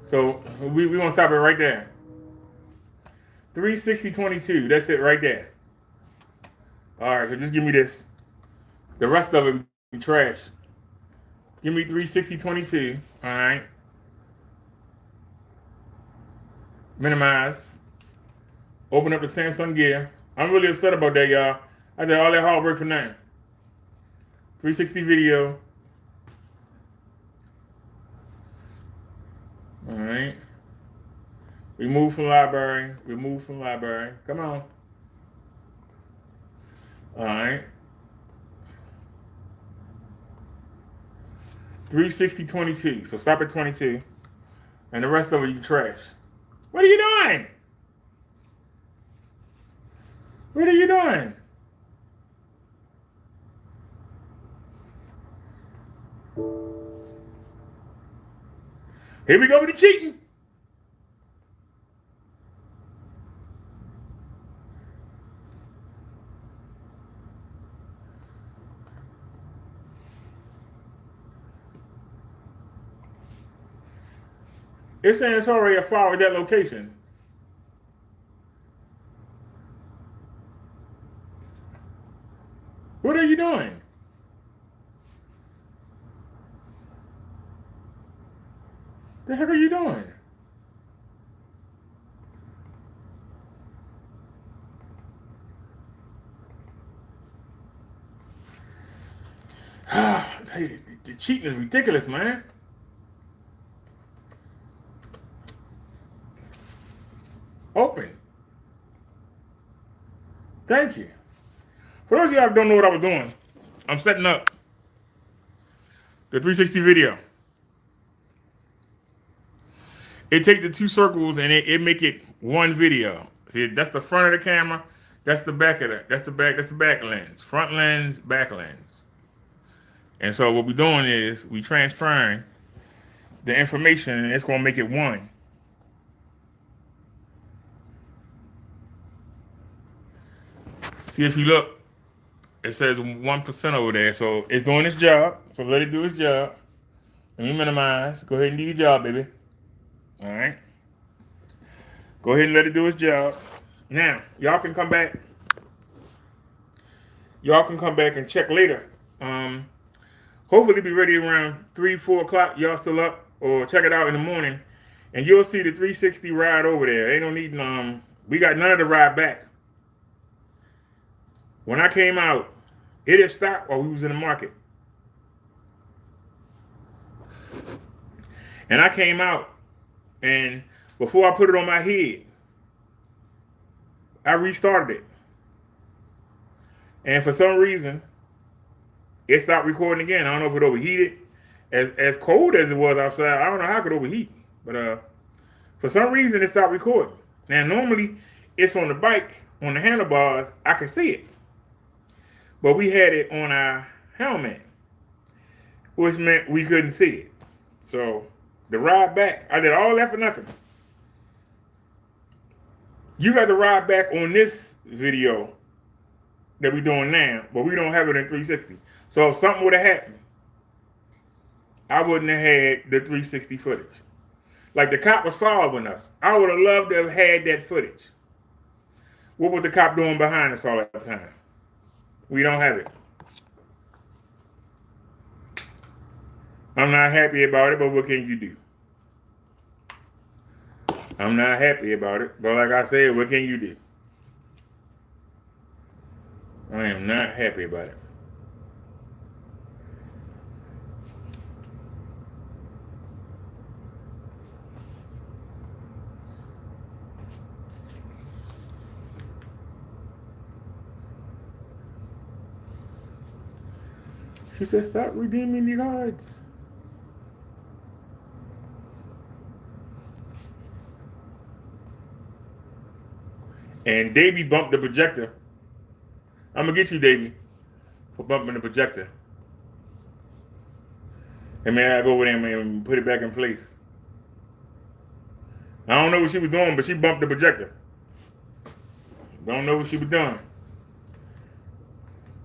So we gonna stop it right there. 36022. That's it right there. All right, so just give me this. The rest of it be trash. Give me 36022. All right. Minimize. Open up the Samsung gear. I'm really upset about that, y'all. I did all that hard work for nothing. 360 video. All right. Remove from library. Remove from library. Come on. All right. 36022. So stop at 22. And the rest of it you trash. What are you doing? What are you doing? Here we go with the cheating. It's saying it's already a file at that location. What are you doing? The heck are you doing? The cheating is ridiculous, man. Open. Thank you. For those of y'all who don't know what I was doing, I'm setting up the 360 video. It take the two circles and it make it one video. See, that's the front of the camera. That's the back of that. That's the back lens. Front lens, back lens. And so what we're doing is we transferring the information and it's gonna make it one. See if you look, it says 1% over there. So it's doing its job. So let it do its job. Let me minimize. Go ahead and do your job, baby. All right. Go ahead and let it do its job. Now, y'all can come back. Y'all can come back and check later. Hopefully be ready around 3, 4 o'clock. Y'all still up? Or check it out in the morning. And you'll see the 360 ride over there. Ain't no need, we got none of the ride back. When I came out, it had stopped while we was in the market. And I came out, and before I put it on my head, I restarted it. And for some reason, it stopped recording again. I don't know if it overheated. As cold as it was outside, I don't know how it could overheat. But for some reason, it stopped recording. Now, normally, it's on the bike, on the handlebars, I can see it. But we had it on our helmet, which meant we couldn't see it. So the ride back, I did all that for nothing. You got the ride back on this video that we're doing now, but we don't have it in 360. So if something would have happened, I wouldn't have had the 360 footage. Like the cop was following us. I would have loved to have had that footage. What was the cop doing behind us all that time? We don't have it. I'm not happy about it, but what can you do? I'm not happy about it, but like I said, what can you do? I am not happy about it. She said, stop redeeming the cards. And Davey bumped the projector. I'm going to get you, Davey, for bumping the projector. And man, I go over there and put it back in place. I don't know what she was doing, but she bumped the projector. Don't know what she was doing.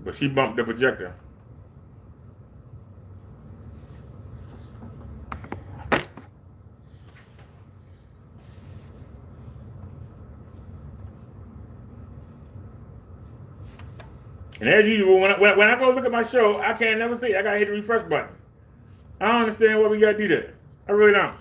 But she bumped the projector. And as usual, when I go look at my show, I can't never see. I gotta hit the refresh button. I don't understand why we gotta do that. I really don't.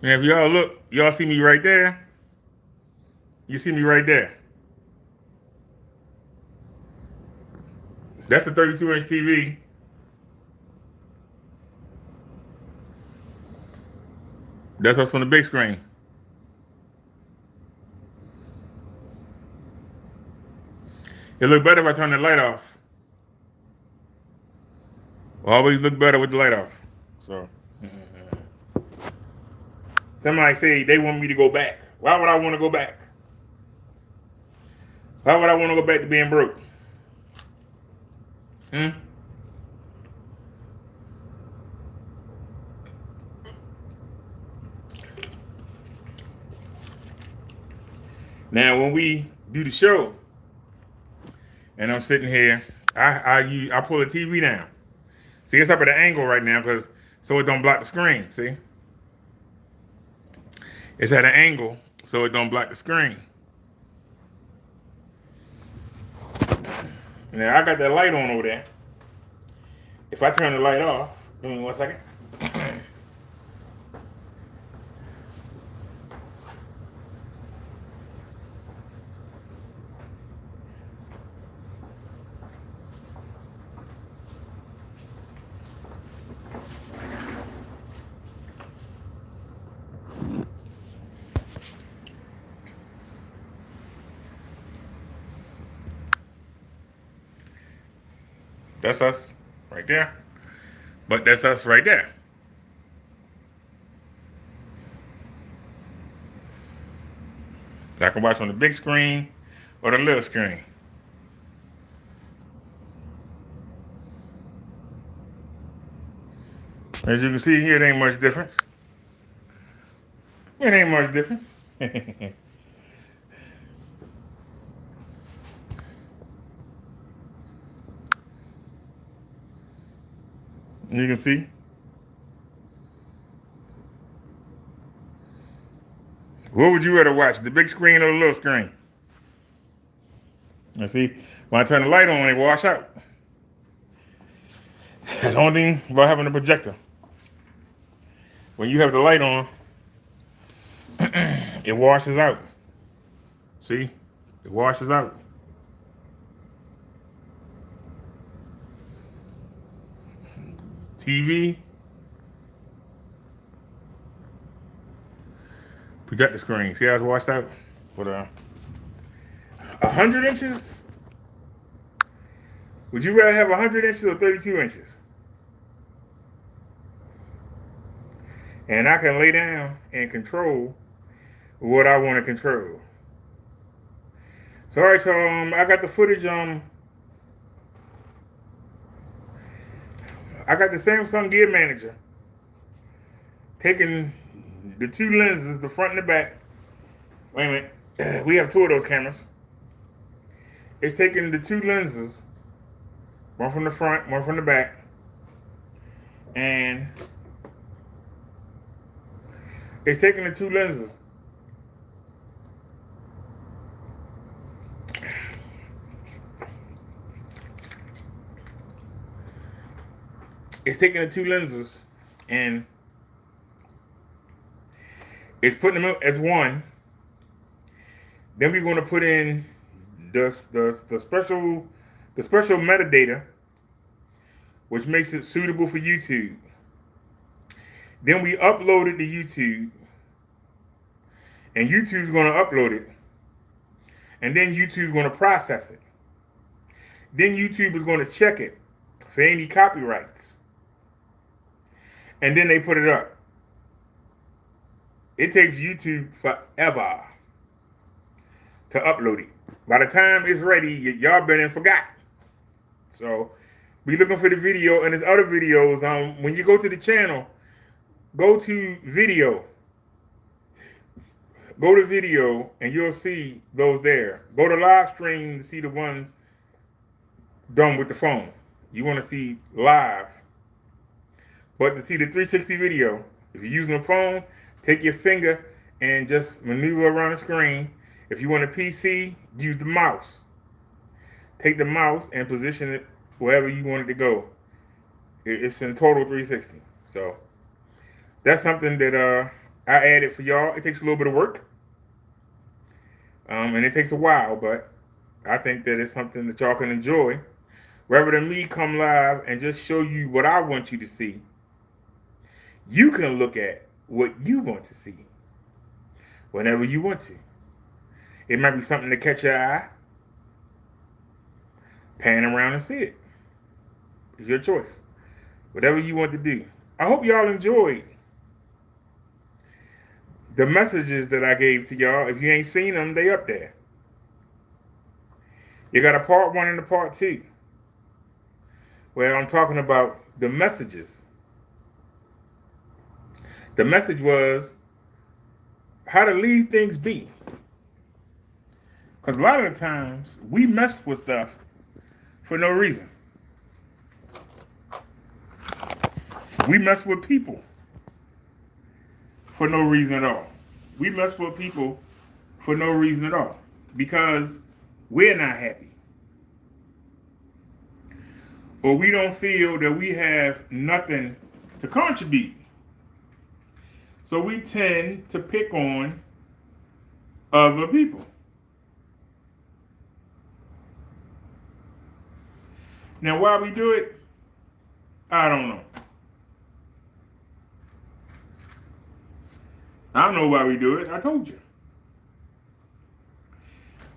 And if y'all look, y'all see me right there. You see me right there. That's a 32-inch TV. That's us on the big screen. It look better if I turn the light off. Always look better with the light off. So, somebody say they want me to go back. Why would I want to go back? Why would I want to go back to being broke? Now, when we do the show, and I'm sitting here, I pull the TV down. See, it's up at an angle right now so it don't block the screen. See, it's at an angle so it don't block the screen. Now I got that light on over there. If I turn the light off, give me 1 second. That's us right there. But that's us right there. I can watch on the big screen or the little screen. As you can see here, it ain't much difference. It ain't much difference. You can see. What would you rather watch, the big screen or the little screen? You see, when I turn the light on, it wash out. That's the only thing about having a projector. When you have the light on, it washes out. See, it washes out. TV, projector screen. See how it's washed out? With 100 inches? Would you rather have 100 inches or 32 inches? And I can lay down and control what I want to control. So, all right, so I got the footage. I got the Samsung Gear Manager taking the two lenses, the front and the back. Wait a minute. We have two of those cameras. it's taking the two lenses, one from the front, one from the back, and it's taking the two lenses. It's taking the two lenses and it's putting them as one. Then we're going to put in the special metadata, which makes it suitable for YouTube. Then we upload it to YouTube, and YouTube's going to upload it, and then YouTube's going to process it. Then YouTube is going to check it for any copyrights, and then they put it up. It takes YouTube forever to upload it. By the time it's ready, y'all been and forgot. So be looking for the video, and there's other videos. When you go to the channel, go to video. Go to video, and you'll see those there. Go to live stream to see the ones done with the phone. You want to see live. But to see the 360 video, if you're using a phone, take your finger and just maneuver around the screen. If you want a PC, use the mouse. Take the mouse and position it wherever you want it to go. It's in total 360. So that's something that I added for y'all. It takes a little bit of work. And it takes a while, but I think that it's something that y'all can enjoy. Rather than me come live and just show you what I want you to see, you can look at what you want to see whenever you want to. It might be something to catch your eye. Pan around and see it. It's your choice. Whatever you want to do. I hope y'all enjoyed the messages that I gave to y'all. If you ain't seen them, they up there. You got a part 1 and a part 2. Where I'm talking about the messages. The message was how to leave things be. Because a lot of the times, we mess with stuff for no reason. We mess with people for no reason at all. We mess with people for no reason at all. Because we're not happy. Or we don't feel that we have nothing to contribute. So we tend to pick on other people. Now, why we do it, I don't know. I don't know why we do it. I told you.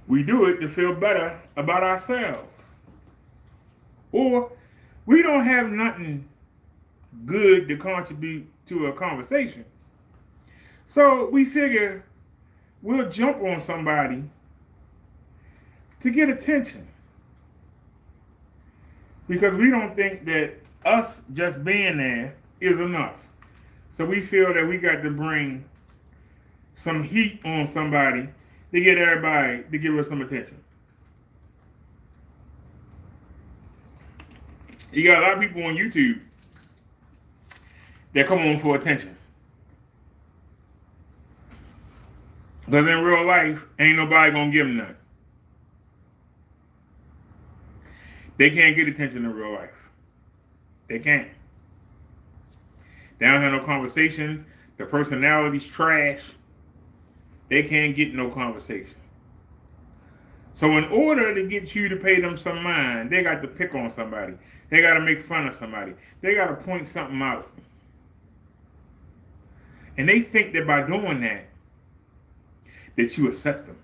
We do it to feel better about ourselves. Or we don't have nothing good to contribute to a conversation. So we figure we'll jump on somebody to get attention. Because we don't think that us just being there is enough. So we feel that we got to bring some heat on somebody to get everybody to give us some attention. You got a lot of people on YouTube that come on for attention. Because in real life, ain't nobody gonna give them nothing. They can't get attention in real life. They can't. They don't have no conversation. The personality's trash. They can't get no conversation. So in order to get you to pay them some mind, they got to pick on somebody. They got to make fun of somebody. They got to point something out. And they think that by doing that you accept them.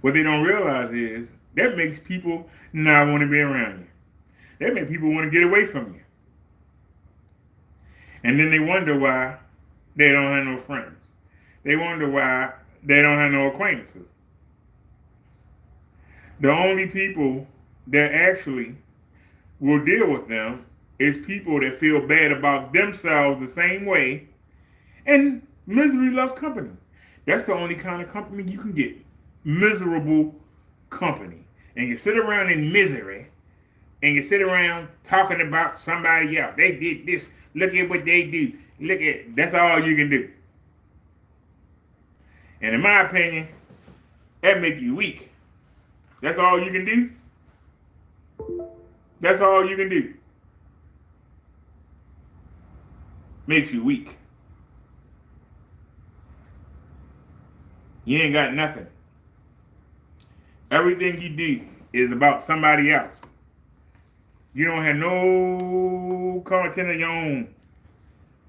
What they don't realize is that makes people not want to be around you. That makes people want to get away from you. And then they wonder why they don't have no friends. They wonder why they don't have no acquaintances. The only people that actually will deal with them is people that feel bad about themselves the same way. And misery loves company. That's the only kind of company you can get. miserable company. And you sit around in misery, and you sit around talking about somebody else. They did this. Look at what they do. That's all you can do. And in my opinion, that makes you weak. That's all you can do. That's all you can do. Makes you weak. You ain't got nothing. Everything you do is about somebody else. You don't have no content of your own.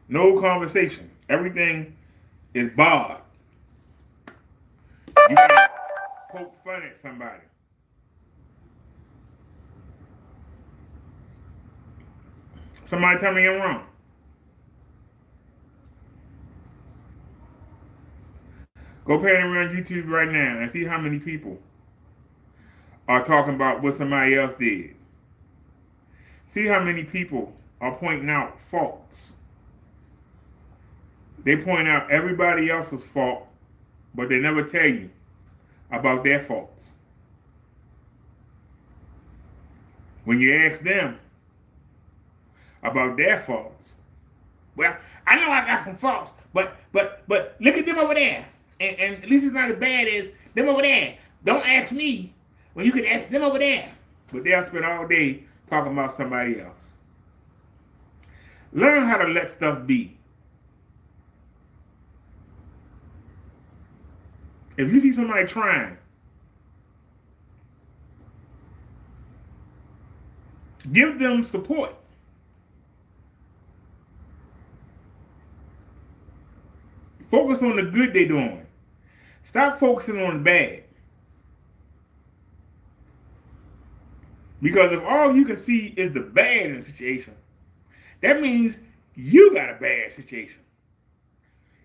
No conversation. Everything is barred. You gotta poke fun at somebody. Somebody tell me I'm wrong. Go pan around YouTube right now and see how many people are talking about what somebody else did. See how many people are pointing out faults. They point out everybody else's fault, but they never tell you about their faults. When you ask them about their faults, well, I know I got some faults, but look at them over there. And at least it's not as bad as them over there. Don't ask me when you can ask them over there. But they'll spend all day talking about somebody else. Learn how to let stuff be. If you see somebody trying, give them support. Focus on the good they're doing. Stop focusing on the bad. Because if all you can see is the bad in the situation, that means you got a bad situation.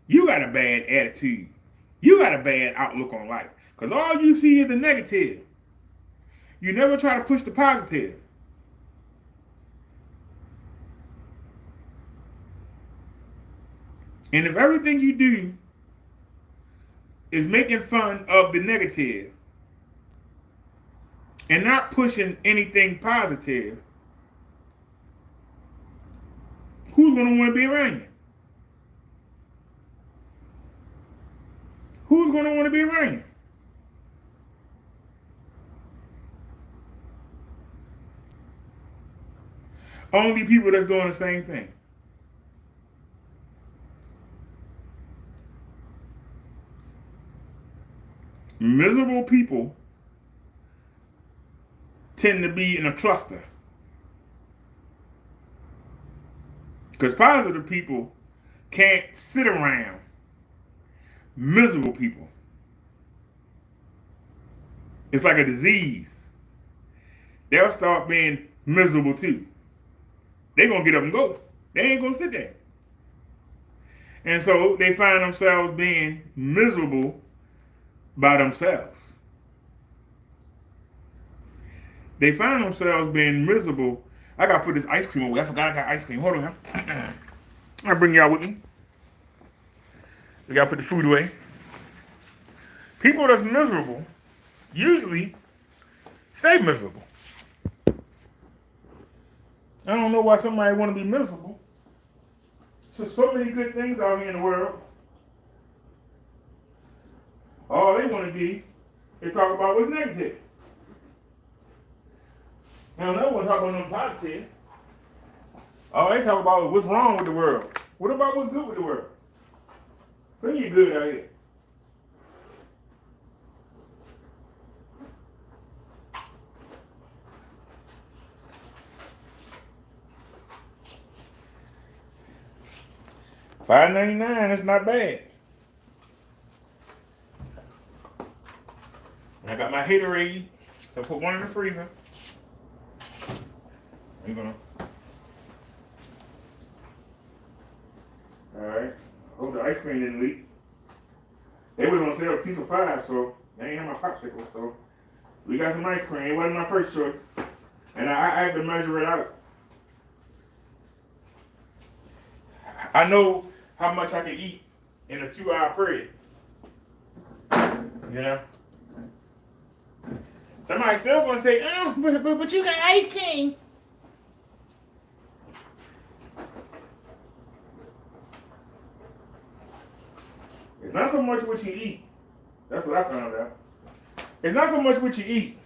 You got a bad attitude. You got a bad outlook on life. Because all you see is the negative. You never try to push the positive. And if everything you do is making fun of the negative and not pushing anything positive, who's going to want to be around you? Who's going to want to be around you? Only people that's doing the same thing. Miserable people tend to be in a cluster. Because positive people can't sit around miserable people. It's like a disease. They'll start being miserable too. They're going to get up and go. They ain't going to sit there. And so they find themselves being miserable by themselves. They find themselves being miserable. I got to put this ice cream away. I forgot I got ice cream. Hold on. I'll bring y'all with me. We got to put the food away. People that's miserable usually stay miserable. I don't know why somebody want to be miserable. So many good things out here in the world. All they want to be is talk about what's negative. They don't want to talk about nothing positive. All they talk about is what's wrong with the world. What about what's good with the world? Plenty of good out here. $5.99, that's not bad. And I got my Haterade, so put one in the freezer. I'm gonna. Alright. Hope the ice cream didn't leak. They was on sale 2 for $5, so they ain't have my popsicle, so we got some ice cream. It wasn't my first choice. And I had to measure it out. I know how much I can eat in a 2-hour period. You know? Somebody's still gonna say, oh, but you got ice cream. It's not so much what you eat. That's what I found out. It's not so much what you eat.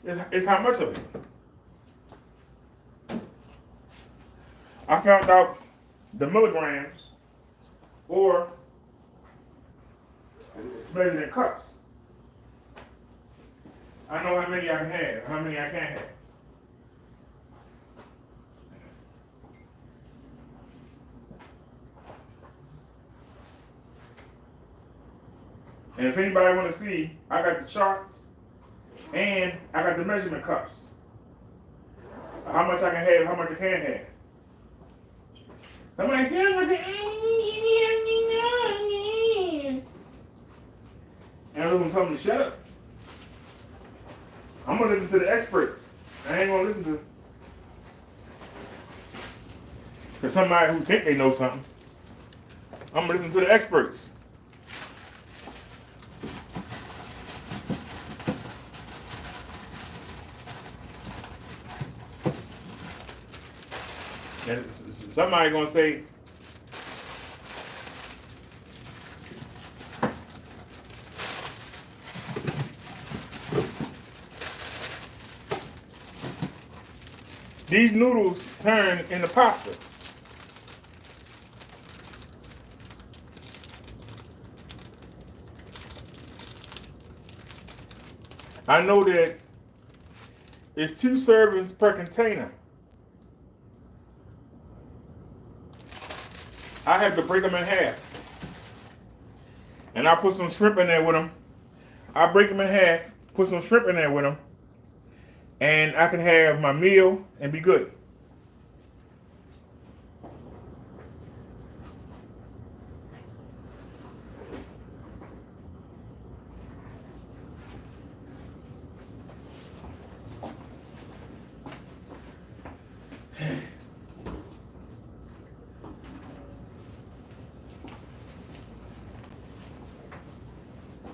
It's how much of it. I found out the milligrams, or it's measured in cups. I know how many I can have, how many I can't have. And if anybody want to see, I got the charts and I got the measurement cups. How much I can have, how much I can't have. Somebody said, and I'm going to tell them to shut up. I'm going to listen to the experts. I ain't going to listen to somebody who think they know something. I'm going to listen to the experts. And somebody going to say, these noodles turn into pasta. I know that it's 2 servings per container. I have to break them in half. And I put some shrimp in there with them. I break them in half, put some shrimp in there with them, and I can have my meal and be good.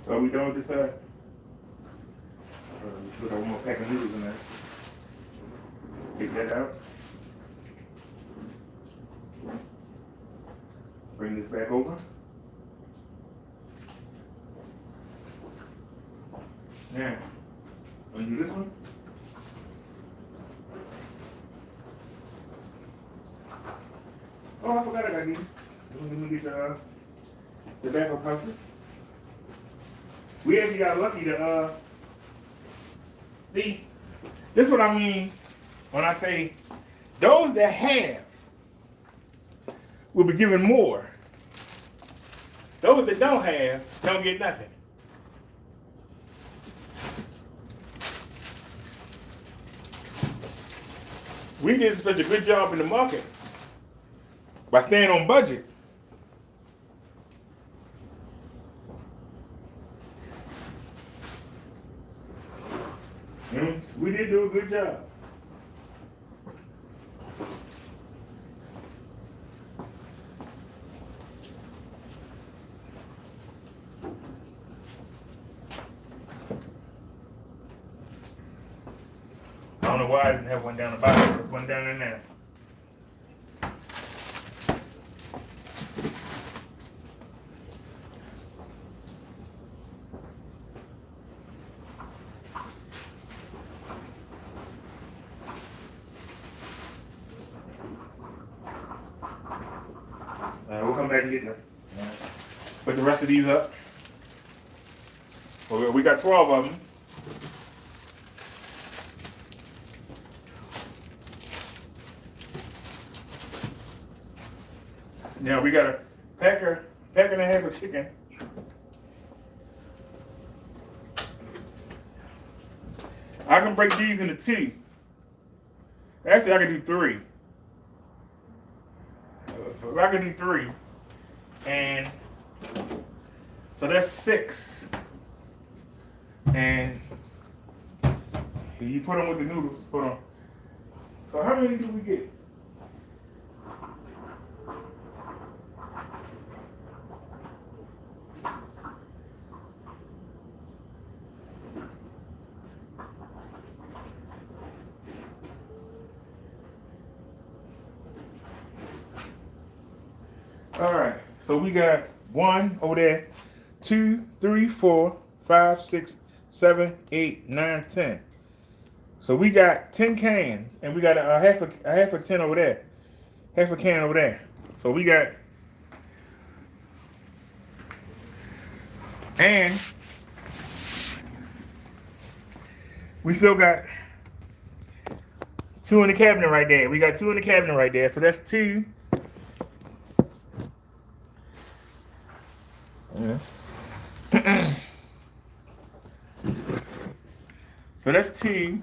So are we done with this side? Look, I want more pack of noodles in there. Take that out. Bring this back over. Now, undo this one. Oh, I forgot I got these. Let me get the backup pouches. We actually got lucky to, see, this is what I mean when I say those that have will be given more. Those that don't have don't get nothing. We did such a good job in the market by staying on budget. We did do a good job. I don't know why I didn't have one down the bottom. There's one down in there. We'll come back and get them. Put the rest of these up. Well, we got 12 of them. Now we got a pack and a half of chicken. I can break these into 2. Actually, I can do 3. I can do 3. And so that's 6. And you put them with the noodles. Hold on. So how many do we get? All right. So we got 1 over there, 2, 3, 4, 5, 6, 7, 8, 9, 10. So we got 10 cans, and we got a half a 10 over there, half a can over there. So we got, and we still got 2 in the cabinet right there. We got 2 in the cabinet right there. So that's 2. Yeah. So that's 2,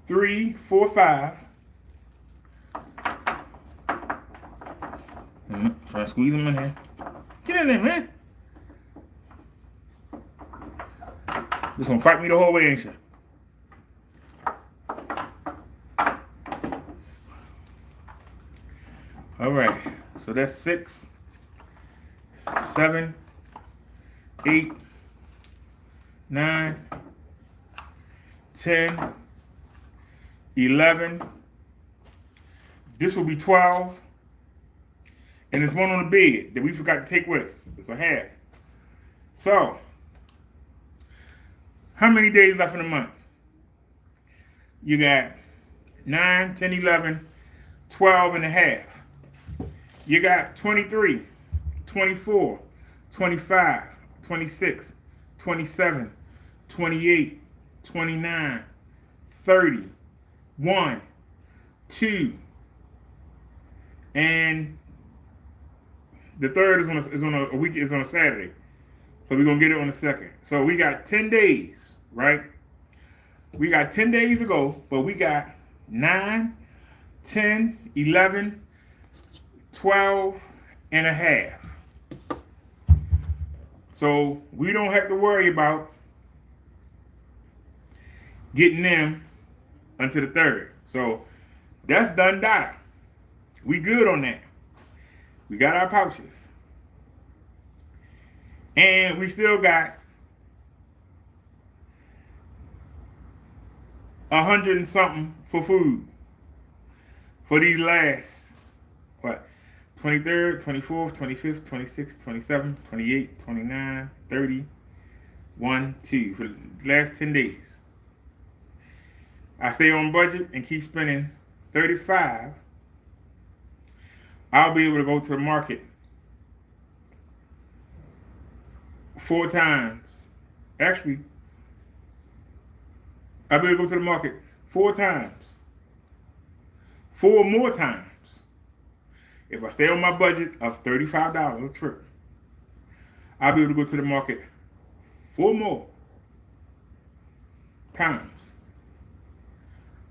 3, 4, 5. Try to squeeze them in here. Get in there, man. Just gonna fight me the whole way, ain't you? All right. So that's 6, 7, 8, 9, 10, 11. This will be 12. And there's one on the bed that we forgot to take with us. It's a half. So, how many days left in the month? You got 9, 10, 11, 12 and a half. You got 23, 24, 25, 26, 27, 28, 29, 30, 1, 2, and the third is on a week, is on a Saturday. So we're gonna get it on the second. So we got 10 days, right? We got 10 days to go, but we got 9, 10, 11, 12 and a half. So we don't have to worry about getting them until the third. So that's done data. We good on that. We got our pouches. And we still got 100 and something for food. For these last, what, 23rd, 24th, 25th, 26th, 27th, 28th, 29th, 30, 1, 2, for the last 10 days. I stay on budget and keep spending 35. I'll be able to go to the market 4 times. Actually, I'll be able to go to the market 4 times. 4 more times. If I stay on my budget of $35 a trip, I'll be able to go to the market 4 more times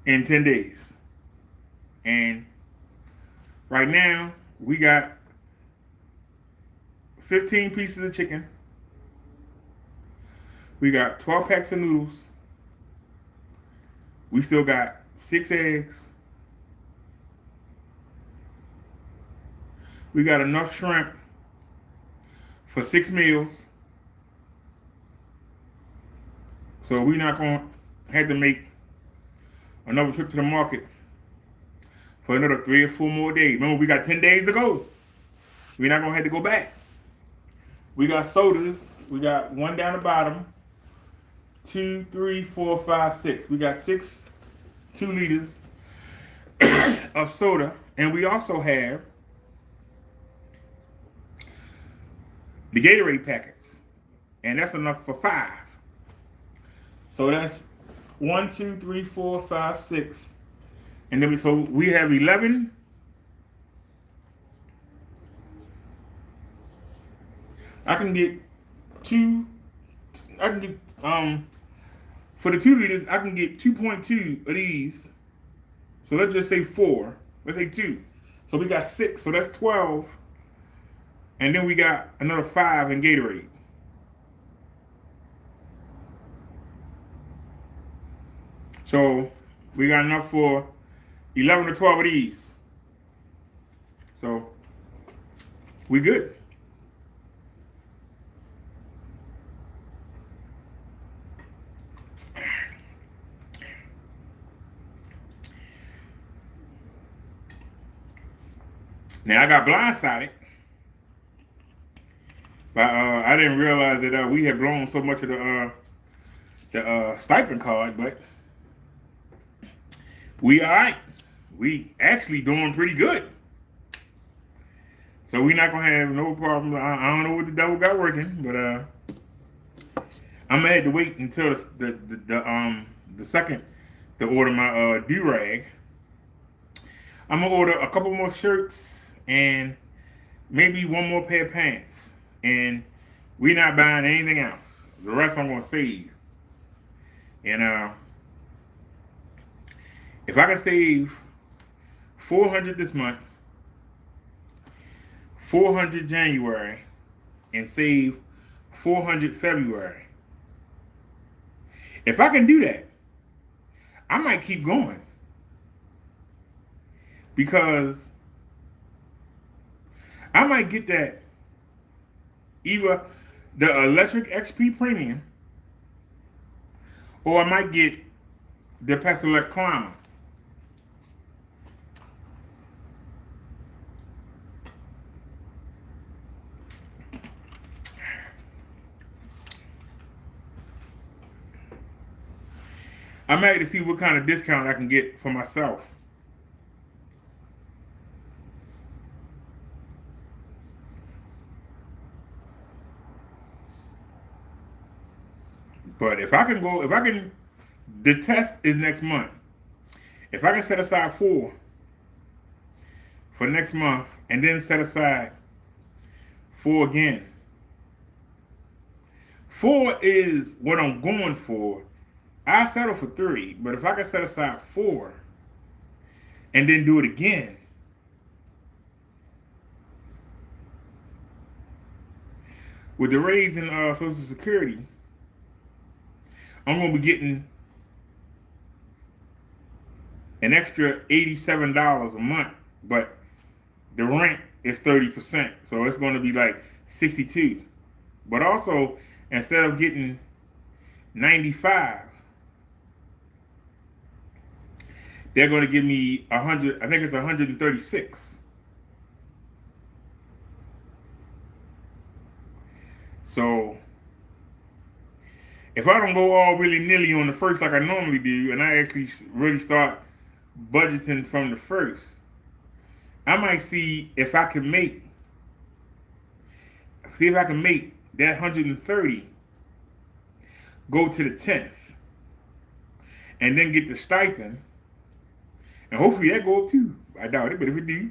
in 10 days. And right now, we got 15 pieces of chicken. We got 12 packs of noodles. We still got 6 eggs. We got enough shrimp for 6 meals. So we're not going to have to make another trip to the market for another 3 or 4 more days. Remember, we got 10 days to go. We're not going to have to go back. We got sodas. We got 1 down the bottom. 2, 3, 4, 5, 6. We got 6 2 liters of soda. And we also have the Gatorade packets. And that's enough for 5. So that's 1, 2, 3, 4, 5, 6. And then we have 11. I can get for the 2 liters, I can get 2.2 of these. So let's just say 4. Let's say 2. So we got 6. So that's 12. And then we got another 5 in Gatorade. So we got enough for 11 or 12 of these. So we good. Now I got blindsided. But I didn't realize that we had blown so much of the stipend card, but we all right. We actually doing pretty good. So we not gonna have no problem. I don't know what the devil got working, but I'm gonna have to wait until the second to order my do-rag. I'm gonna order a couple more shirts and maybe one more pair of pants. And we not buying anything else. The rest I'm gonna save. And if I can save $400 this month, $400 January, and save $400 February. If I can do that, I might keep going. Because I might get that either the electric XP premium, or I might get the Pesolec Climber. I'm ready to see what kind of discount I can get for myself. But if I can, the test is next month. If I can set aside 4 for next month and then set aside 4 again. 4 is what I'm going for. I settle for 3, but if I can set aside 4 and then do it again, with the raise in Social Security, I'm going to be getting an extra $87 a month, but the rent is 30%, so it's going to be like $62. But also, instead of getting $95, they're going to give me $100. I think it's $136. So if I don't go all willy-nilly on the first like I normally do, and I actually really start budgeting from the first, I might see if I can make that 130 go to the 10th, and then get the stipend, and hopefully that go up too. I doubt it, but if it do,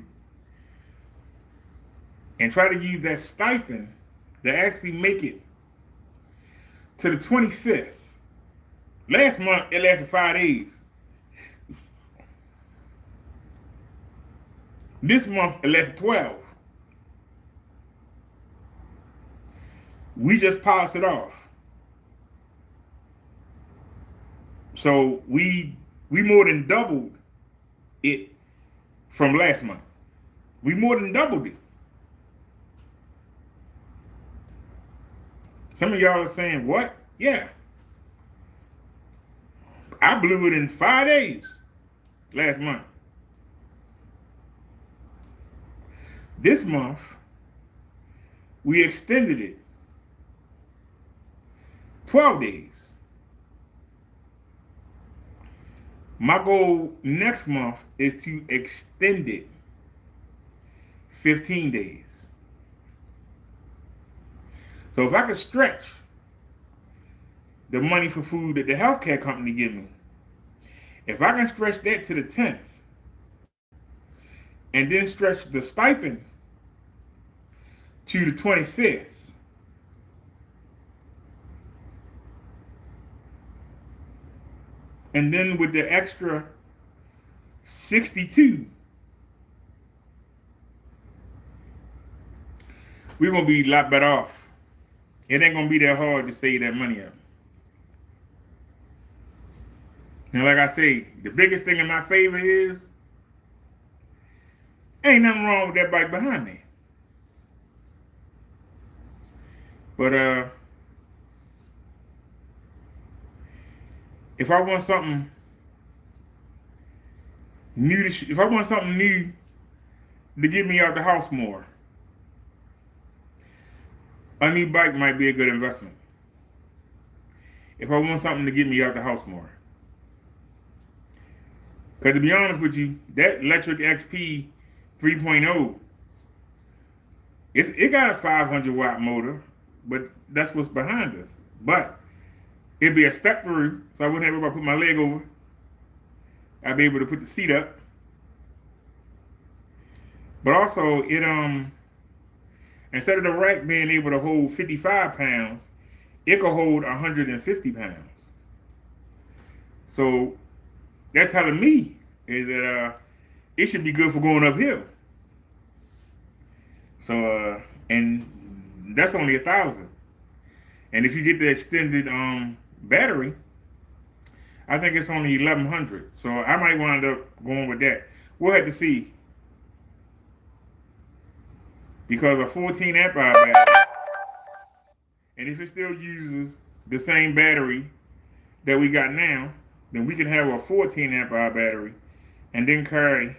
and try to use that stipend to actually make it to the 25th. Last month, it lasted 5 days. This month, it lasted 12. We just passed it off. So we more than doubled it from last month. We more than doubled it. Some of y'all are saying, what? Yeah. I blew it in 5 days last month. This month, we extended it 12 days. My goal next month is to extend it 15 days. So if I could stretch the money for food that the healthcare company give me, if I can stretch that to the 10th, and then stretch the stipend to the 25th, and then with the extra 62, we're going to be a lot better off. It ain't going to be that hard to save that money up. And like I say, the biggest thing in my favor is, ain't nothing wrong with that bike behind me. But if I want something new to get me out the house more, a new bike might be a good investment. If I want something to get me out the house more. Because to be honest with you, that electric XP 3.0, it got a 500 watt motor, but that's what's behind us. But it'd be a step through, so I wouldn't have to put my leg over. I'd be able to put the seat up. But also, it instead of the rack being able to hold 55 pounds, it could hold 150 pounds. So that's telling me is that it should be good for going uphill. So and that's only 1,000. And if you get the extended battery, I think it's only 1,100. So I might wind up going with that. We'll have to see. Because a 14 amp hour battery, and if it still uses the same battery that we got now, then we can have a 14 amp hour battery and then carry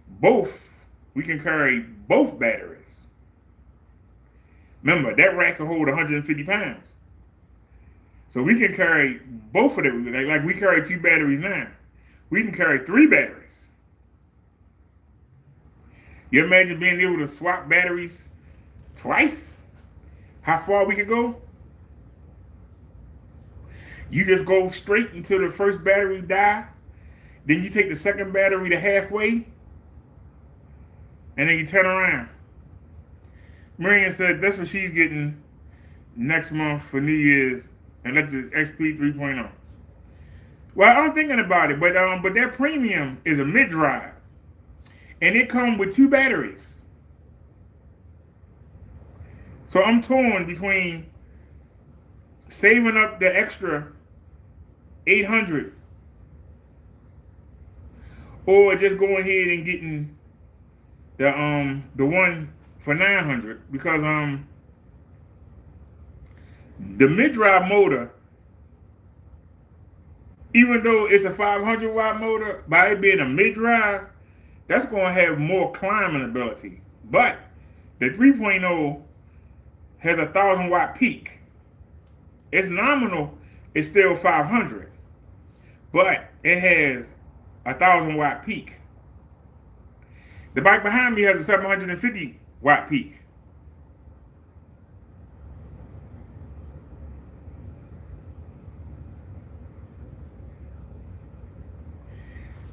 both. We can carry both batteries. Remember, that rack can hold 150 pounds. So we can carry both of them. Like we carry 2 batteries now. We can carry 3 batteries. You imagine being able to swap batteries twice? How far we could go? You just go straight until the first battery die. Then you take the second battery to halfway. And then you turn around. Marion said that's what she's getting next month for New Year's. And that's the XP 3.0. Well, I'm thinking about it. But that premium is a mid-drive. And it comes with 2 batteries. So I'm torn between saving up the extra 800 or just going ahead and getting the one for 900 because the mid-drive motor, even though it's a 500 watt motor, by it being a mid-drive, that's going to have more climbing ability. But the 3.0 has a 1,000 watt peak. It's nominal, it's still 500. But it has a 1,000 watt peak. The bike behind me has a 750 watt peak.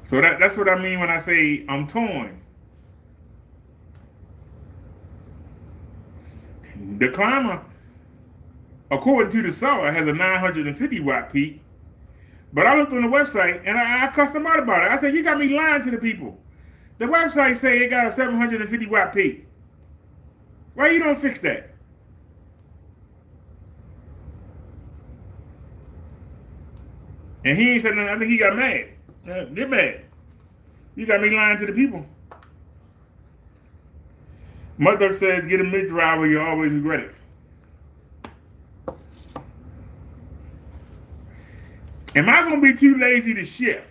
So that's what I mean when I say I'm torn. The Climber, according to the seller, has a 950 watt peak. But I looked on the website and I cussed them out about it. I said, you got me lying to the people. The website say it got a 750 watt peak. Why you don't fix that? And he ain't said nothing. I think he got mad. Get mad. You got me lying to the people. Mother says, get a mid-drive or you always regret it. Am I going to be too lazy to shift?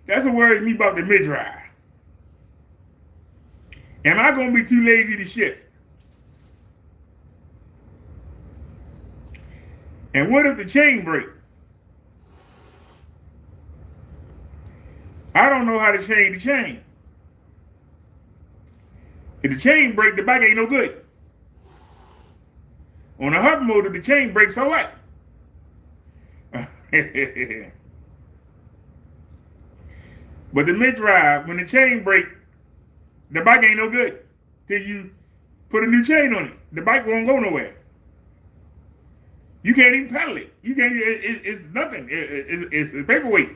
That's what worries me about the mid-drive. Am I going to be too lazy to shift? And what if the chain breaks? I don't know how to change the chain. If the chain break, the bike ain't no good. On a hub motor, the chain breaks, so what? But the mid-drive, when the chain break, the bike ain't no good till you put a new chain on it. The bike won't go nowhere. You can't even pedal it. You can't. It's nothing. It's a paperweight.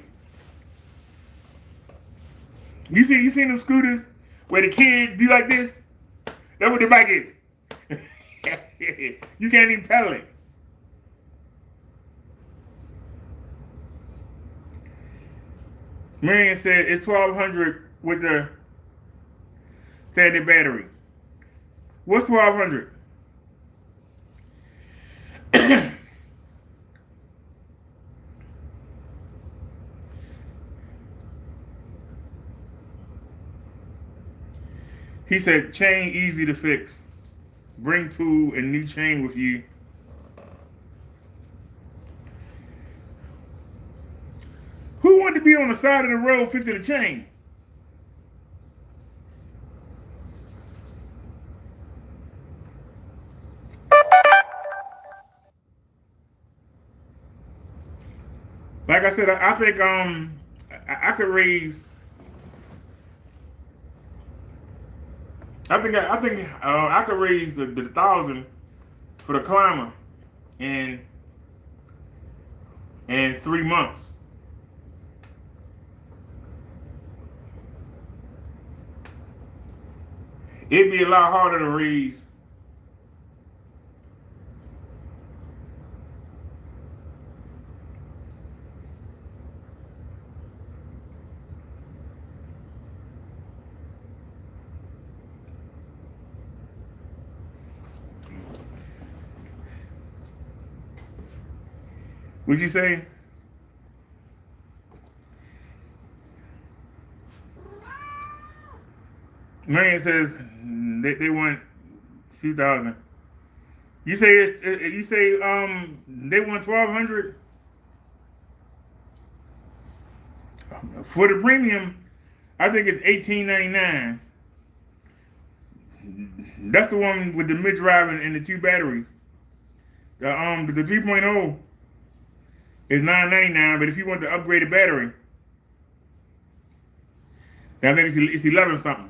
You seen them scooters where the kids do like this? That's what the bike is. You can't even pedal it. Marion said it's 1,200 with the standard battery. What's 1,200? He said, chain easy to fix. Bring tool and new chain with you. Who wanted to be on the side of the road fixing the chain? Like I said, I think I could raise. I think I could raise the 1,000 for the climber in 3 months. It'd be a lot harder to raise. What'd you say? Marion says they want 2,000. You say they want 1,200 for the premium. I think it's $18.99. That's the one with the mid-drive and the 2 batteries. The 3.0 is $9.99, but if you want the upgraded battery, then I think it's 11 something.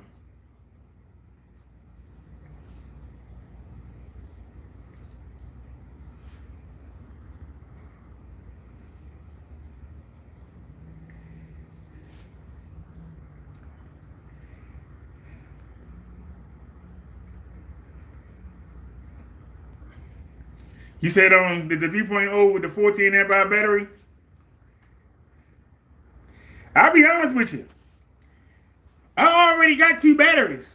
You said the 3.0 with the 14 amp hour battery? I'll be honest with you. I already got 2 batteries.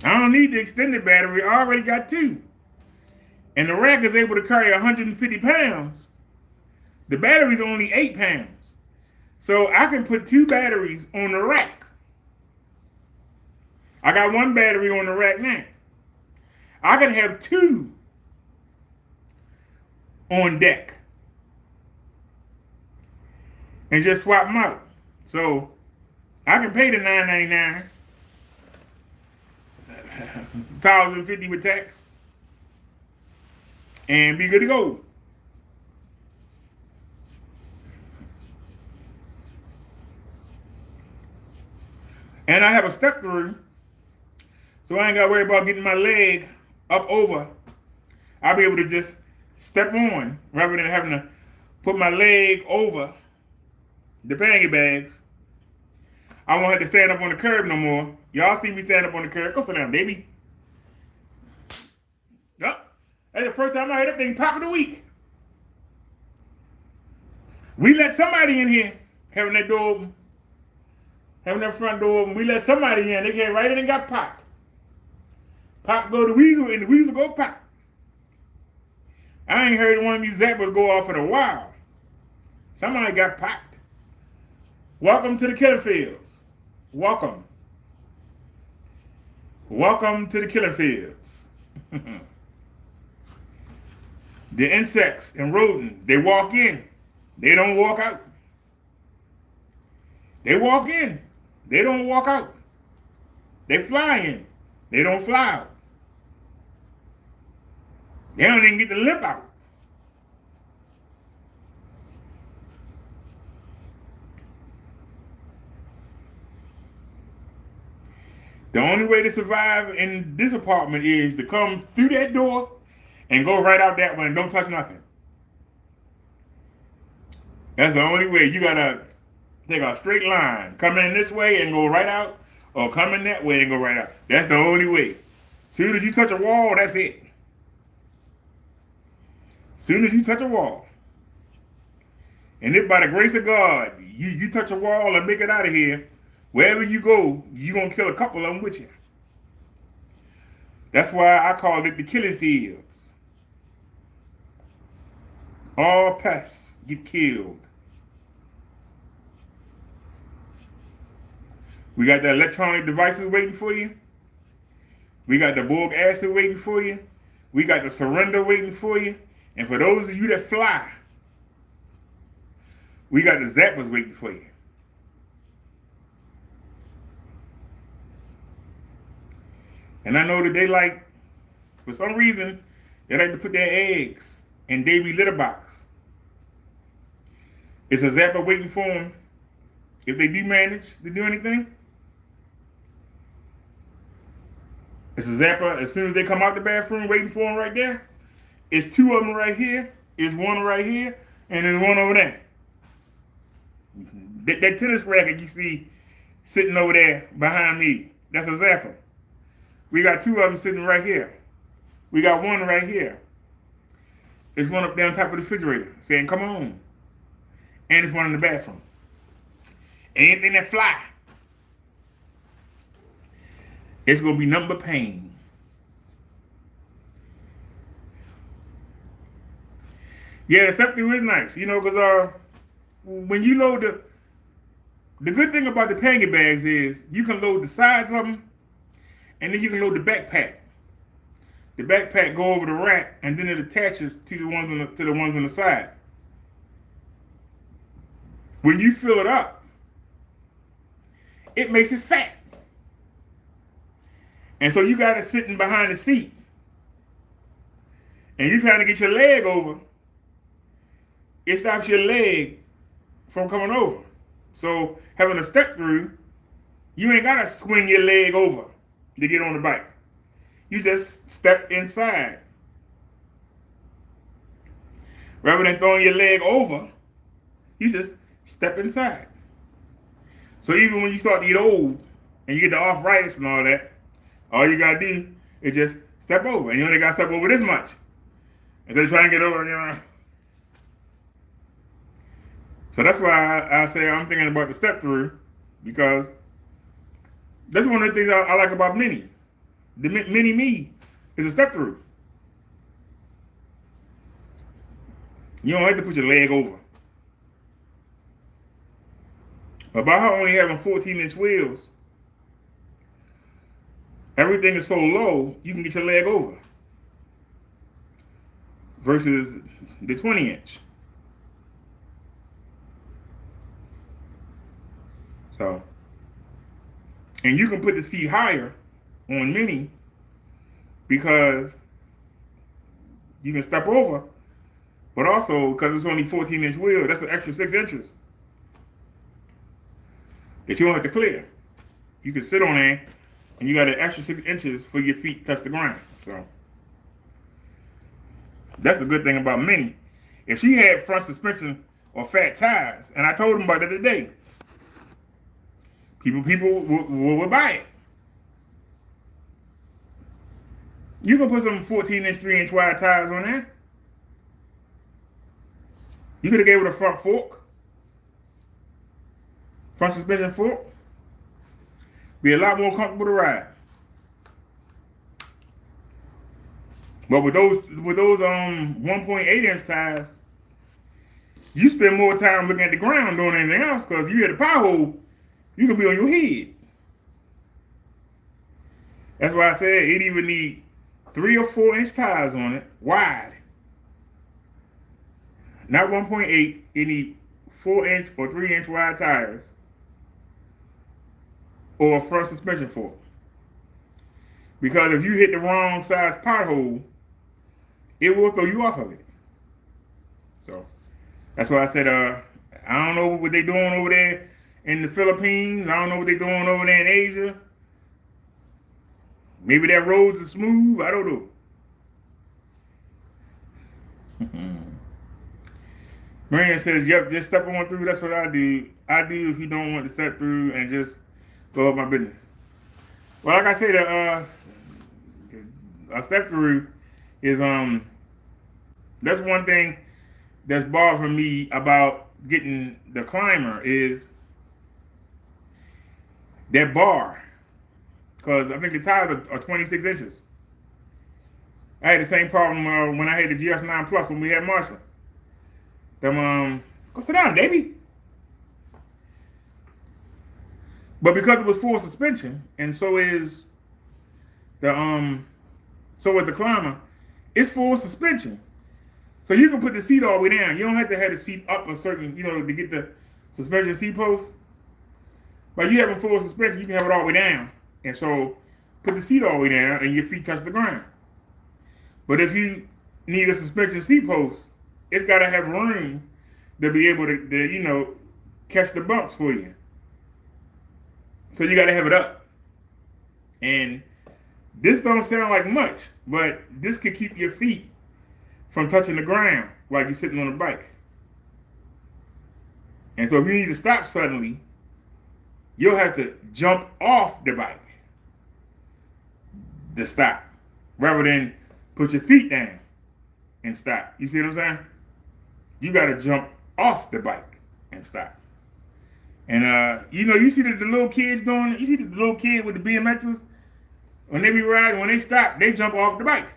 I don't need the extended battery. I already got 2. And the rack is able to carry 150 pounds. The battery's only 8 pounds. So I can put 2 batteries on the rack. I got 1 battery on the rack now. I can have 2 on deck and just swap them out. So I can pay the $9.99, $1,050 with tax, and be good to go. And I have a step through, so I ain't got to worry about getting my leg up over. I'll be able to just step on rather than having to put my leg over the pangy bags. I won't have to stand up on the curb no more. Y'all see me stand up on the curb. Go sit down, baby. Yup. That's the first time I heard that thing pop of the week. We let somebody in here having that door open. Having that front door open. We let somebody in. They came right in and got popped. Pop go to weasel and the weasel go pop. I ain't heard one of these zappers go off in a while. Somebody got popped. Welcome to the killing fields. Welcome. Welcome to the killing fields. The insects and rodents, they walk in. They don't walk out. They walk in. They don't walk out. They fly in. They don't fly out. They don't even get the lip out. The only way to survive in this apartment is to come through that door and go right out that way and don't touch nothing. That's the only way. You gotta take a straight line. Come in this way and go right out, or come in that way and go right out. That's the only way. Soon as you touch a wall, that's it. Soon as you touch a wall. And if by the grace of God, you touch a wall and make it out of here, wherever you go, you're going to kill a couple of them with you. That's why I call it the killing fields. All pests get killed. We got the electronic devices waiting for you. We got the boric acid waiting for you. We got the surrender waiting for you. And for those of you that fly, we got the zappers waiting for you. And I know that they like, for some reason, they like to put their eggs in baby litter box. It's a zapper waiting for them if they do manage to do anything. It's a zapper as soon as they come out the bathroom waiting for them right there. It's two of them right here. It's one right here. And there's one over there. That tennis racket you see sitting over there behind me, that's a zapper. We got two of them sitting right here. We got one right here. There's one up there on top of the refrigerator saying, come on. And there's one in the bathroom. Anything that fly, it's going to be nothing but pain. Yeah, the step-through is nice, you know, because when you load the good thing about the pangy bags is you can load the sides of them, and then you can load the backpack. The backpack go over the rack, and then it attaches to the ones on the side. When you fill it up, it makes it fat. And so you got it sitting behind the seat, and you're trying to get your leg over. It stops your leg from coming over. So having a step through, you ain't got to swing your leg over to get on the bike. You just step inside. Rather than throwing your leg over, you just step inside. So even when you start to get old and you get the arthritis and all that, all you got to do is just step over. And you only got to step over this much. Instead of trying to get over, you know. So that's why I say I'm thinking about the step through, because that's one of the things I like about Mini. The Mini Me is a step through. You don't have to put your leg over. But by her only having 14-inch wheels, everything is so low, you can get your leg over. Versus the 20-inch. So, and you can put the seat higher on Mini because you can step over, but also because it's only 14-inch wheel, that's an extra 6 inches that you don't have to clear. You can sit on there and you got an extra 6 inches for your feet to touch the ground. So that's the good thing about Mini. If she had front suspension or fat tires, and I told them about that today, people will buy it. You can put some 14-inch, 3-inch wide tires on there. You could have gave it a front fork. Front suspension fork. Be a lot more comfortable to ride. But with those 1.8-inch tires, you spend more time looking at the ground doing anything else, because you hit a pothole, you could be on your head. That's why I said it even need 3 or 4-inch tires on it, wide. Not 1.8, it need 4-inch or 3-inch wide tires, or a front suspension fork. Because if you hit the wrong size pothole, it will throw you off of it. So that's why I said, I don't know what they're doing over there in the Philippines. I don't know what they're doing over there in Asia. Maybe that roads are smooth. I don't know. Marion says, yep, just step on through. That's what I do. I do if you don't want to step through and just go about my business. Well, like I said, a step through is, that's one thing that's bothering me about getting the climber is that bar. Because I think the tires are 26 inches. I had the same problem when I had the GS9 Plus when we had Marshall. Go sit down, baby. But because it was full suspension, and so is the climber, it's full suspension. So you can put the seat all the way down. You don't have to have the seat up a certain, to get the suspension seat post. But you having full suspension, you can have it all the way down. And so put the seat all the way down and your feet touch the ground. But if you need a suspension seat post, it's got to have room to be able to catch the bumps for you. So you got to have it up. And this don't sound like much, but this could keep your feet from touching the ground while you're sitting on the bike. And so if you need to stop suddenly, you'll have to jump off the bike to stop, rather than put your feet down and stop. You see what I'm saying? You got to jump off the bike and stop. And you see the little kids doing it. You see the little kid with the BMXs, when they be riding, when they stop, they jump off the bike.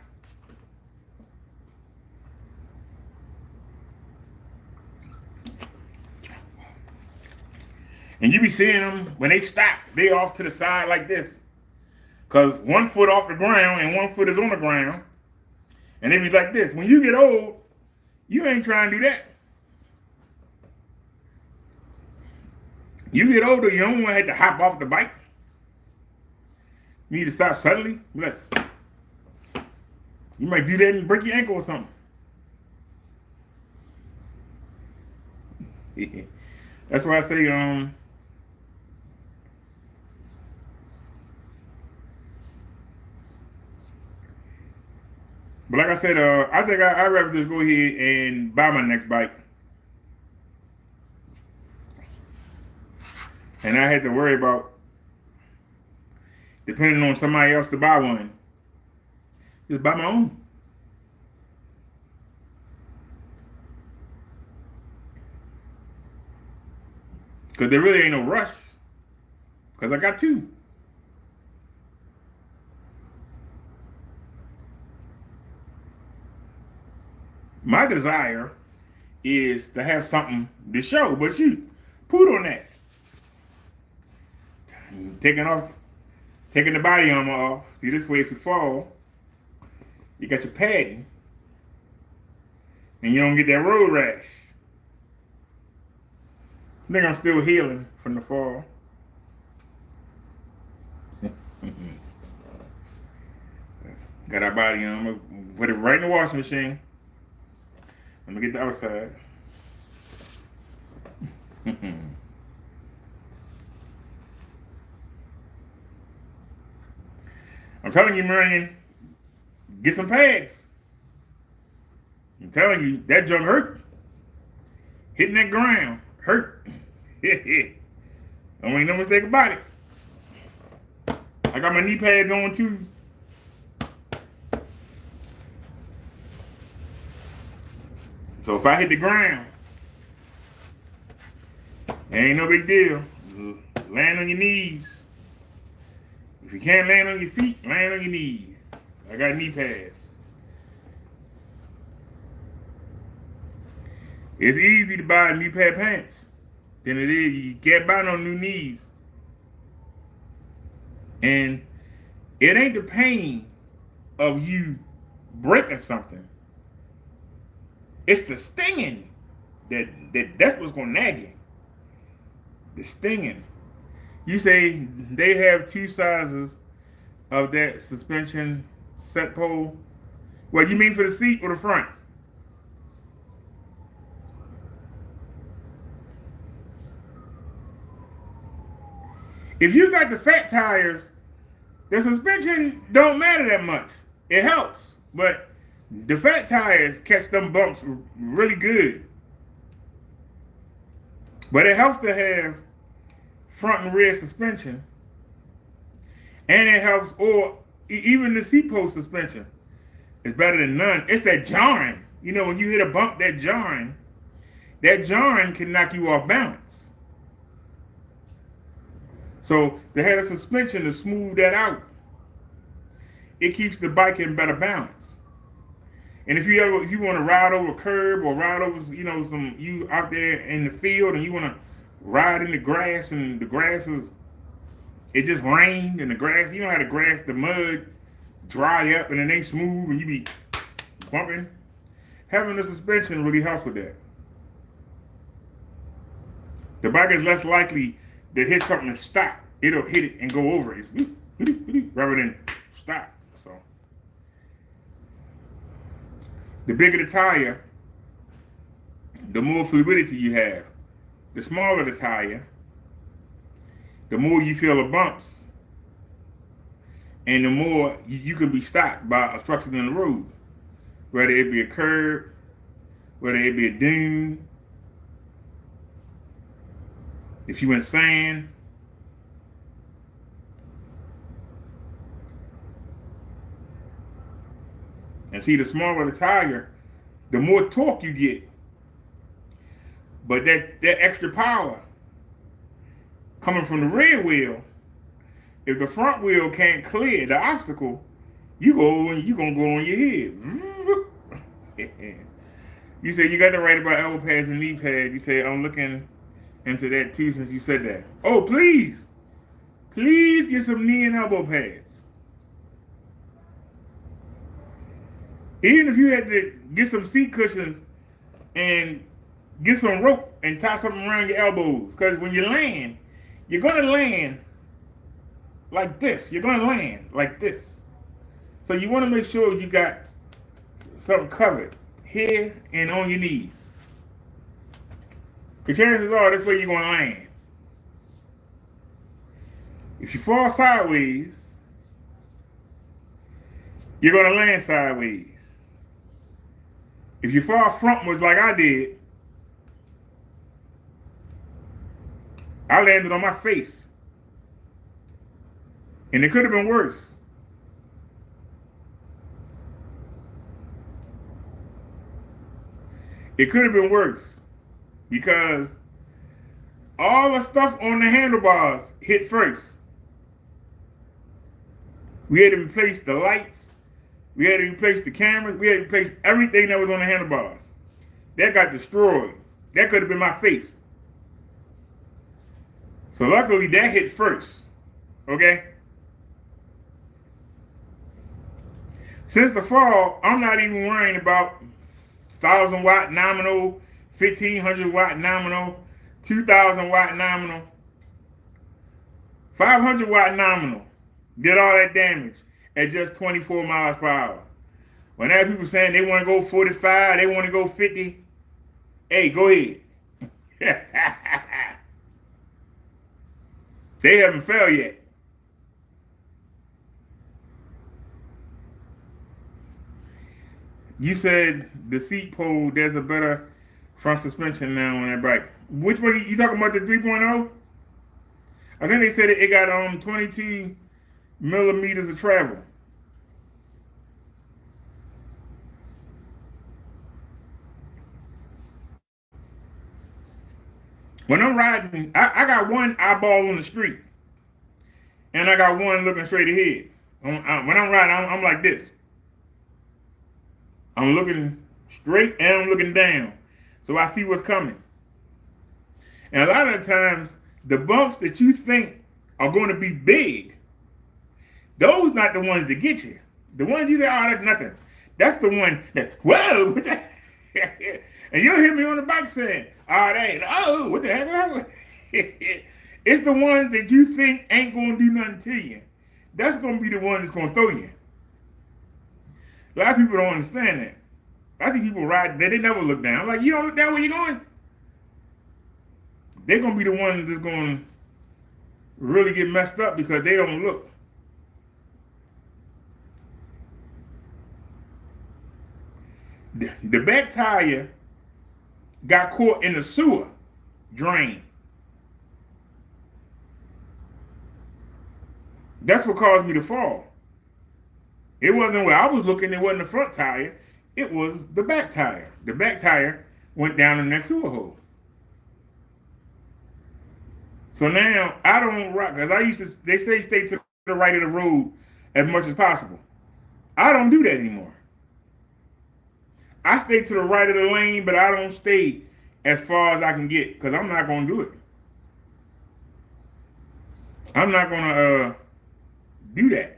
And you be seeing them, when they stop, they off to the side like this. Because one foot off the ground and one foot is on the ground. And they be like this. When you get old, you ain't trying to do that. You get older, you don't want to have to hop off the bike. You need to stop suddenly. Like, you might do that and break your ankle or something. That's why I say, but like I said, I think I'd rather just go ahead and buy my next bike. And I had to worry about depending on somebody else to buy one. Just buy my own. Because there really ain't no rush. Because I got two. My desire is to have something to show, but shoot, put on that. Taking the body armor off. See, this way if you fall, you got your padding, and you don't get that road rash. I think I'm still healing from the fall. Got our body armor, put it right in the washing machine. I'm gonna get the outside. I'm telling you, Marion, get some pads. I'm telling you, that junk hurt. Hitting that ground hurt. Don't make no mistake about it. I got my knee pads on too. So if I hit the ground, it ain't no big deal. Land on your knees. If you can't land on your feet, land on your knees. I got knee pads. It's easy to buy a new pair of pants than it is. You can't buy no new knees. And it ain't the pain of you breaking something. It's the stinging that's what's gonna nag you. The stinging. You say they have two sizes of that suspension set pole. Well, you mean for the seat or the front? If you got the fat tires, the suspension don't matter that much. It helps, but the fat tires catch them bumps really good. But it helps to have front and rear suspension. And it helps, or even the seat post suspension is better than none. It's that jarring. You know, when you hit a bump, that jarring can knock you off balance. So to have a suspension to smooth that out, it keeps the bike in better balance. And if you want to ride over a curb or ride over, you out there in the field and you want to ride in the grass and the grass is it just rained and the grass, you know how the grass, the mud dry up and it ain't smooth and you be bumping. Having the suspension really helps with that. The bike is less likely to hit something and stop. It'll hit it and go over it. Rather than stop. So the bigger the tire, the more fluidity you have. The smaller the tire, the more you feel the bumps, and the more you can be stopped by obstruction in the road. Whether it be a curb, whether it be a dune, if you in sand. And see, the smaller the tire, the more torque you get. But that extra power coming from the rear wheel, if the front wheel can't clear the obstacle, you gonna go on your head. You said you got to write about elbow pads and knee pads. You said I'm looking into that too since you said that. Oh, please get some knee and elbow pads. Even if you had to get some seat cushions and get some rope and tie something around your elbows, because when you land, you're gonna land like this. You're gonna land like this. So you want to make sure you got something covered here and on your knees. Because chances are that's where you're going to land. If you fall sideways, you're going to land sideways. If you fall frontwards like I did, I landed on my face. And it could have been worse. It could have been worse because all the stuff on the handlebars hit first. We had to replace the lights. We had to replace the cameras. We had to replace everything that was on the handlebars. That got destroyed. That could have been my face. So luckily that hit first. Okay? Since the fall, I'm not even worrying about 1,000 watt nominal, 1,500 watt nominal, 2,000 watt nominal, 500 watt nominal did all that damage at just 24 miles per hour. When I have people saying they want to go 45, they want to go 50, hey, go ahead. They haven't fell yet. You said the seat pole, there's a better front suspension now on that bike. Which one? You talking about the 3.0? I think they said it got 22 millimeters of travel. When I'm riding, I got one eyeball on the street, and I got one looking straight ahead. When I'm riding, I'm like this. I'm looking straight and I'm looking down, so I see what's coming. And a lot of the times, the bumps that you think are going to be big, those not the ones that get you. The ones you say, oh, that's nothing. That's the one that, whoa, what the heck? And you'll hear me on the bike saying, oh, that ain't, oh, what the heck? It's the ones that you think ain't going to do nothing to you. That's going to be the one that's going to throw you. A lot of people don't understand that. I see people ride, they never look down. I'm like, you don't look down where you're going? They're going to be the ones that's going to really get messed up because they don't look. The back tire got caught in the sewer drain. That's what caused me to fall. It wasn't where I was looking, it wasn't the front tire, it was the back tire. The back tire went down in that sewer hole. So now I don't rock, because they say stay to the right of the road as much as possible. I don't do that anymore. I stay to the right of the lane, but I don't stay as far as I can get, because I'm not going to do it. I'm not gonna do that.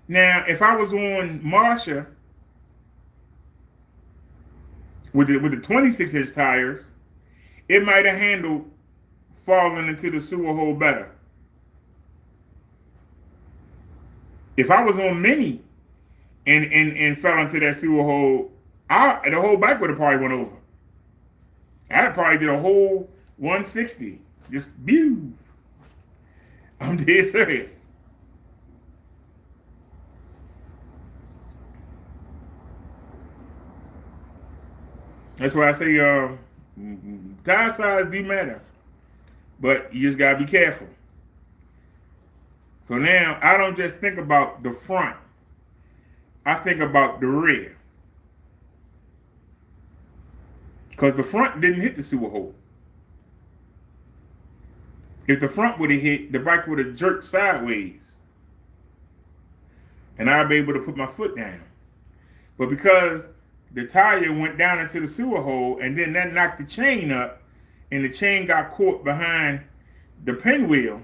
Now, if I was on Marsha with the 26-inch tires, it might have handled falling into the sewer hole better. If I was on Mini and fell into that sewer hole, the whole bike would have probably went over. I'd probably did a whole 160. Just pew. I'm dead serious. That's why I say tire size do matter. But you just gotta be careful. So now I don't just think about the front. I think about the rear. Because the front didn't hit the sewer hole. If the front would have hit, the bike would have jerked sideways. And I'd be able to put my foot down. But because the tire went down into the sewer hole and then that knocked the chain up and the chain got caught behind the pinwheel,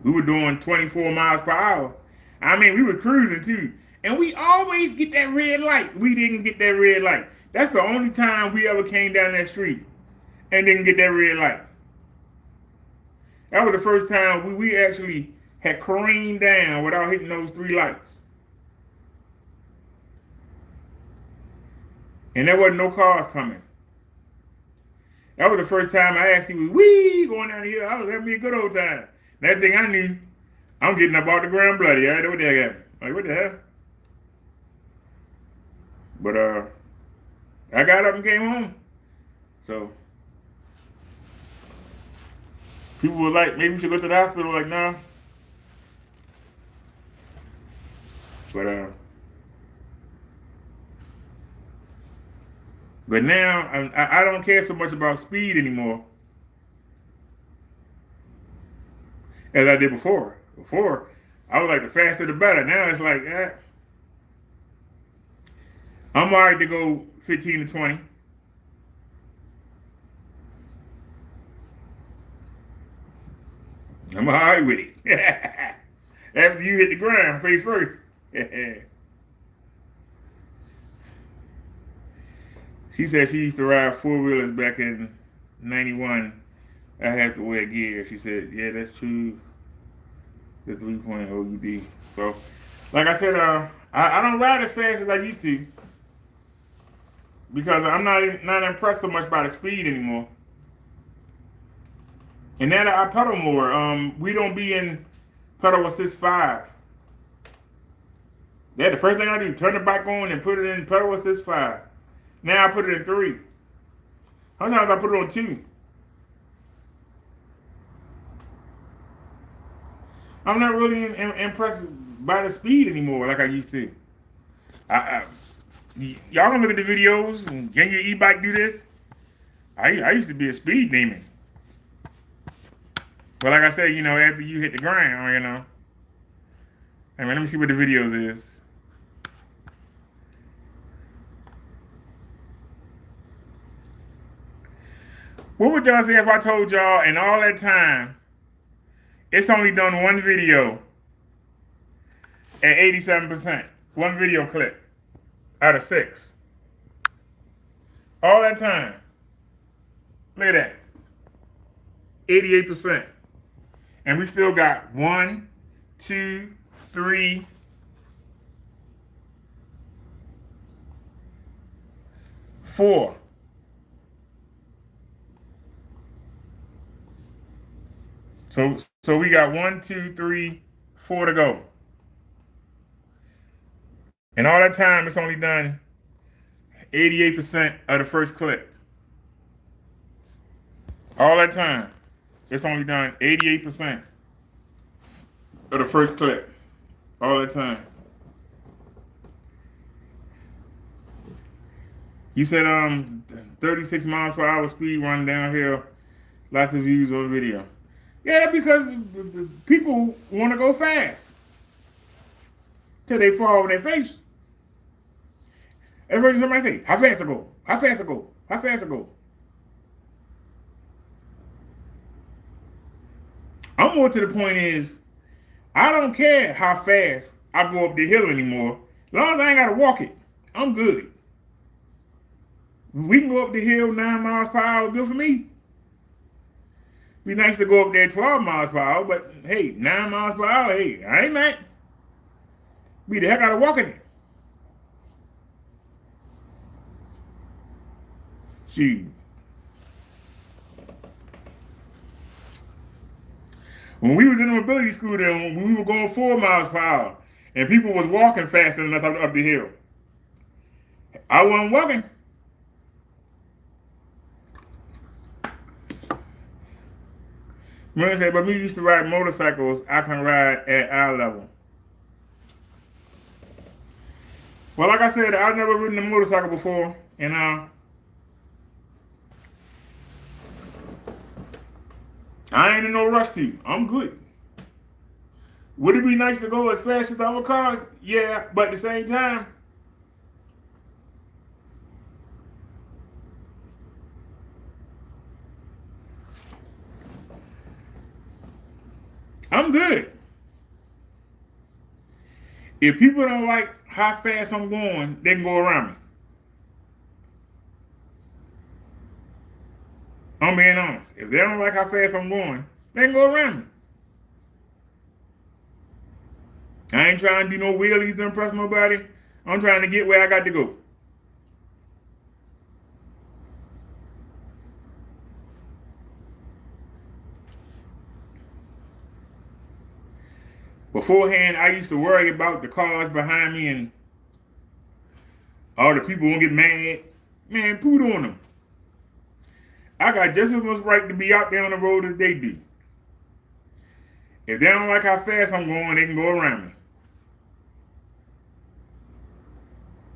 we were doing 24 miles per hour. I mean, we were cruising too. And we always get that red light. We didn't get that red light. That's the only time we ever came down that street and didn't get that red light. That was the first time we actually had careened down without hitting those 3 lights. And there wasn't no cars coming. That was the first time I actually was going down the hill. I was having me a good old time. That thing I knew, I'm getting up out the ground bloody. I know what the heck happened. Like, what the hell? But I got up and came home. So people were like, maybe we should go to the hospital. Like, nah. But now I don't care so much about speed anymore as I did before. Before, I was like, the faster the better. Now it's like, I'm all right to go 15 to 20. I'm all right with it. After you hit the ground, face first. She said she used to ride 4-wheelers back in 91. I had to wear gear. She said, yeah, that's true. The 3.0 UD. So, like I said, I don't ride as fast as I used to because I'm not impressed so much by the speed anymore. And now that I pedal more, we don't be in pedal assist 5. Yeah, the first thing I do, turn the bike on and put it in pedal assist 5. Now I put it in 3. Sometimes I put it on 2. I'm not really impressed by the speed anymore like I used to. Y'all gonna look at the videos and can your e-bike do this? I used to be a speed demon. But like I said, after you hit the ground, I mean, let me see what the videos is. What would y'all say if I told y'all in all that time, it's only done one video at 87%. One video clip out of 6. All that time. Look at that. 88%. And we still got 1, 2, 3, 4. So we got 1, 2, 3, 4 to go. And all that time, it's only done 88% of the first clip. All that time, it's only done 88% of the first clip. All that time. You said 36 miles per hour speed run downhill. Lots of views on video. Yeah, because people want to go fast till they fall on their face. Every time somebody say, how fast I go? How fast I go? How fast I go? I'm more to the point is, I don't care how fast I go up the hill anymore. As long as I ain't got to walk it, I'm good. We can go up the hill 9 miles per hour, good for me. Be nice to go up there 12 miles per hour, but hey, 9 miles per hour, hey, I ain't mad. Be the heck out of walking it. Shoot. When we was in the mobility school there, when we were going 4 miles per hour, and people was walking faster than us up the hill. I wasn't walking. Remember, but me used to ride motorcycles, I can ride at our level. Well, like I said, I've never ridden a motorcycle before, and I ain't in no rush to. I'm good. Would it be nice to go as fast as the other cars? Yeah, but at the same time, I'm good. If people don't like how fast I'm going, they can go around me. I'm being honest. If they don't like how fast I'm going, they can go around me. I ain't trying to do no wheelies to impress nobody. I'm trying to get where I got to go. Beforehand, I used to worry about the cars behind me and all the people won't get mad. Man, poot on them. I got just as much right to be out there on the road as they do. If they don't like how fast I'm going, they can go around me.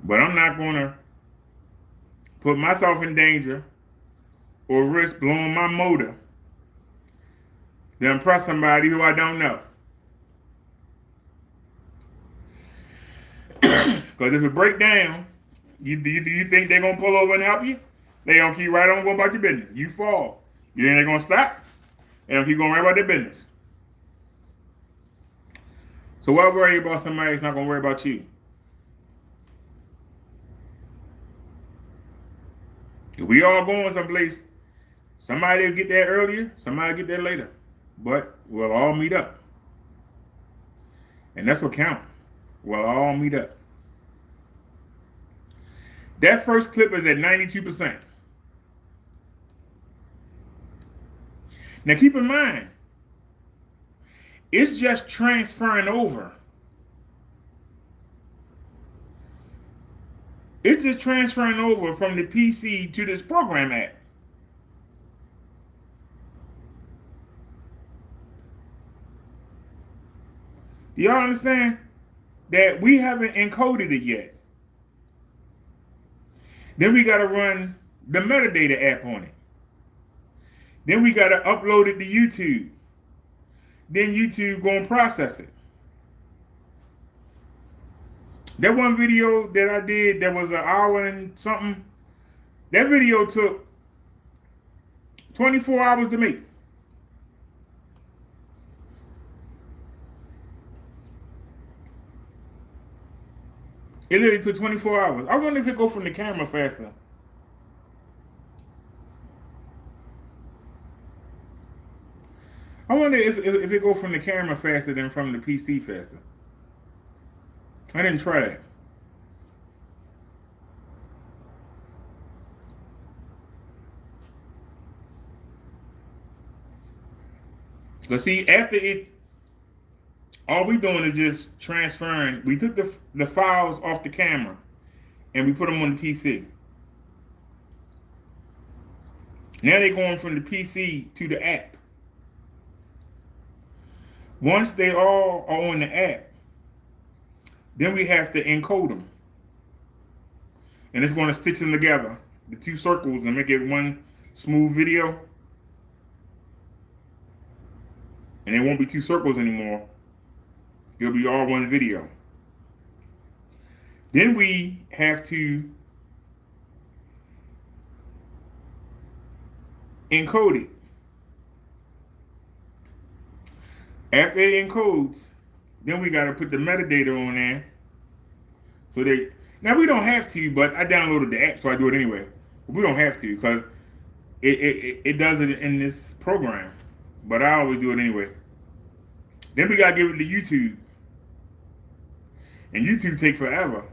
But I'm not going to put myself in danger or risk blowing my motor to impress somebody who I don't know. Because if it break down, you think they're going to pull over and help you? They going to keep right on going about your business. You fall. You think they're going to stop? They don't keep going right about their business. So why worry about somebody that's not going to worry about you? If we all going someplace, somebody will get there earlier, somebody will get there later. But we'll all meet up. And that's what counts. We'll all meet up. That first clip is at 92%. Now keep in mind, it's just transferring over. It's just transferring over from the PC to this program app. Do y'all understand that we haven't encoded it yet? Then we got to run the metadata app on it. Then we got to upload it to YouTube. Then YouTube going to process it. That one video that I did that was an hour and something, that video took 24 hours to make. It literally took 24 hours. I wonder if it go from the camera faster. I wonder if it go from the camera faster than from the PC faster. I didn't try that. But see, after it, all we doing is just transferring. We took the files off the camera and we put them on the PC. Now they're going from the PC to the app. Once they all are on the app, then we have to encode them. And it's going to stitch them together, the two circles, and make it one smooth video. And it won't be two circles anymore. It'll be all one video. Then we have to encode it. After it encodes, then we got to put the metadata on there. So now we don't have to, but I downloaded the app, so I do it anyway. We don't have to because it does it in this program, but I always do it anyway. Then we got to give it to YouTube, and YouTube take forever.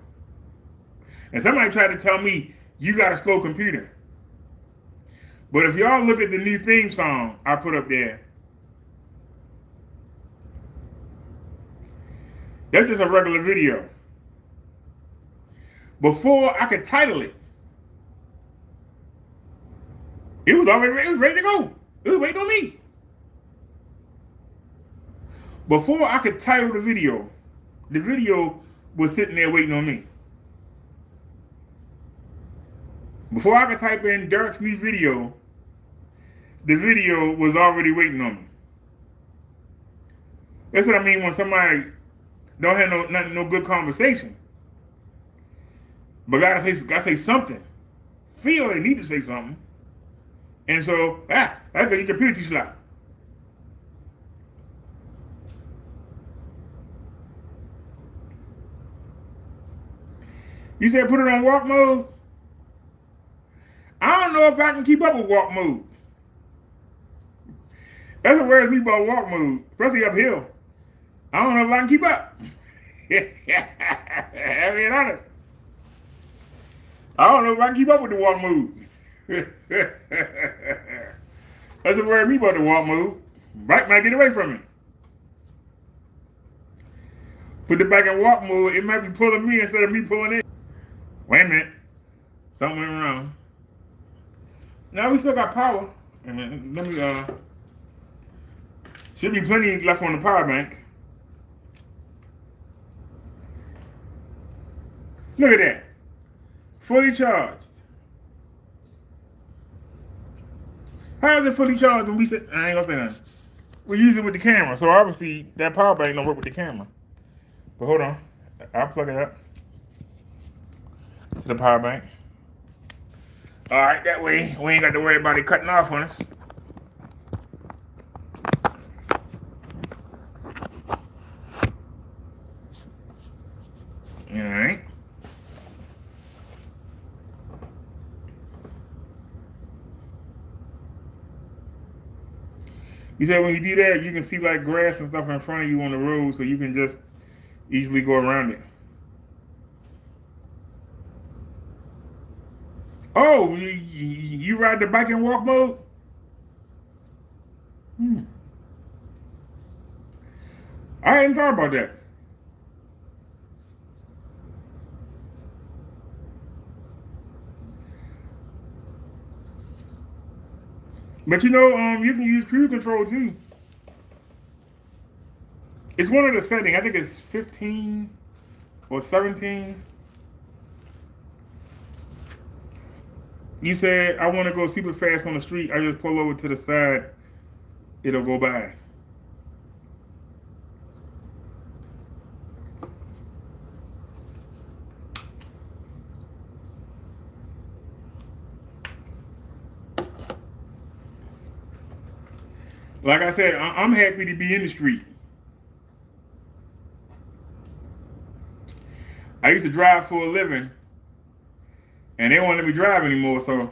And somebody tried to tell me you got a slow computer, but if y'all look at the new theme song I put up there, that's just a regular video. Before I could title it, it was ready to go. It was waiting on me. Before I could title the video was sitting there waiting on me. Before I could type in Derek's new video, the video was already waiting on me. That's what I mean when somebody don't have no good conversation. But gotta say something. Feel they need to say something. And so, that's because your computer too slow. You said put it on walk mode? I don't know if I can keep up with walk mode. That's what worries me about walk mode, especially uphill. I don't know if I can keep up. I'm being honest. I don't know if I can keep up with the walk mode. That's what worries me about the walk mode. Bike might get away from me. Put the bike in walk mode, it might be pulling me instead of me pulling it. Wait a minute. Something went wrong. Now we still got power. And let me should be plenty left on the power bank. Look at that. Fully charged. How is it fully charged when we say, I ain't gonna say nothing. We use it with the camera, so obviously that power bank don't work with the camera. But hold on. I'll plug it up to the power bank. Alright, that way we ain't got to worry about it cutting off on us. Alright. You said when you do that, you can see like grass and stuff in front of you on the road, so you can just easily go around it. Oh, you ride the bike in walk mode? I hadn't thought about that. But you know, you can use cruise control too. It's one of the settings. I think it's 15 or 17. You said, I want to go super fast on the street. I just pull over to the side. It'll go by. Like I said, I'm happy to be in the street. I used to drive for a living, and they won't let me drive anymore, so.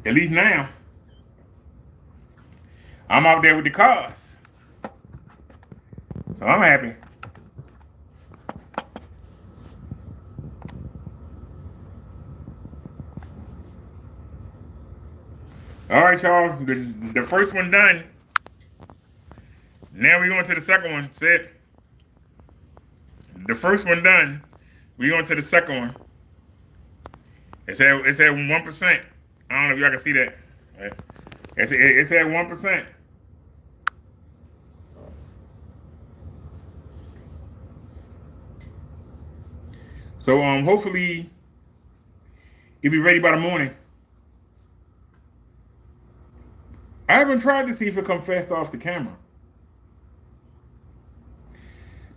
At least now, I'm out there with the cars. So I'm happy. All right, y'all, the first one done. Now we're going to the second one. Set. The first one done. We're going to the second one. It's at 1%. I don't know if y'all can see that. It's at 1%. So hopefully it'll be ready by the morning. I haven't tried to see if it comes fast off the camera.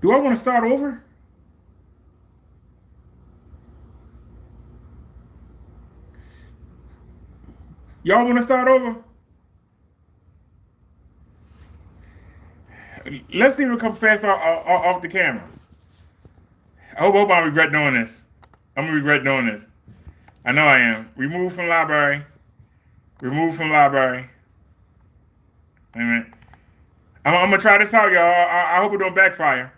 Do I want to start over? Y'all want to start over? Let's see if it comes fast off the camera. I hope I regret doing this. I'm gonna regret doing this. I know I am. Remove from library. Remove from library. Wait a minute. I'm gonna try this out, y'all. I hope it don't backfire.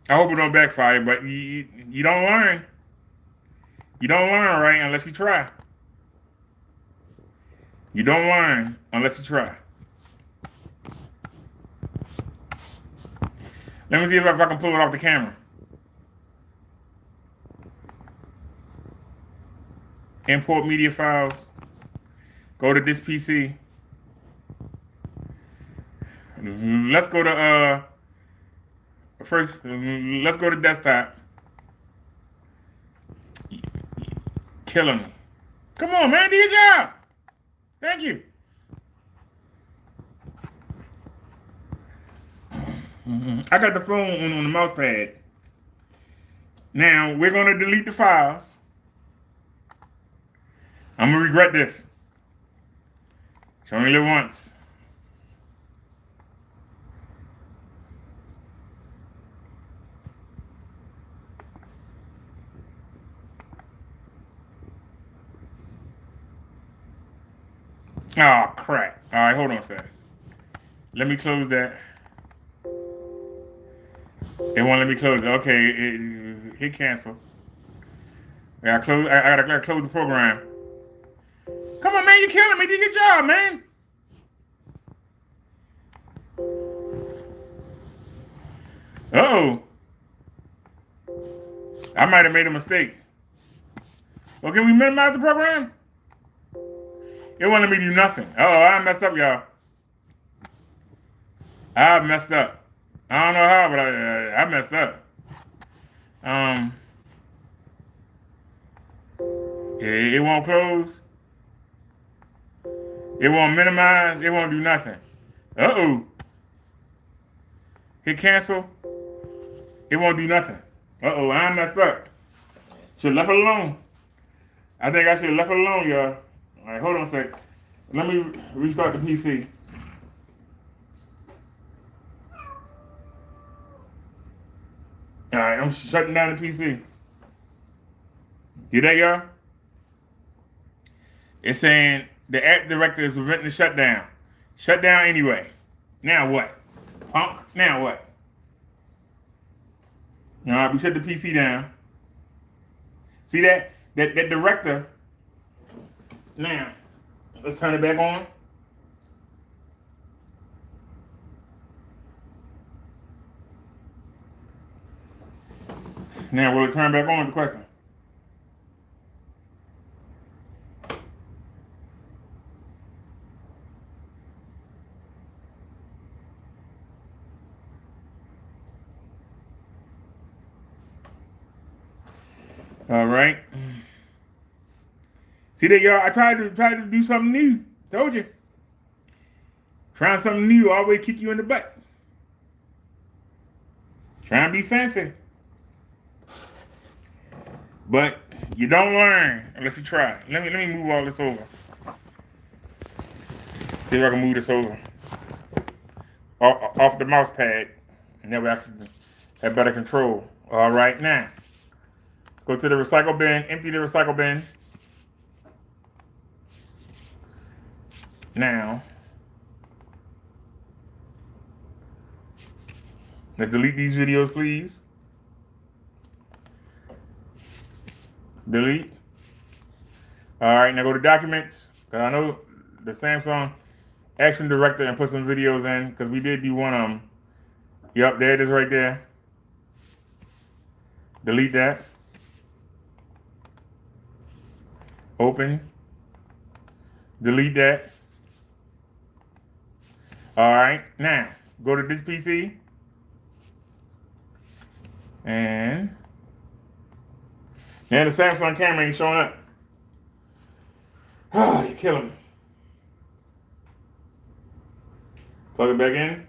I hope it don't backfire, but you don't learn. You don't learn, right, unless you try. You don't learn unless you try. Let me see if I can pull it off the camera. Import media files. Go to this PC. Let's go to first. Let's go to desktop. Killing me. Come on, man, do your job. Thank you. I got the phone on the mouse pad. Now we're gonna delete the files. I'm gonna regret this. It's only live once. Oh crap! All right, hold on a second. Let me close that. It won't let me close it. Okay, hit cancel. I gotta close the program. Come on, man, you're killing me. Do your job, man. Uh-oh. I might have made a mistake. Well, can we minimize the program? It won't let me do nothing. Uh-oh, I messed up, y'all. I messed up. I don't know how, but I messed up. It won't close. It won't minimize. It won't do nothing. Uh-oh. Hit cancel. It won't do nothing. Uh-oh, I messed up. Should have left it alone. I think I should have left it alone, y'all. All right, hold on a sec. Let me restart the PC. All right, I'm shutting down the PC. You there, y'all? It's saying the app director is preventing the shutdown. Shut down anyway. Now what? Punk? Now what? All right, we shut the PC down. See that? That director. Now, let's turn it back on. Now, will it turn back on? The question. All right. See that, y'all? I tried to do something new. Told you. Trying something new always kick you in the butt. Trying to be fancy. But you don't learn unless you try. Let me move all this over. See if I can move this over. Off the mouse pad. And that way I can have better control. All right, now. Go to the recycle bin. Empty the recycle bin. Now. Let's delete these videos, please. Delete. All right, now go to documents. Because I know the Samsung Action Director and put some videos in. Because we did do one of them. Yep, there it is right there. Delete that. Open. Delete that. All right, now go to this PC. And now the Samsung camera ain't showing up. Oh, you're killing me. Plug it back in.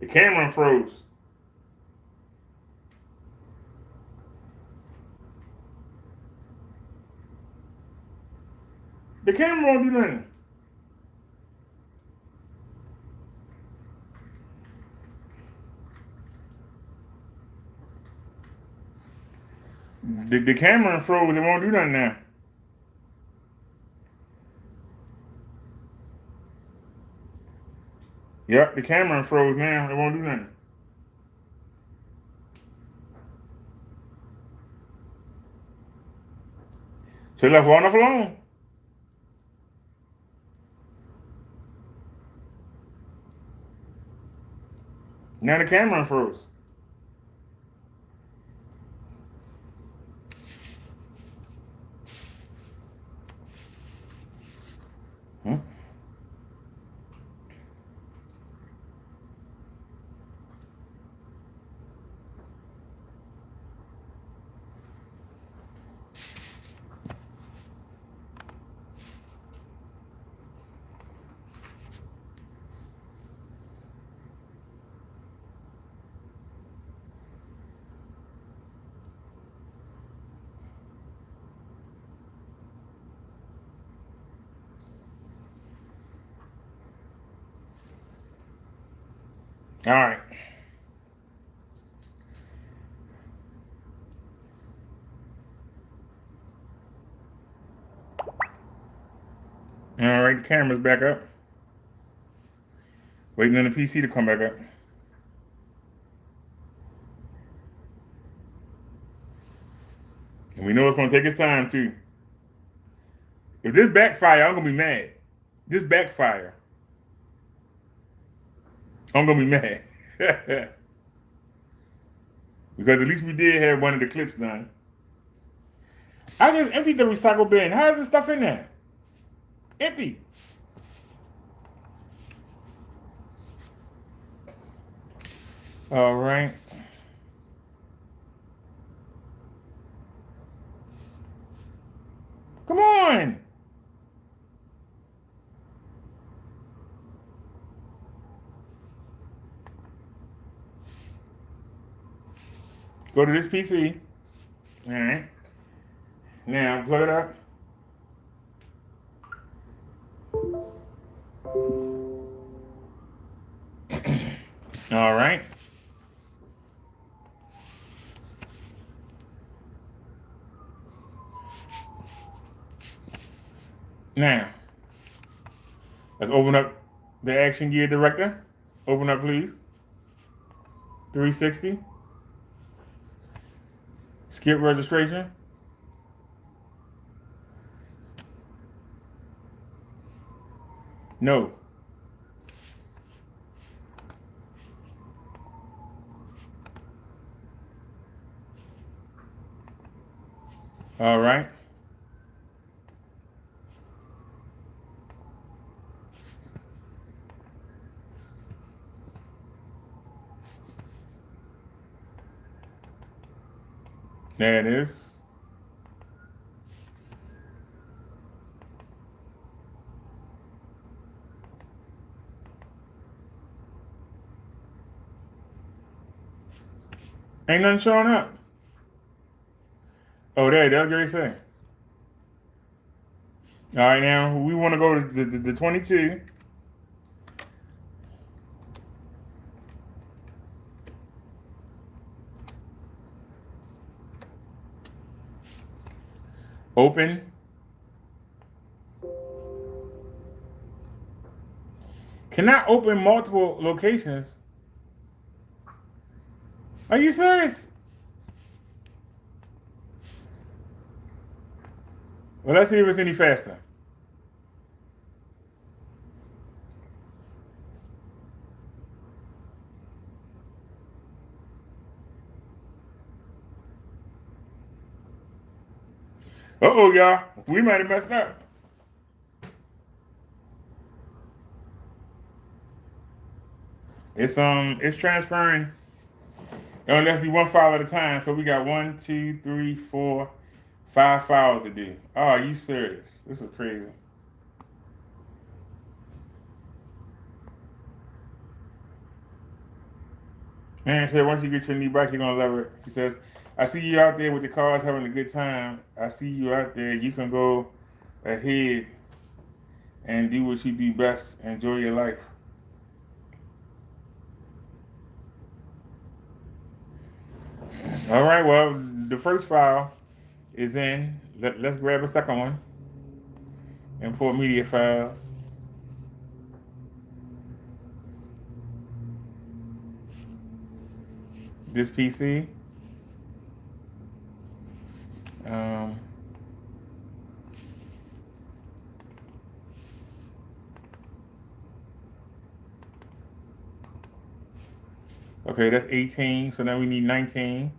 The camera froze. The camera won't do nothing. The camera froze. It won't do nothing now. Yep, the camera froze now. It won't do nothing. So it left one off alone. Now the camera froze. Hmm? All right. All right, the camera's back up. Waiting on the PC to come back up. And we know it's going to take its time, too. If this backfire, I'm going to be mad. This backfire, I'm going to be mad. Because at least we did have one of the clips done. I just emptied the recycle bin. How is this stuff in there? Empty. All right. Come on. Go to this PC. All right. Now plug it up. All right. Now, let's open up the Action Gear Director. Open up, please. 360. Skip registration. No. All right. There it is. Ain't nothing showing up. Oh, there, that's what they say. All right, now we want to go to the 22. Open. Cannot open multiple locations. Are you serious? Well, let's see if it's any faster. Uh-oh, y'all. We might have messed up. It's transferring. Oh, let's do one file at a time. So we got 1, 2, 3, 4, 5 files to do. Oh, are you serious? This is crazy. Man said once you get your new bike, you're gonna love it. He says, I see you out there with the cars having a good time. I see you out there. You can go ahead and do what you do best. Enjoy your life. All right, well, the first file is in. Let's grab a second one. Import media files. This PC. Okay, that's 18. So now we need 19.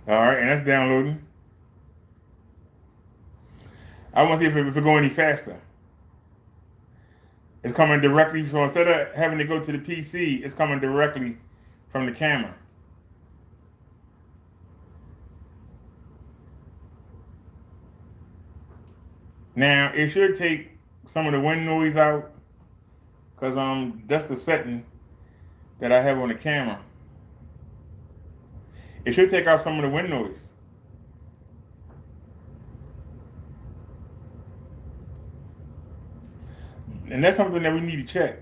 All right, and that's downloading. I want to see if it go any faster. It's coming directly from, instead of having to go to the PC, it's coming directly from the camera. Now, it should take some of the wind noise out, because that's the setting that I have on the camera. It should take out some of the wind noise. And that's something that we need to check.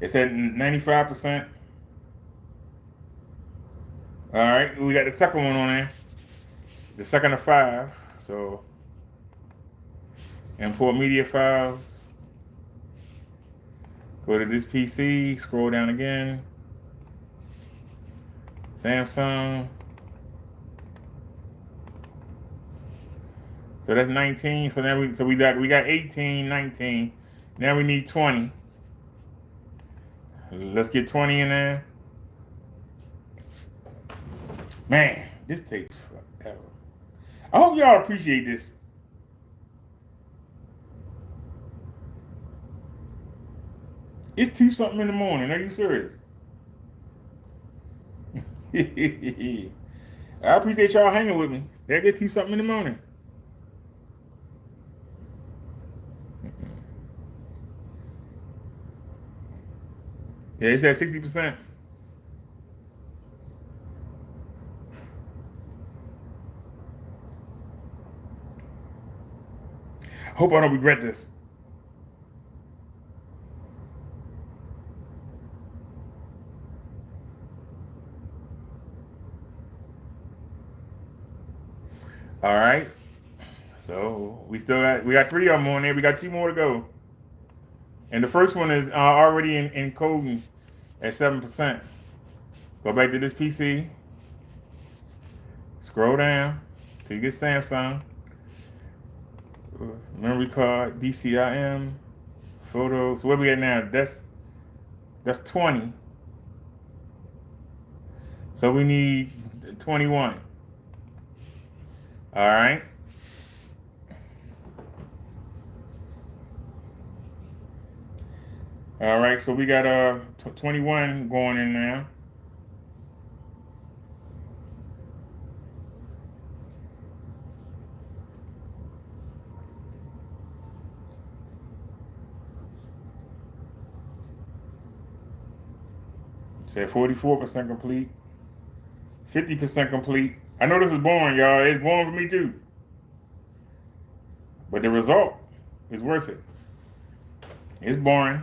It's at 95%. All right, we got the second one on there. The second of 5. So, import media files. Go to this PC, scroll down again. Samsung. So that's 19. So now we got 18, 19. Now we need 20. Let's get 20 in there. Man, this takes forever. I hope y'all appreciate this. It's 2 something in the morning. Are you serious? I appreciate y'all hanging with me. They'll get 2 something in the morning. Yeah, it's at 60%. I hope I don't regret this. All right. So we got 3 of them on there. We got 2 more to go. And the first one is already in coding at 7%. Go back to this PC. Scroll down till you get Samsung. Memory card, DCIM, photo. So where we at now? That's 20. So we need 21. All right. All right, so we got 21 going in now. Said 44% complete, 50% complete. I know this is boring, y'all. It's boring for me too. But the result is worth it. It's boring.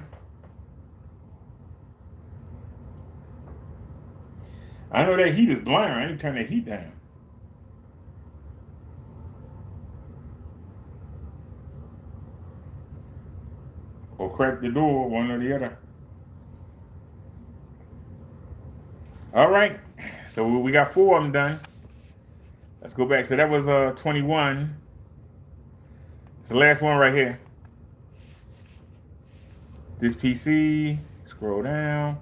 I know that heat is blind. I need to turn that heat down. Or crack the door, one or the other. All right. So we got 4 of them done. Let's go back. So that was 21. It's the last one right here. This PC. Scroll down.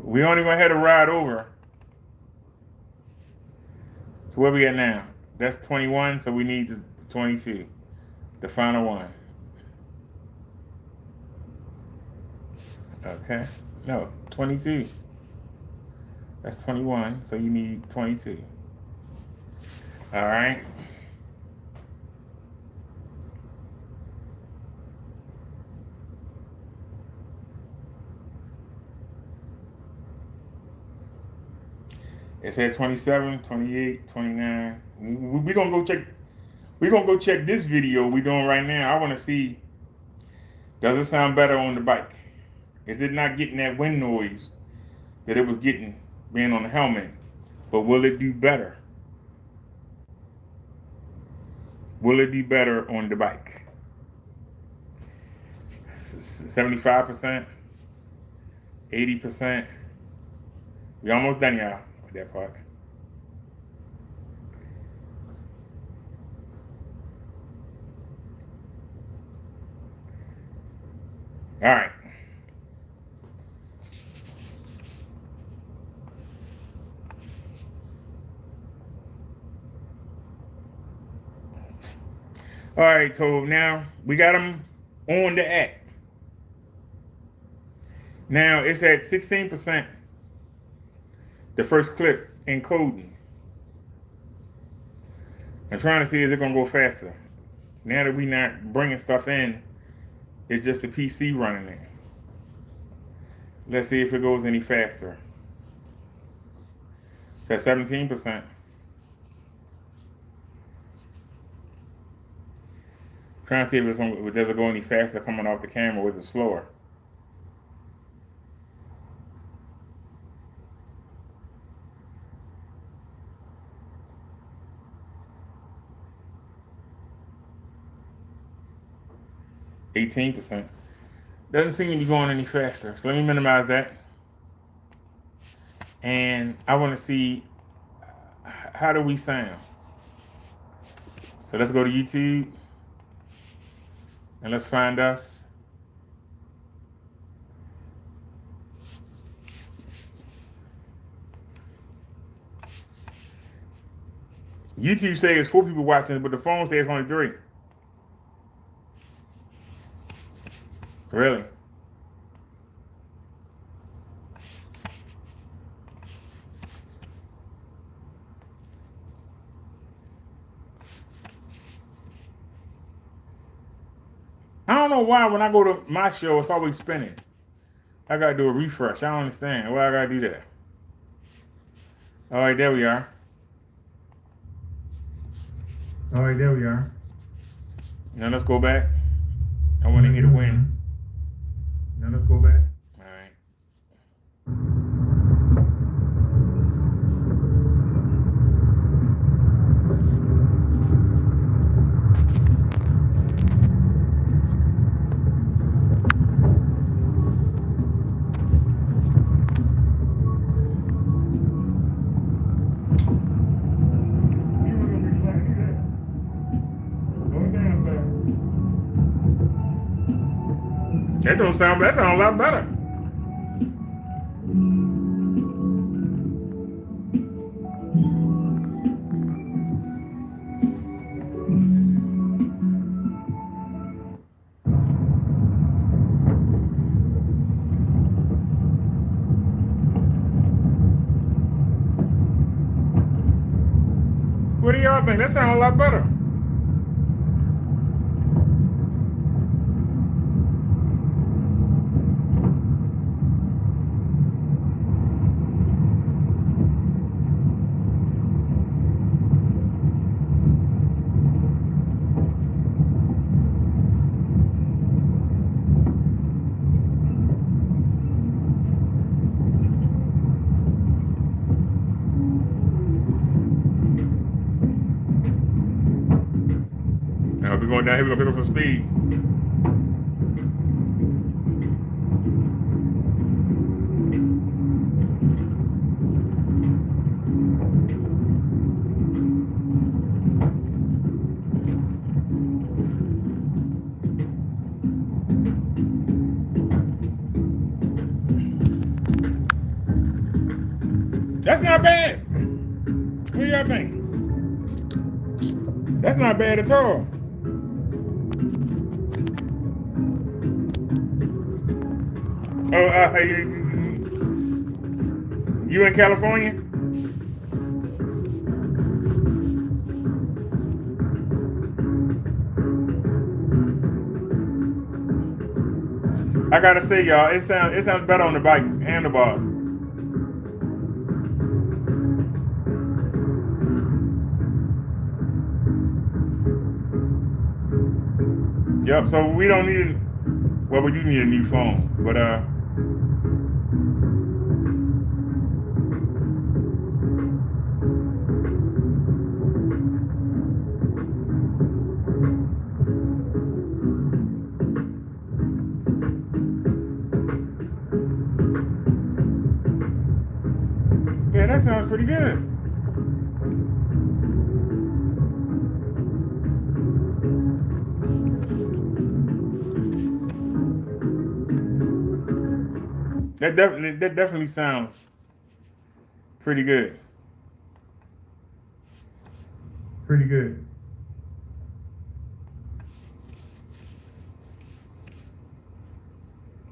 We only gonna have to ride over. So where we at now? That's 21, so we need the 22. The final one. Okay. No, 22. That's 21, so you need 22. All right. It said 27, 28, 29. We're gonna go check. We're gonna go check this video we're doing right now. I want to see, does it sound better on the bike? Is it not getting that wind noise that it was getting being on the helmet? But will it do better? Will it be better on the bike? 75%, 80%. We almost done, y'all, with that part. All right. All right, so now we got them on the app. Now it's at 16%. The first clip encoding. I'm trying to see, is it gonna go faster? Now that we not bringing stuff in, it's just the PC running it. Let's see if it goes any faster. It's at 17%. Trying to see if it's on, does it go any faster coming off the camera, or is it slower? %. Doesn't seem to be going any faster. So let me minimize that. And I want to see, how do we sound? So let's go to YouTube. And let's find us. YouTube says it's 4 people watching, but the phone says only 3. Really? I don't know why when I go to my show, it's always spinning. I gotta do a refresh. I don't understand why I gotta do that. All right, there we are. All right, there we are. Now let's go back. I want to hear the wind. Now let's go back. All right. That don't sound bad. That sounds a lot better. What do y'all think? That sounds a lot better. Now we're going down here, we're gonna pick up some speed. That's not bad. What do y'all think? That's not bad at all. Oh, you in California? I gotta say, y'all, it sounds better on the bike handlebars. Yep. So we don't need. Well, we do need a new phone, but yeah, that sounds pretty good. That definitely sounds pretty good. Pretty good.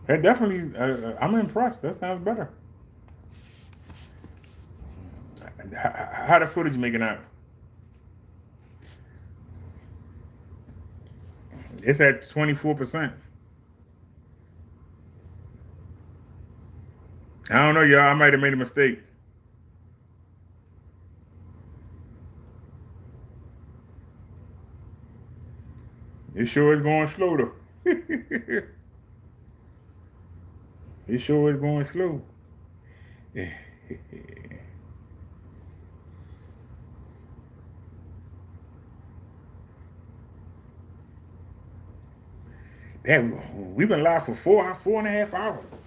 That definitely. I'm impressed. That sounds better. How the footage making out? It's at 24%. I don't know, y'all. I might have made a mistake. It sure is going slow though. It sure is going slow. Damn, we've been live for 4.5 hours.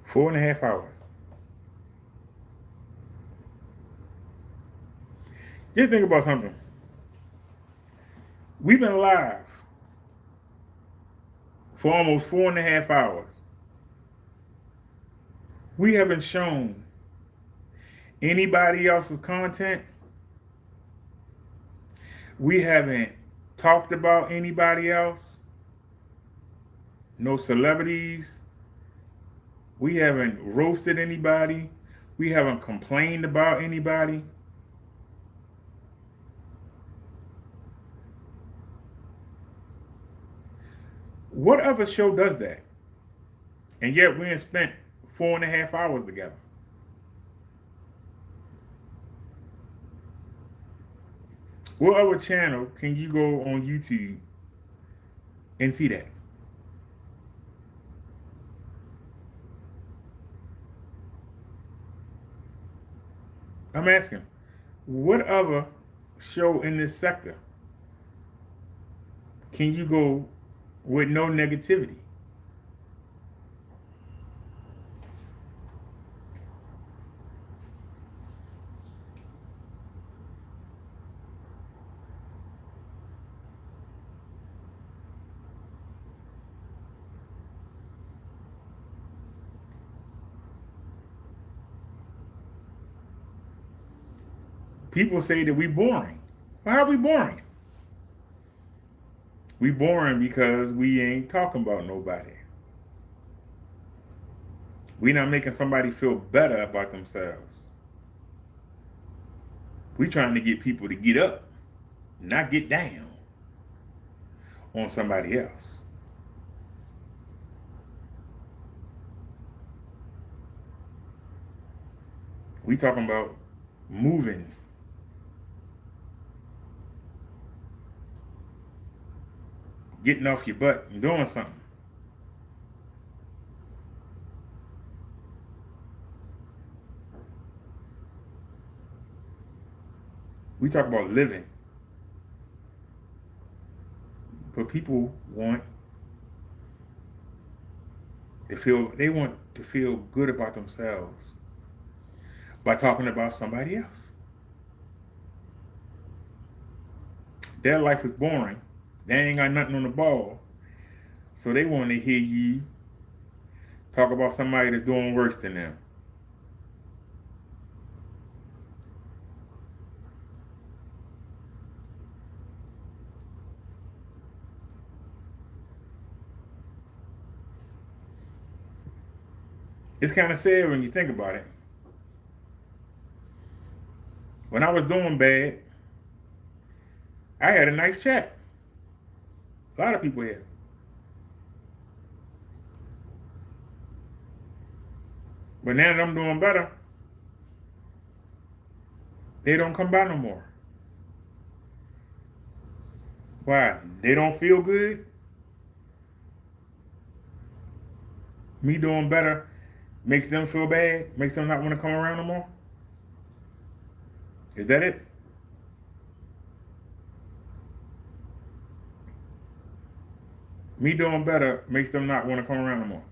Four and a half hours. Just think about something. We've been live for almost 4.5 hours. We haven't shown anybody else's content. We haven't talked about anybody else. No celebrities. We haven't roasted anybody. We haven't complained about anybody. What other show does that? And yet we ain't spent 4.5 hours together. What other channel can you go on YouTube and see that? I'm asking, what other show in this sector can you go with no negativity? People say that we boring. Well, how are we boring? We boring because we ain't talking about nobody. We not making somebody feel better about themselves. We trying to get people to get up, not get down on somebody else. We talking about moving. Getting off your butt and doing something. We talk about living. But people want to feel good about themselves by talking about somebody else. Their life is boring. They ain't got nothing on the ball. So they want to hear you talk about somebody that's doing worse than them. It's kind of sad when you think about it. When I was doing bad, I had a nice check. A lot of people had. But now that I'm doing better, they don't come by no more. Why? They don't feel good? Me doing better makes them feel bad? Makes them not want to come around no more? Is that it? Me doing better makes them not want to come around no more.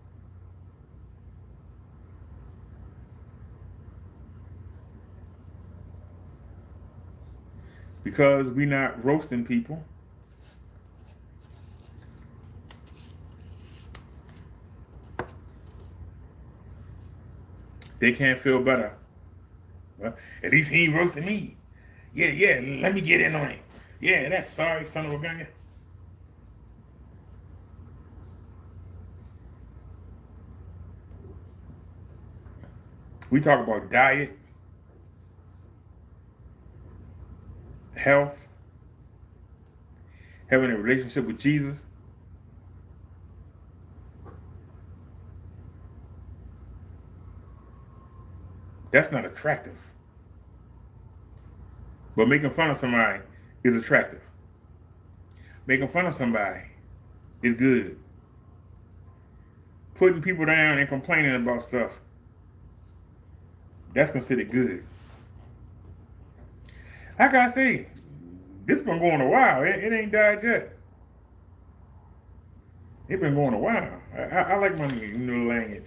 Because we not roasting people. They can't feel better. Well, at least he ain't roasting me. Yeah, let me get in on it. Yeah, that's sorry, son of a gun. We talk about diet, health, having a relationship with Jesus. That's not attractive. But making fun of somebody is attractive. Making fun of somebody is good. Putting people down and complaining about stuff, that's considered good. Like I say, this been going a while. It ain't died yet. It been going a while. I like my new language.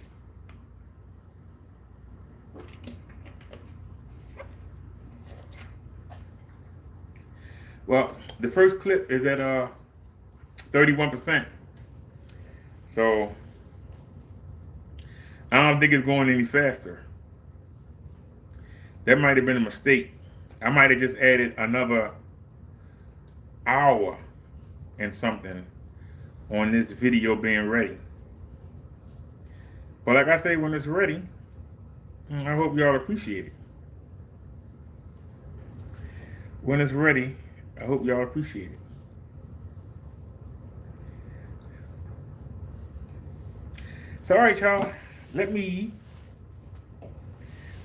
Well, the first clip is at 31%. So I don't think it's going any faster. That might have been a mistake. I might have just added another hour and something on this video being ready. But like I say, when it's ready, I hope y'all appreciate it. When it's ready, I hope y'all appreciate it. So, all right, y'all.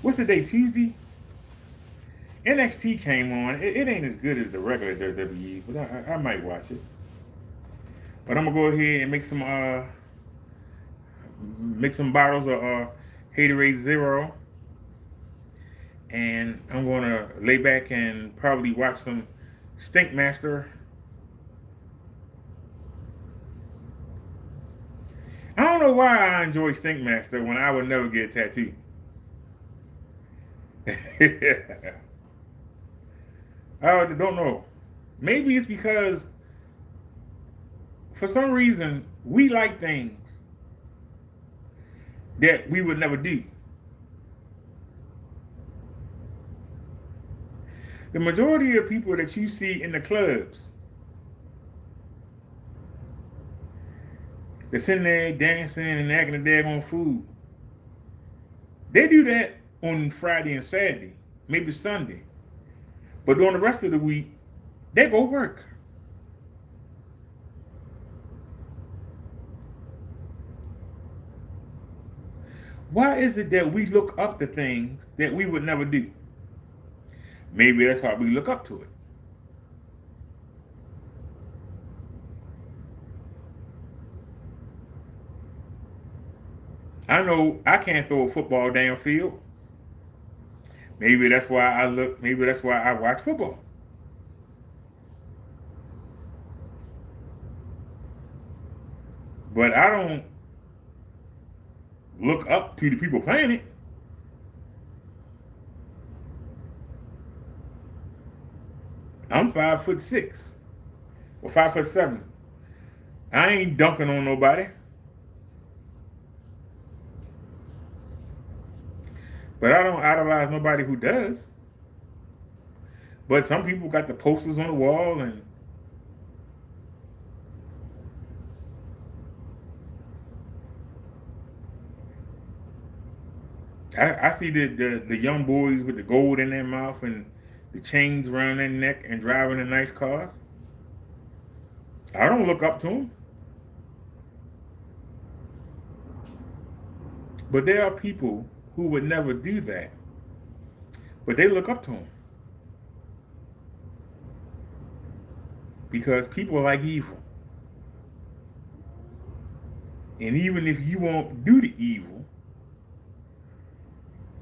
What's the day? Tuesday? NXT came on. It ain't as good as the regular WWE, but I might watch it. But I'm gonna go ahead and make some bottles of Haterade Zero, and I'm gonna lay back and probably watch some Stinkmaster. I don't know why I enjoy Stinkmaster when I would never get a tattoo. I don't know. Maybe it's because for some reason we like things that we would never do. The majority of people that you see in the clubs that's in there dancing and acting a daggone fool, they do that on Friday and Saturday, maybe Sunday. But during the rest of the week, they go work. Why is it that we look up to things that we would never do? Maybe that's why we look up to it. I know I can't throw a football downfield. Maybe that's why I watch football. But I don't look up to the people playing it. I'm 5'6" or 5'7". I ain't dunking on nobody. But I don't idolize nobody who does. But some people got the posters on the wall and I see the young boys with the gold in their mouth and the chains around their neck and driving the nice cars. I don't look up to them. But there are people who would never do that. But they look up to them. Because people like evil. And even if you won't do the evil,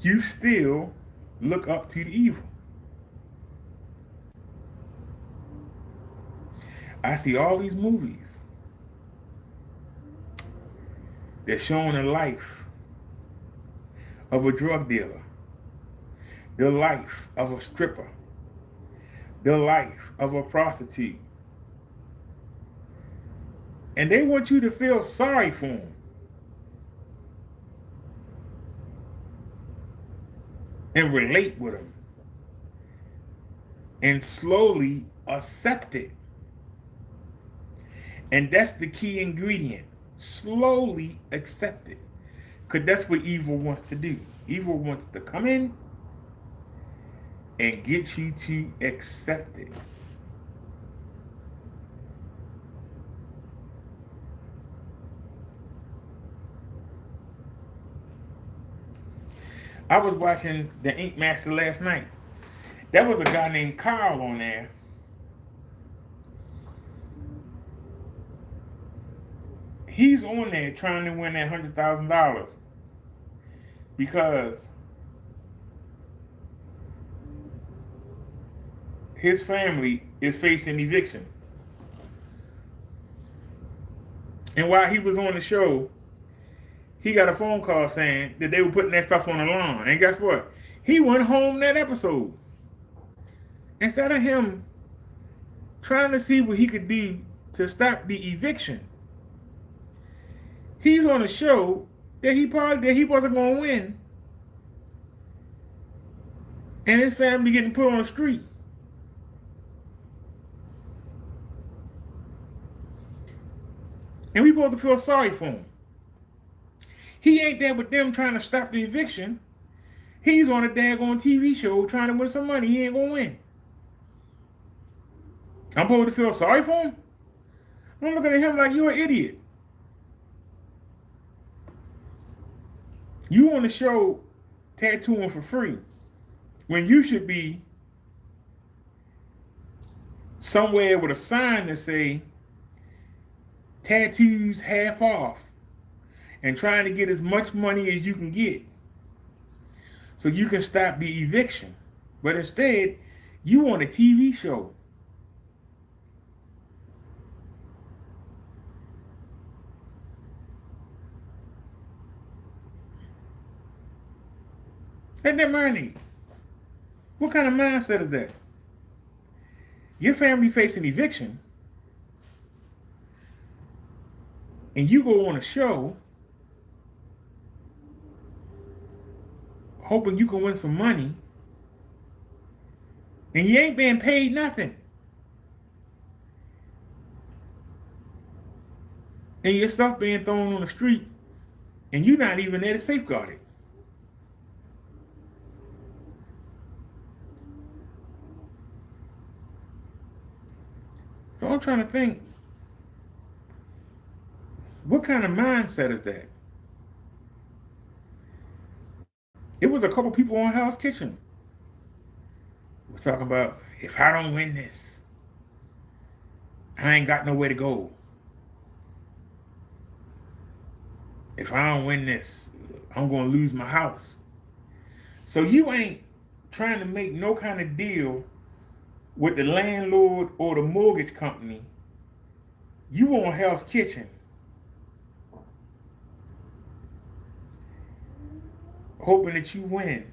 you still look up to the evil. I see all these movies that's showing the life of a drug dealer, the life of a stripper, the life of a prostitute. And they want you to feel sorry for them. And relate with them. And slowly accept it. And that's the key ingredient. Slowly accept it. Because that's what evil wants to do. Evil wants to come in and get you to accept it. I was watching the Ink Master last night. There was a guy named Kyle on there. He's on there trying to win that $100,000 because his family is facing eviction. And while he was on the show, he got a phone call saying that they were putting that stuff on the lawn. And guess what? He went home that episode. Instead of him trying to see what he could do to stop the eviction, he's on a show that he wasn't going to win. And his family getting put on the street. And we supposed to feel sorry for him. He ain't there with them trying to stop the eviction. He's on a daggone TV show trying to win some money. He ain't going to win. I'm supposed to feel sorry for him? I'm looking at him like you're an idiot. You on the show tattooing for free when you should be somewhere with a sign that say tattoos half off and trying to get as much money as you can get so you can stop the eviction. But instead, you on a TV show. Let that marinate. What kind of mindset is that? Your family facing eviction, and you go on a show hoping you can win some money, and you ain't being paid nothing. And your stuff being thrown on the street, and you're not even there to safeguard it. So I'm trying to think, what kind of mindset is that? It was a couple people on Hell's Kitchen. We're talking about, if I don't win this, I ain't got nowhere to go. If I don't win this, I'm going to lose my house. So you ain't trying to make no kind of deal with the landlord or the mortgage company. You on Hell's Kitchen, hoping that you win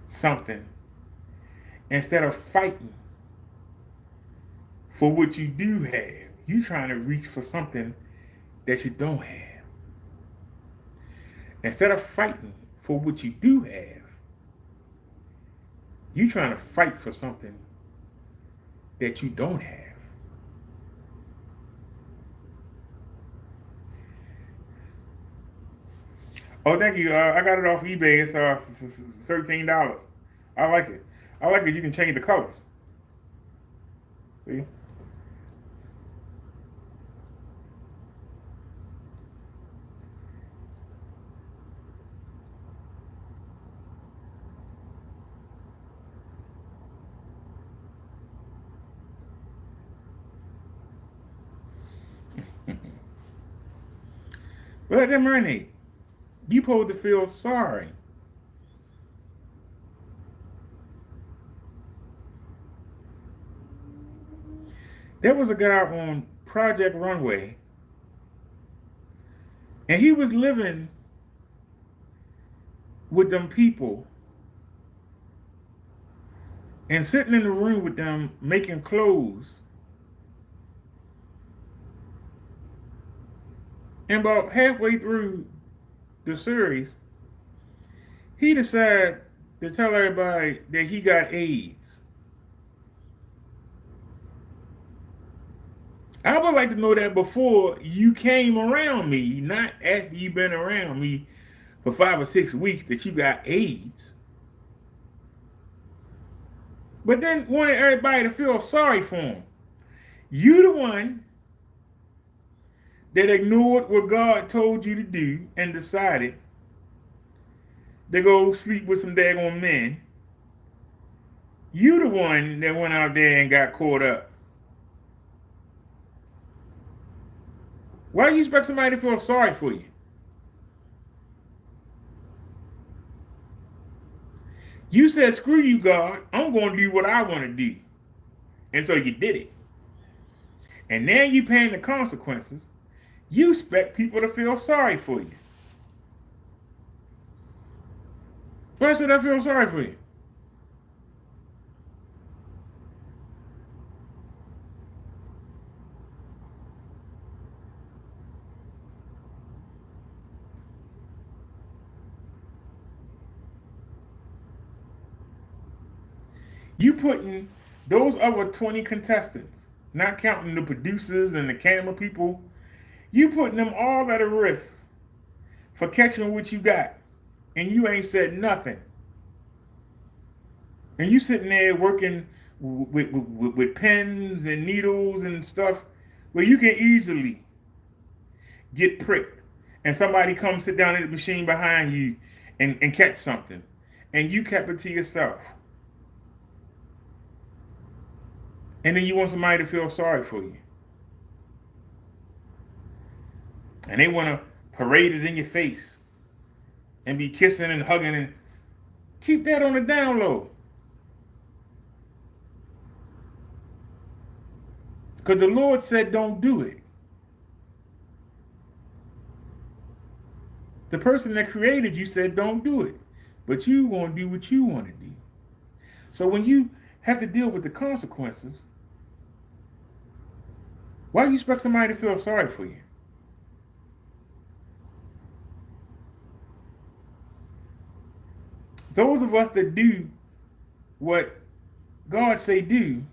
something instead of fighting for what you do have. You trying to reach for something that you don't have. Instead of fighting for what you do have, you trying to fight for something that you don't have. Oh, thank you. I got it off eBay. It's $13. I like it. I like it. You can change the colors. See? But let them marinate. You supposed to feel sorry. There was a guy on Project Runway, and he was living with them people and sitting in the room with them making clothes. And about halfway through the series, he decided to tell everybody that he got AIDS. I would like to know that before you came around me, not after you've been around me for 5 or 6 weeks, that you got AIDS. But then wanted everybody to feel sorry for him. You the one that ignored what God told you to do and decided to go sleep with some daggone men. You the one that went out there and got caught up. Why do you expect somebody to feel sorry for you? You said, screw you, God. I'm going to do what I want to do. And so you did it. And now you're paying the consequences. You expect people to feel sorry for you. Why should I feel sorry for you? You putting those other 20 contestants, not counting the producers and the camera people, you putting them all at a risk for catching what you got. And you ain't said nothing. And you sitting there working with pens and needles and stuff where you can easily get pricked. And somebody comes sit down at the machine behind you and catch something. And you kept it to yourself. And then you want somebody to feel sorry for you. And they want to parade it in your face and be kissing and hugging and keep that on the down low. Because the Lord said don't do it. The person that created you said don't do it. But you want to do what you want to do. So when you have to deal with the consequences, why do you expect somebody to feel sorry for you? Those of us that do what God say do,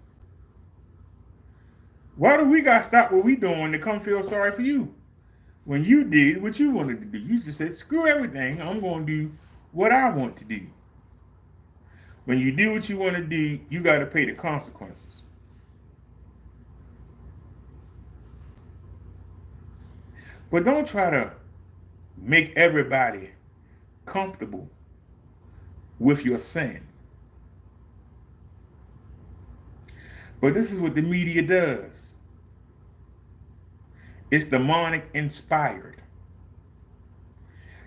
why do we got to stop what we doing to come feel sorry for you? When you did what you wanted to do. You just said, screw everything. I'm going to do what I want to do. When you do what you want to do, you got to pay the consequences. But don't try to make everybody comfortable with your sin. But this is what the media does. It's demonic inspired.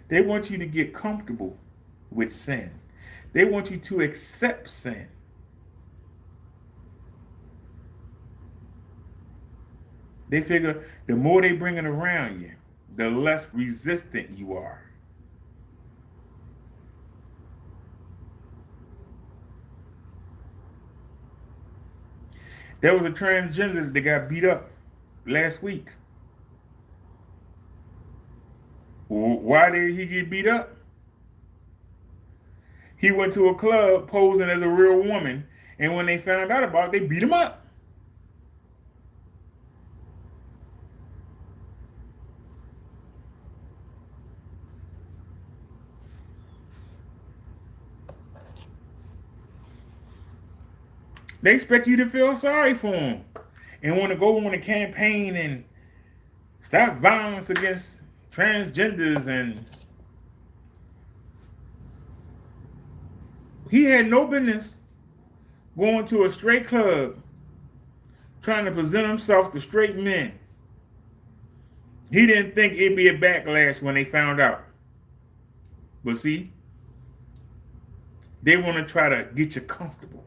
They want you to get comfortable with sin. They want you to accept sin. They figure the more they bring it around you, the less resistant you are. There was a transgender that got beat up last week. Why did he get beat up? He went to a club posing as a real woman, and when they found out about it, they beat him up. They expect you to feel sorry for them and want to go on a campaign and stop violence against transgenders. And he had no business going to a straight club trying to present himself to straight men. He didn't think it'd be a backlash when they found out. But see, they want to try to get you comfortable.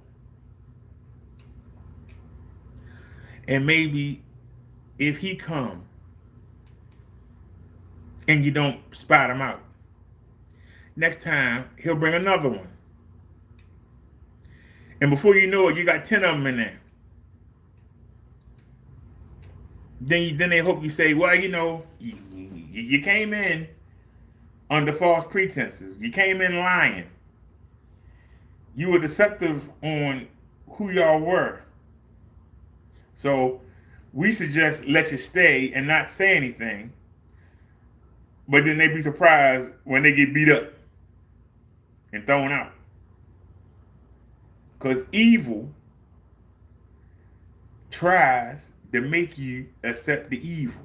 And maybe if he come and you don't spot him out, next time he'll bring another one. And before you know it, you got 10 of them in there. Then they hope you say, well, you know, you came in under false pretenses. You came in lying. You were deceptive on who y'all were. So we suggest let you stay and not say anything. But then they be surprised when they get beat up and thrown out. Because evil tries to make you accept the evil.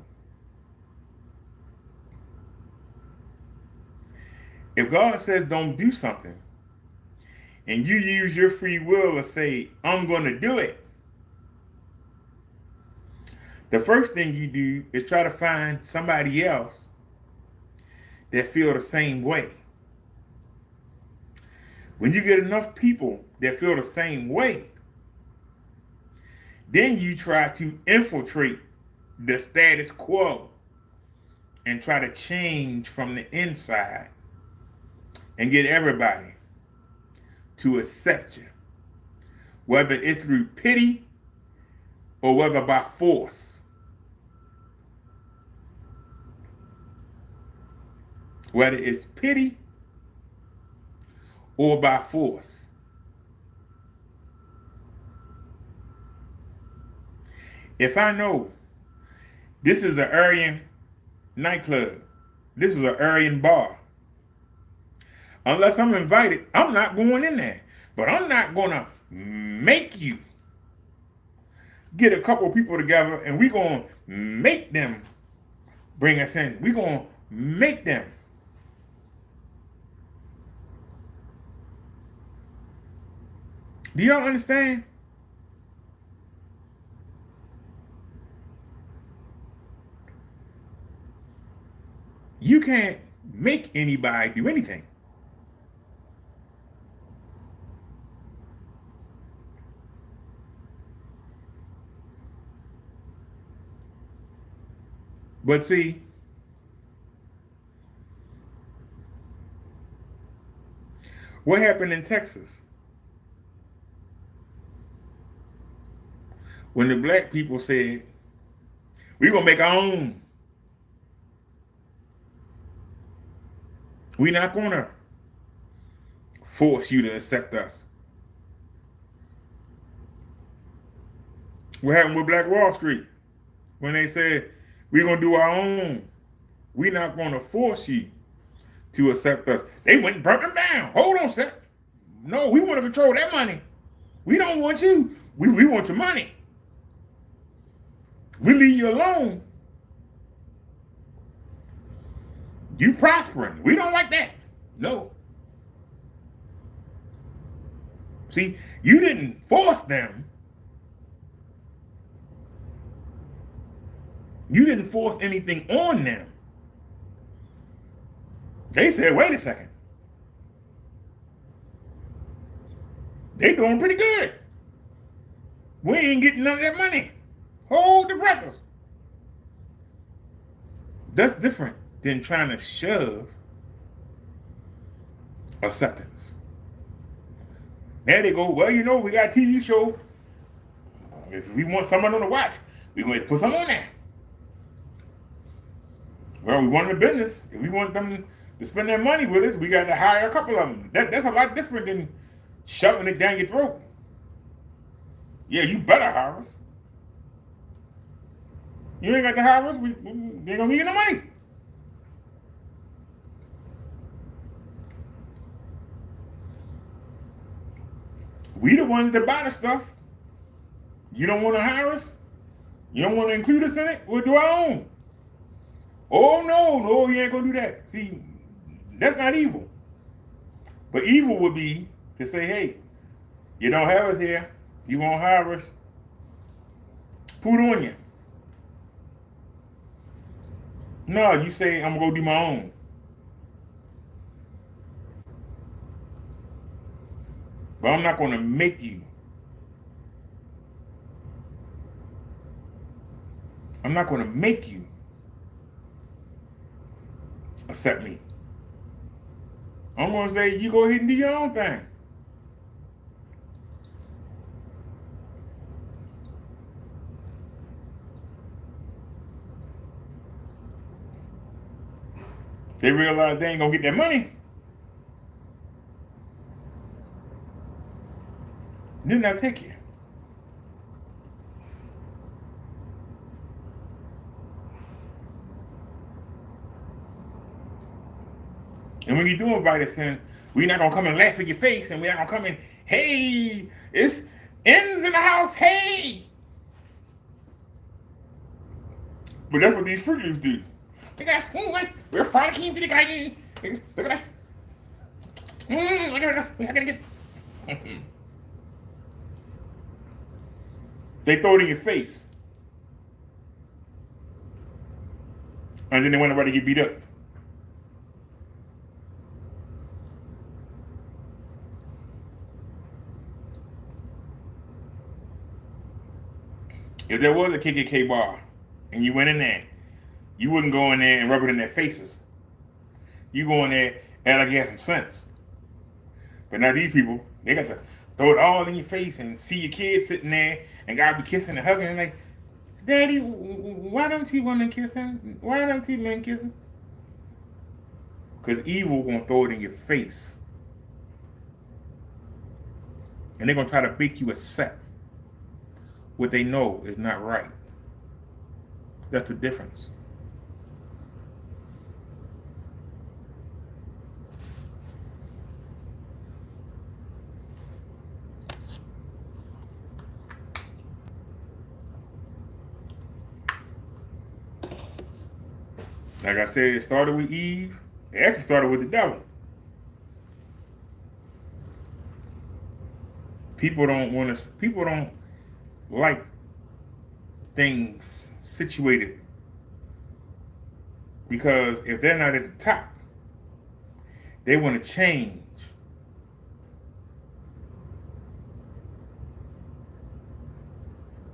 If God says don't do something, and you use your free will to say, I'm going to do it, the first thing you do is try to find somebody else that feel the same way. When you get enough people that feel the same way, then you try to infiltrate the status quo and try to change from the inside and get everybody to accept you, whether it's through pity or whether by force. Whether it's pity or by force. If I know this is an Aryan nightclub, this is an Aryan bar, unless I'm invited, I'm not going in there. But I'm not going to make you get a couple of people together and we're going to make them bring us in. We're going to make them. Do y'all understand? You can't make anybody do anything. But see, what happened in Texas? When the black people said, we're going to make our own. We're not going to force you to accept us. What happened with Black Wall Street? When they said, we're going to do our own. We're not going to force you to accept us. They went and burnt them down. Hold on a sec. No, we want to control that money. We don't want you. We want your money. We leave you alone. You prospering. We don't like that. No. See, you didn't force them. You didn't force anything on them. They said, wait a second. They doing pretty good. We ain't getting none of that money. Hold the breaths. That's different than trying to shove acceptance. There they go. Well, you know, we got a TV show. If we want someone on the watch, we're going to put someone on there. Well, we want them in business. If we want them to spend their money with us, we got to hire a couple of them. That's a lot different than shoving it down your throat. Yeah, you better hire us. You ain't got to hire us, we ain't going to give you no money. We the ones that buy the stuff. You don't want to hire us? You don't want to include us in it? We'll do our own. Oh, no, you ain't going to do that. See, that's not evil. But evil would be to say, hey, you don't have us here. You won't hire us. Put on you. No, you say, I'm going to go do my own. But I'm not going to make you. I'm not going to make you accept me. I'm going to say, you go ahead and do your own thing. They realize they ain't going to get that money. Then they'll take you. And when you do invite us in, we're not going to come and laugh in your face, and we're not going to come in, hey, it's ends in the house, hey. But that's what these Fruit Loops do. Look at us, we're finally came to the garden. Look at us. Look at us, we're not going to get... They throw it in your face. And then they want everybody to get beat up. If there was a KKK bar and you went in there, you wouldn't go in there and rub it in their faces. You go in there and like you have some sense. But now these people, they got to throw it all in your face and see your kids sitting there and God be kissing and hugging and like, Daddy, why don't you women kiss him? Why don't you men kiss him? Because evil gonna throw it in your face. And they're gonna try to make you accept what they know is not right. That's the difference. Like I said, it started with Eve. It actually started with the devil. People don't like things situated. Because if they're not at the top, they want to change.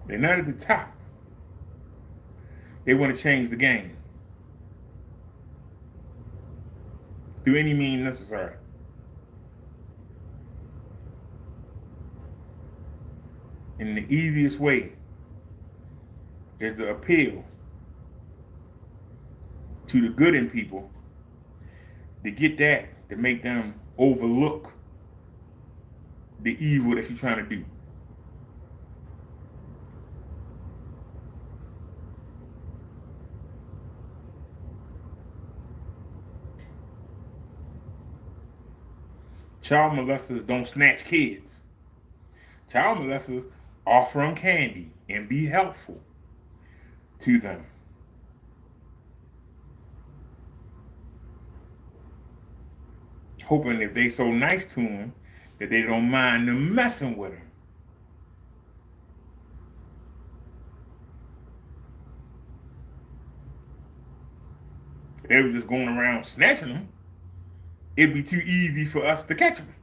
They're not at the top. They want to change the game. Through any means necessary. And the easiest way is to appeal to the good in people to get that, to make them overlook the evil that you're trying to do. Child molesters don't snatch kids. Child molesters offer them candy and be helpful to them. Hoping if they so nice to them that they don't mind them messing with them. If they were just going around snatching them, it'd be too easy for us to catch them.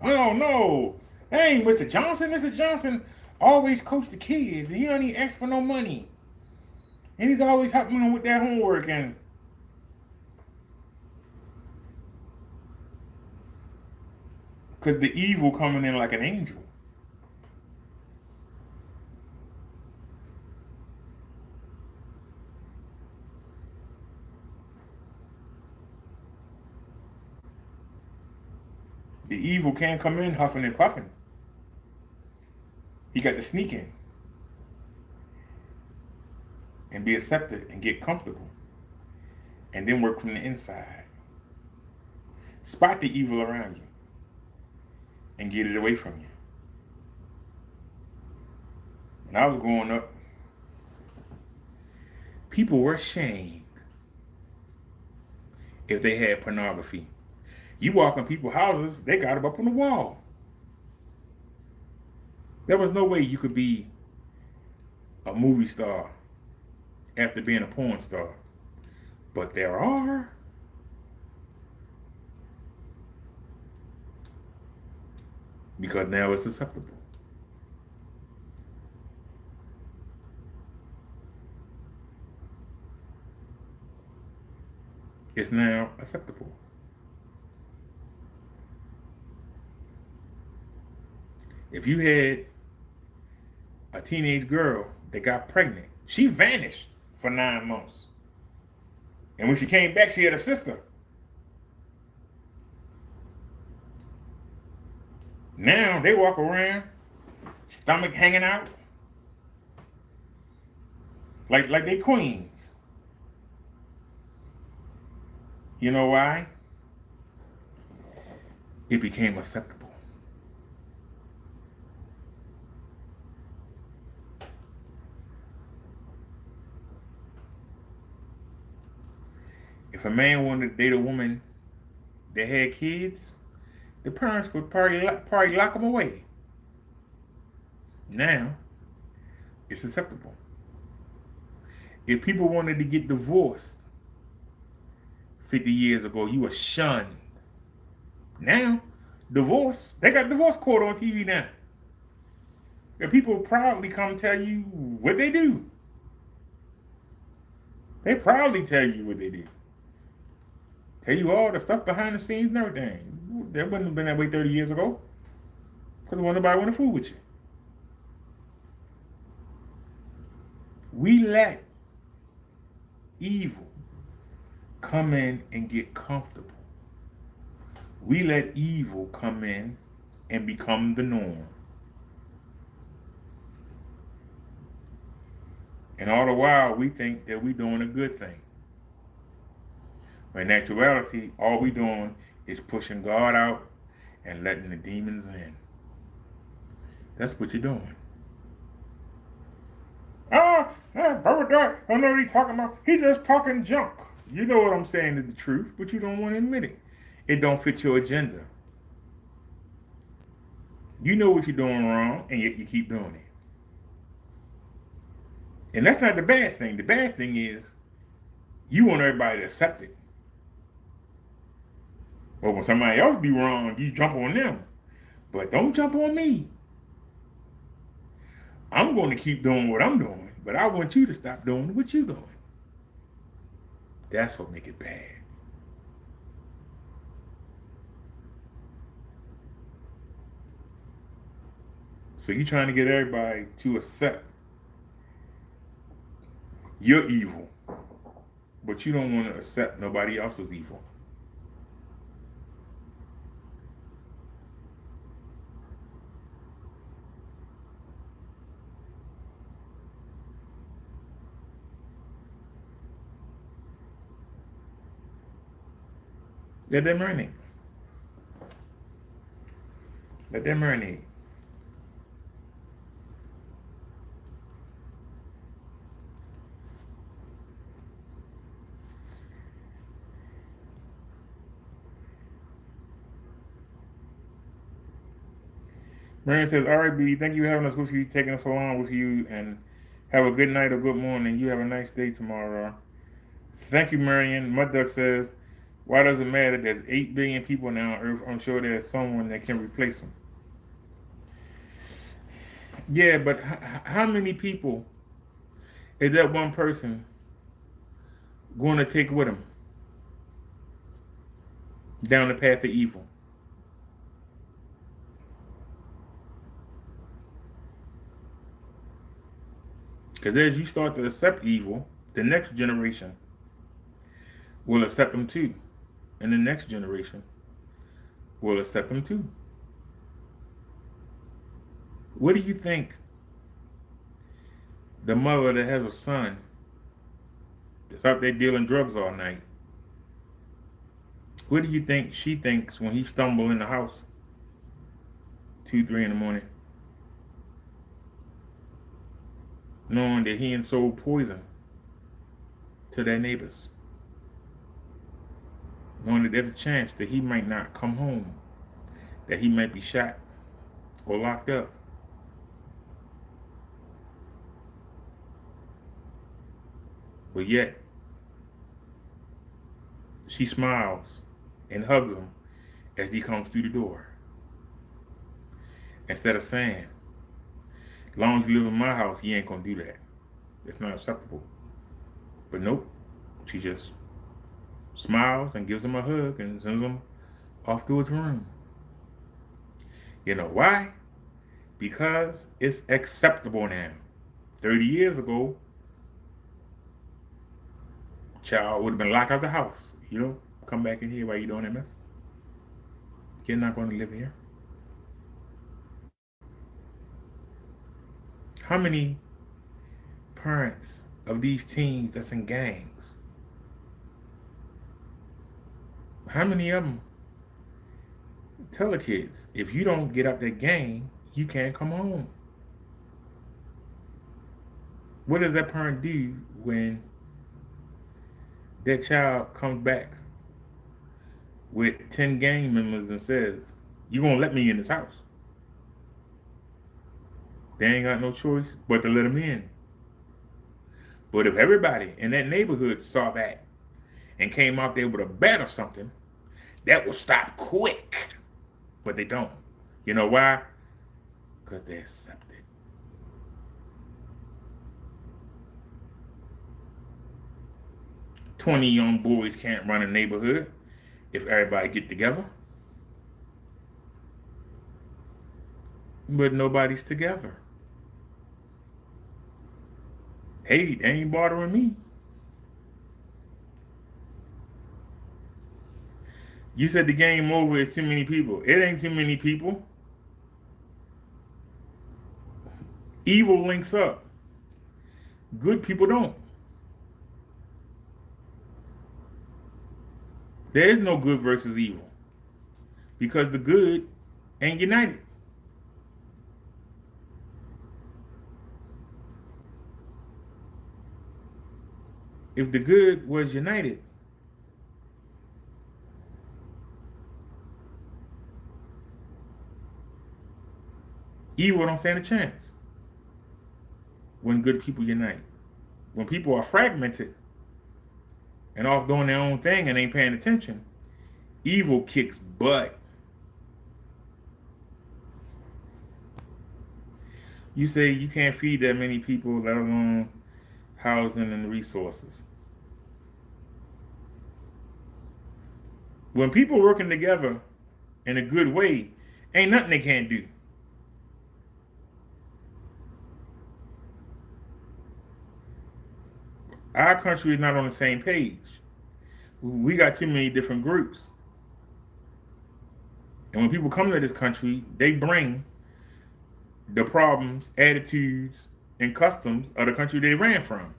Oh no, hey, Mr. Johnson. Mr. Johnson always coach the kids, and he don't even ask for no money. And he's always helping them with their homework. And because the evil coming in like an angel. The evil can't come in huffing and puffing. He got to sneak in and be accepted and get comfortable and then work from the inside. Spot the evil around you and get it away from you. when I was growing up, people were shamed if they had pornography. You walk in people's houses, they got it up on the wall. There was no way you could be a movie star after being a porn star. But there are. Because now it's acceptable. It's now acceptable. If you had a teenage girl that got pregnant, she vanished for 9 months. And when she came back, she had a sister. Now they walk around, stomach hanging out, like they queens. You know why? It became acceptable. If a man wanted to date a woman that had kids, the parents would probably lock them away. Now, it's acceptable. If people wanted to get divorced 50 years ago, you were shunned. Now, divorce, they got divorce court on TV now. And people proudly come tell you what they do. They proudly tell you what they do. Tell you all the stuff behind the scenes and everything. That wouldn't have been that way 30 years ago. Because nobody want to fool with you. We let evil come in and get comfortable. We let evil come in and become the norm. And all the while, we think that we're doing a good thing. But in actuality, all we're doing is pushing God out and letting the demons in. That's what you're doing. Brother, I don't know what he's talking about. He's just talking junk. You know what I'm saying is the truth, but you don't want to admit it. It don't fit your agenda. You know what you're doing wrong, and yet you keep doing it. And that's not the bad thing. The bad thing is you want everybody to accept it. But when somebody else be wrong, you jump on them. But don't jump on me. I'm going to keep doing what I'm doing, but I want you to stop doing what you're doing. That's what make it bad. So you're trying to get everybody to accept you're evil, but you don't want to accept nobody else's evil. Let them marinate. Let them marinate. Marion says, all right, B, thank you for having us with you, taking us along with you, and have a good night or good morning. You have a nice day tomorrow. Thank you, Marion. Mud Duck says, why does it matter? There's 8 billion people now on Earth. I'm sure there's someone that can replace them. Yeah, but how many people is that one person going to take with him down the path of evil? Because as you start to accept evil, the next generation will accept them too. And the next generation will accept them too. What do you think the mother that has a son that's out there dealing drugs all night, what do you think she thinks when he stumbles in the house 2, 3 in the morning? knowing that he sold poison to their neighbors, knowing that there's a chance that he might not come home, that he might be shot or locked up. But yet, she smiles and hugs him as he comes through the door. Instead of saying, as long as you live in my house, he ain't gonna do that. It's not acceptable. But nope, she just smiles and gives him a hug and sends him off to his room. You know why? Because it's acceptable now. 30 years ago, child would have been locked out the house. You don't come back in here while you're doing that mess. You're not going to live here. How many parents of these teens that's in gangs, how many of them tell the kids, if you don't get up that gang, you can't come home? What does that parent do when that child comes back with 10 gang members and says, you gonna let me in this house? They ain't got no choice but to let them in. But if everybody in that neighborhood saw that and came out there with a bat or something, that will stop quick. But they don't. You know why? Because they're accepted. "20 young boys can't run a neighborhood if everybody get together." But nobody's together. Hey, they ain't bothering me. You said the game over is too many people. It ain't too many people. Evil links up. Good people don't. There is no good versus evil, because the good ain't united. If the good was united, evil don't stand a chance. When good people unite. When people are fragmented and off doing their own thing and ain't paying attention, evil kicks butt. You say you can't feed that many people, let alone housing and resources. When people working together in a good way, ain't nothing they can't do. Our country is not on the same page. We got too many different groups. And when people come to this country, they bring the problems, attitudes, and customs of the country they ran from.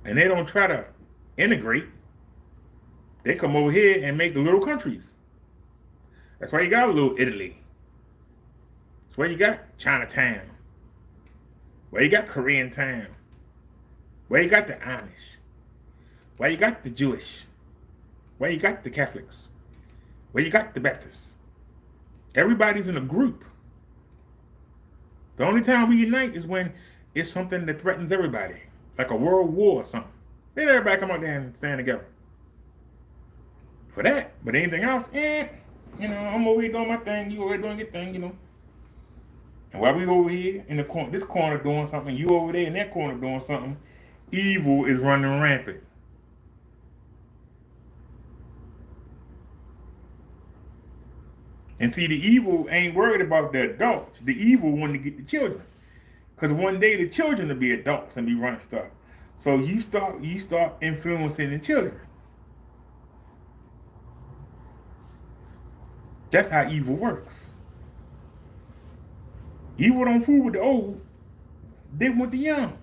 And they don't try to integrate. They come over here and make the little countries. That's why you got a little Italy. That's why you got Chinatown. Why you got Korean Town. Why you got the Amish. Why you got the Jewish. Why you got the Catholics. Why you got the Baptists. Everybody's in a group. The only time we unite is when it's something that threatens everybody, like a world war or something. Then everybody come out there and stand together. For that, but anything else, I'm over here doing my thing, you over here doing your thing, And while we over here in the corner, this corner doing something, you over there in that corner doing something, evil is running rampant. And see, the evil ain't worried about the adults. The evil want to get the children. Because one day the children will be adults and be running stuff. So you start influencing the children. That's how evil works. Evil don't fool with the old. They want the young.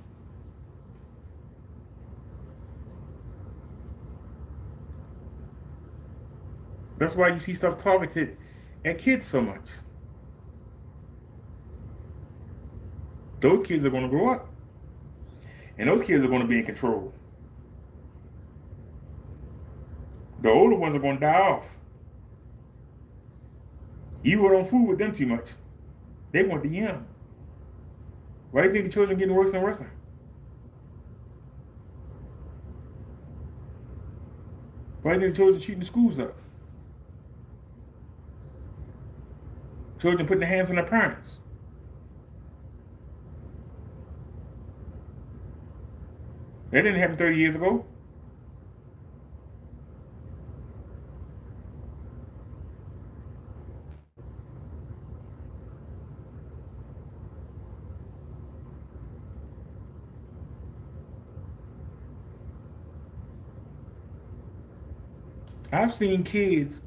That's why you see stuff targeted at kids so much. Those kids are going to grow up. And those kids are going to be in control. The older ones are going to die off. Evil don't fool with them too much. They want the young. Why do you think the children getting worse and worse? Why do you think the children shooting the schools up? Children putting their hands on their parents. That didn't happen 30 years ago. I've seen kids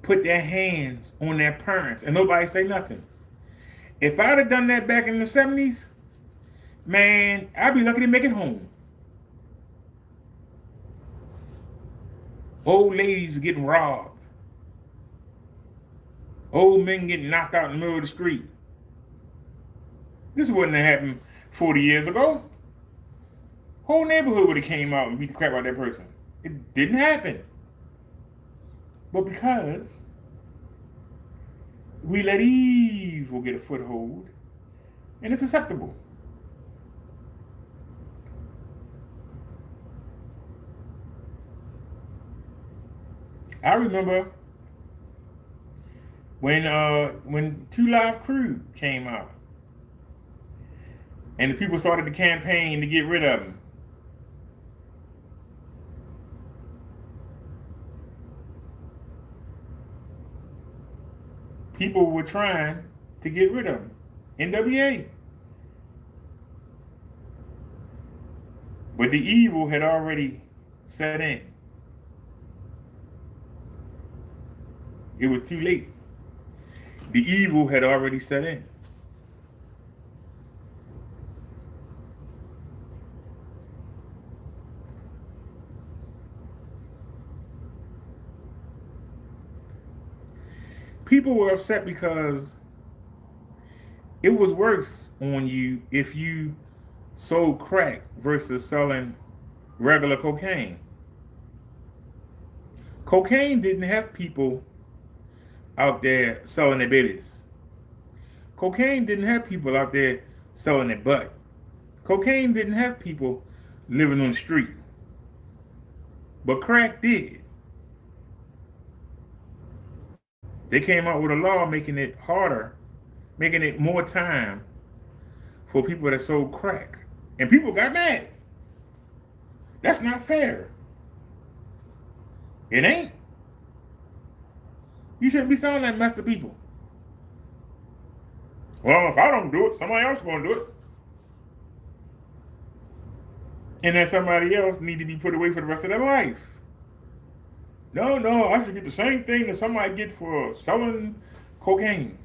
put their hands on their parents and nobody say nothing. If I'd have done that back in the 70s, man, I'd be lucky to make it home. Old ladies getting robbed. Old men getting knocked out in the middle of the street. This wouldn't have happened 40 years ago. Whole neighborhood would have came out and beat the crap out of that person. It didn't happen. But because we let evil get a foothold, and it's acceptable. I remember when 2 Live Crew came out, and the people started the campaign to get rid of them. People were trying to get rid of them. NWA. But the evil had already set in. It was too late. The evil had already set in. People were upset because it was worse on you if you sold crack versus selling regular cocaine. Cocaine didn't have people out there selling their babies. Cocaine didn't have people out there selling their butt. Cocaine didn't have people living on the street. But crack did. They came out with a law making it harder, making it more time for people that sold crack. And people got mad. That's not fair. It ain't. You shouldn't be selling that mess to people. Well, if I don't do it, somebody else is going to do it. And then somebody else need to be put away for the rest of their life. No, I should get the same thing that somebody gets for selling cocaine.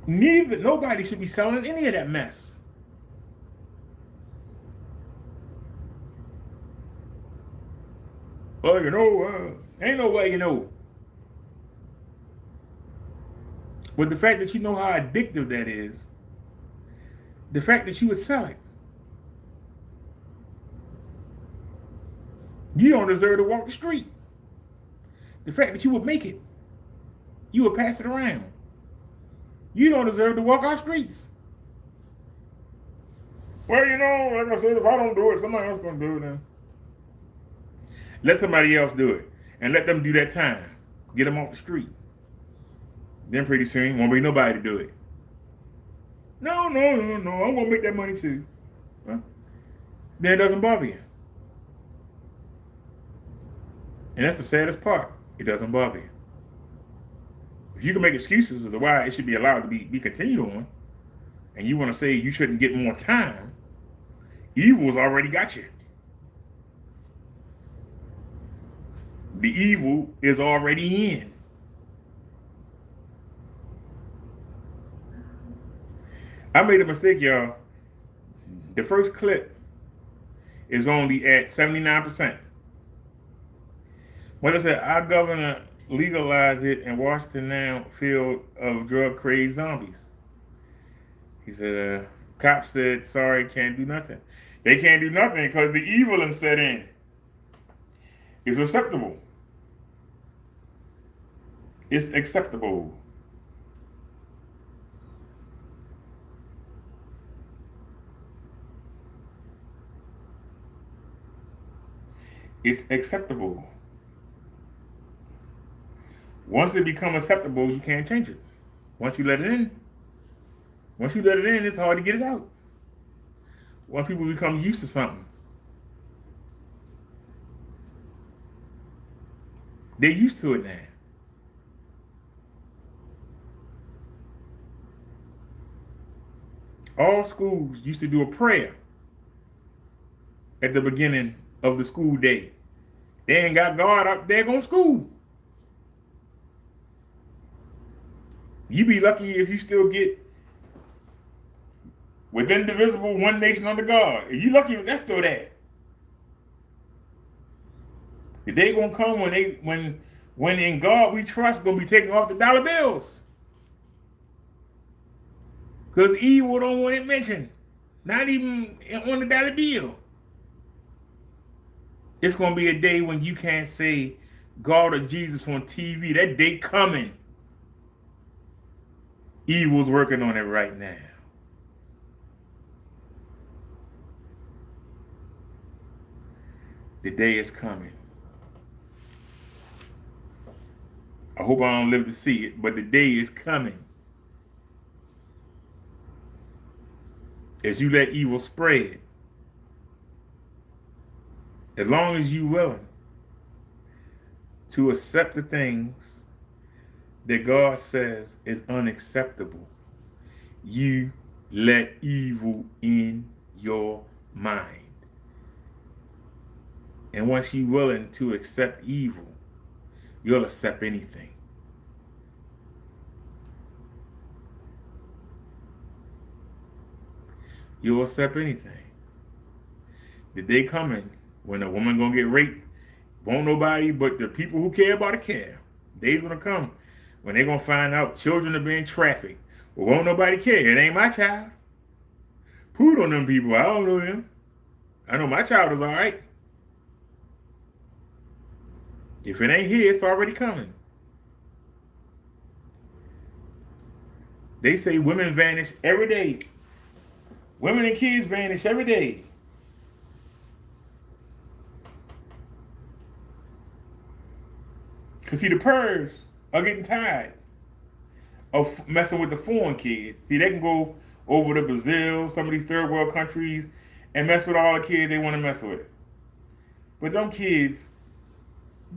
Nobody should be selling any of that mess. Well, ain't no way you know. But the fact that you know how addictive that is, the fact that you would sell it, you don't deserve to walk the street. The fact that you would make it, you would pass it around. You don't deserve to walk our streets. Well, like I said, if I don't do it, somebody else going to do it then. Let somebody else do it. And let them do that time. Get them off the street. Then pretty soon, won't be nobody to do it. No, I'm going to make that money too. Well, then it doesn't bother you. And that's the saddest part. It doesn't bother you. If you can make excuses as to why it should be allowed to be continued on, and you want to say you shouldn't get more time, evil's already got you. The evil is already in. I made a mistake, y'all. The first clip is only at 79%. When I said our governor legalized it and Washington now filled of drug-crazed zombies. He said, cops said, sorry, can't do nothing. They can't do nothing because the evil and set in. It's acceptable. It's acceptable. It's acceptable. Once it becomes acceptable, you can't change it. Once you let it in, it's hard to get it out. Once people become used to something, they're used to it now. All schools used to do a prayer at the beginning of the school day. They ain't got God up there going to school. You be lucky if you still get with indivisible, one nation under God. If you lucky if that's still there. The day gonna come when in God we trust gonna be taking off the dollar bills. Because evil don't want it mentioned. Not even on the dollar bill. It's gonna be a day when you can't say God or Jesus on TV. That day coming. Evil's working on it right now. The day is coming. I hope I don't live to see it, but the day is coming. As you let evil spread, as long as you're willing to accept the things that God says is unacceptable, you let evil in your mind. And once you're willing to accept evil, you'll accept anything. You'll accept anything. The day coming when a woman gonna get raped, won't nobody but the people who care about it care. Day's gonna come when they're gonna find out children are being trafficked. Well, won't nobody care. It ain't my child. Put on them people. I don't know them. I know my child is all right. If it ain't here, it's already coming. They say women vanish every day. Women and kids vanish every day. Because see, the purrs are getting tired of messing with the foreign kids. See, they can go over to Brazil, some of these third world countries, and mess with all the kids they want to mess with. But them kids,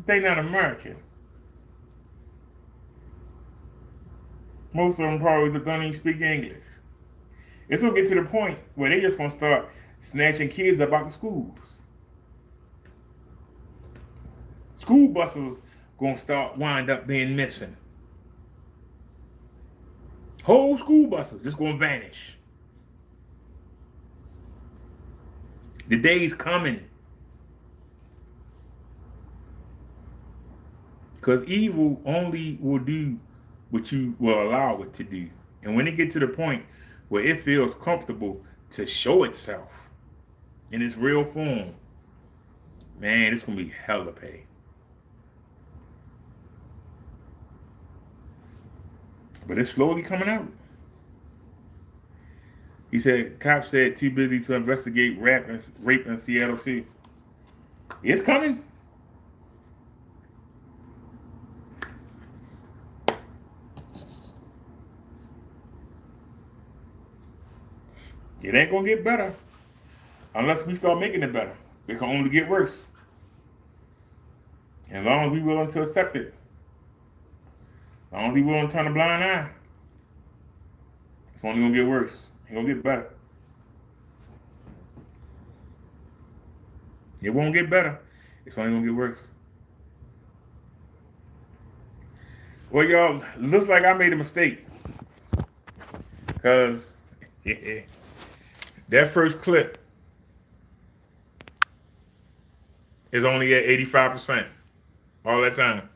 they not American. Most of them probably don't even speak English. It's going to get to the point where they just going to start snatching kids up out the schools. School buses going to wind up being missing. Whole school buses just going to vanish. The day's coming. Because evil only will do what you will allow it to do. And when it gets to the point where it feels comfortable to show itself in its real form, man, it's going to be hell to pay. But it's slowly coming out. He said, cops said too busy to investigate rape in Seattle too. It's coming. It ain't gonna get better unless we start making it better. It can only get worse. And as long as we're willing to accept it, as long as we're willing to turn a blind eye, it's only gonna get worse. It ain't gonna get better. It won't get better. It's only gonna get worse. Well, y'all, looks like I made a mistake. Because that first clip is only at 85% all that time.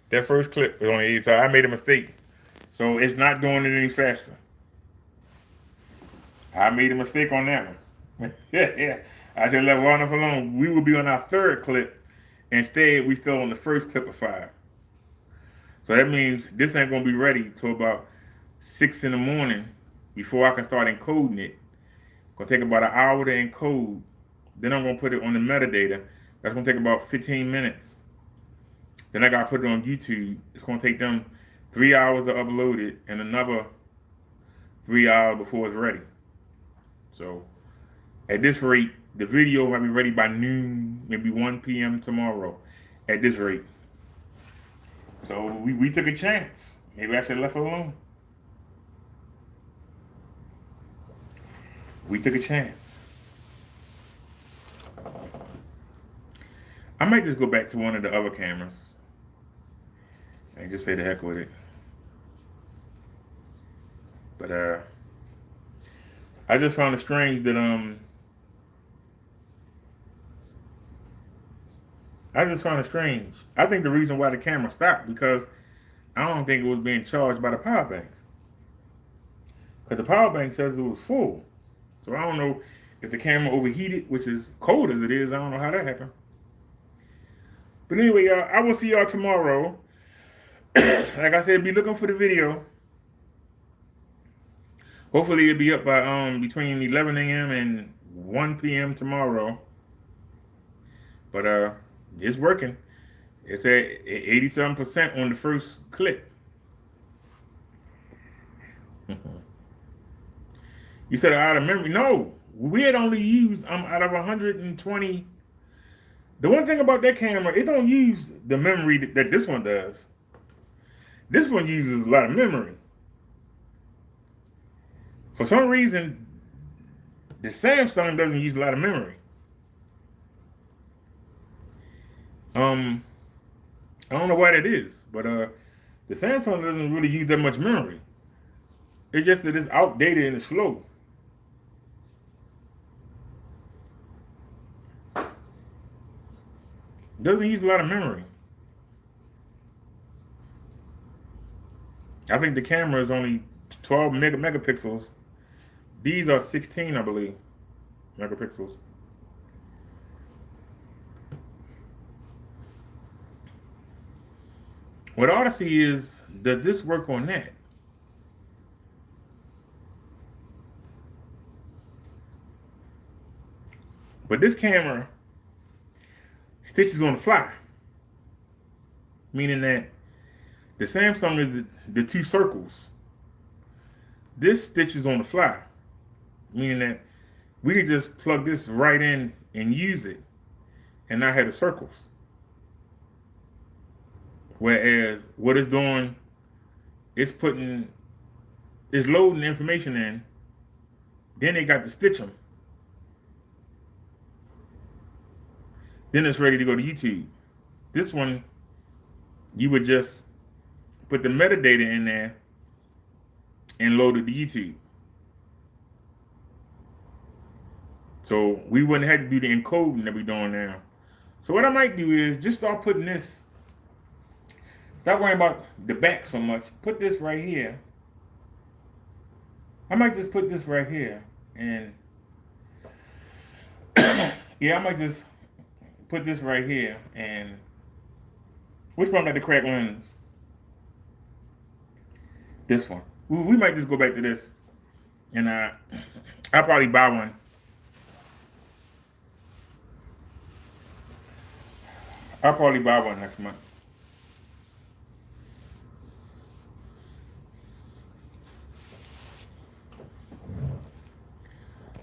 That first clip is only 85%. So I made a mistake. So it's not doing it any faster. I made a mistake on that one. Yeah, I should let one enough alone. We will be on our third clip. Instead, we still on the first clip of 5. So that means this ain't gonna be ready till about 6 in the morning before I can start encoding it. Gonna take about an hour to encode. Then I'm gonna put it on the metadata. That's gonna take about 15 minutes. Then I gotta put it on YouTube. It's gonna take them 3 hours to upload it and another 3 hours before it's ready. So at this rate, the video might be ready by noon, maybe 1 p.m. tomorrow. At this rate. So we took a chance. Maybe I should have left it alone. We took a chance. I might just go back to one of the other cameras and just say the heck with it. But I just found it strange that I think the reason why the camera stopped because I don't think it was being charged by the power bank. Because the power bank says it was full. So I don't know if the camera overheated, which is cold as it is. I don't know how that happened. But anyway, y'all, I will see y'all tomorrow. Like I said, be looking for the video. Hopefully it'll be up by between 11 a.m. and 1 p.m. tomorrow. But it's working. It's at 87% on the first clip. You said out of memory. No, we had only used out of 120. The one thing about that camera, it don't use the memory that this one does. This one uses a lot of memory. For some reason, the Samsung doesn't use a lot of memory. I don't know why that is, but the Samsung doesn't really use that much memory. It's just that it's outdated and it's slow. Doesn't use a lot of memory. I think the camera is only 12 megapixels. These are 16, I believe, megapixels. What I ought to see is, does this work on that? But this camera stitches on the fly. Meaning that the Samsung is the 2 circles. This stitches on the fly. Meaning that we could just plug this right in and use it and not have the circles. Whereas what it's doing, it's loading information in, then they got to stitch them. Then it's ready to go to YouTube. This one, you would just put the metadata in there and load it to YouTube. So we wouldn't have to do the encoding that we're doing now. So what I might do is just start putting this. Stop worrying about the back so much. Put this right here. I might just put this right here. And yeah, I might just put this right here. And which one got the cracked lens? This one. We might just go back to this. And I'll probably buy one. I'll probably buy one next month.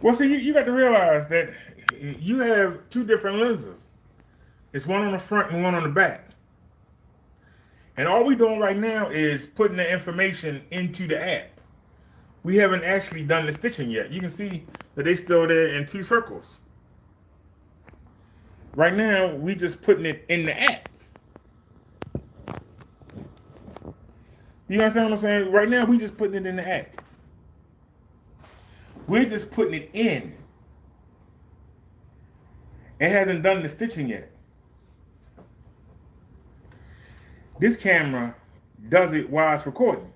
Well, see, you got to realize that you have 2 different lenses. It's one on the front and one on the back. And all we're doing right now is putting the information into the app. We haven't actually done the stitching yet. You can see that they're still there in 2 circles. Right now, we just putting it in the app. You understand what I'm saying? Right now, we just putting it in the app. We're just putting it in. It hasn't done the stitching yet. This camera does it while it's recording.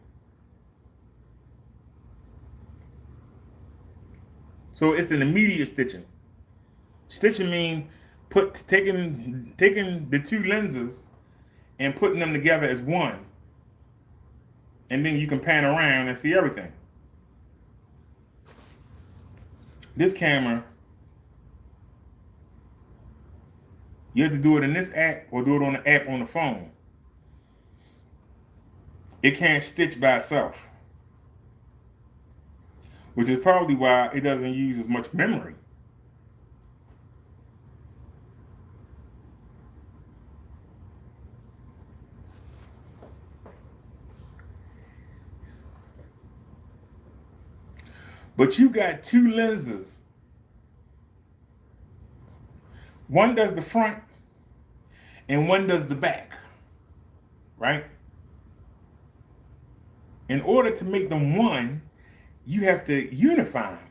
So it's an immediate stitching. Stitching mean taking the two lenses and putting them together as one. And then you can pan around and see everything. This camera, you have to do it in this app or do it on the app on the phone. It can't stitch by itself, which is probably why it doesn't use as much memory. But you got two lenses. One does the front and one does the back, right? In order to make them one, you have to unify them.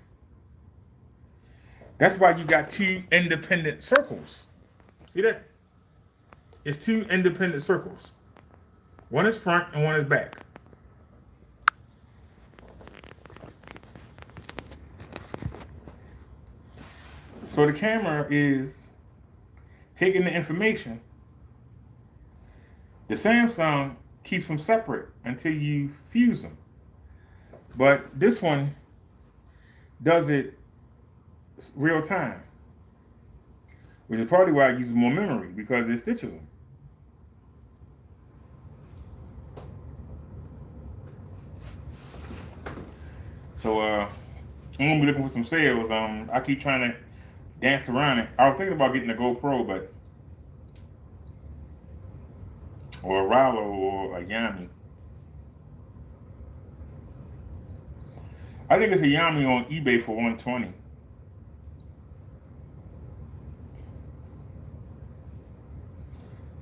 That's why you got two independent circles. See that? It's two independent circles. One is front and one is back. So the camera is taking the information. The Samsung keeps them separate until you fuse them. But this one does it real time, which is probably why it uses more memory, because it stitches them. So I'm gonna be looking for some sales. I keep trying to dance around it. I was thinking about getting a GoPro, but or a Rollo or a Yami. I think it's a Yami on eBay for $120.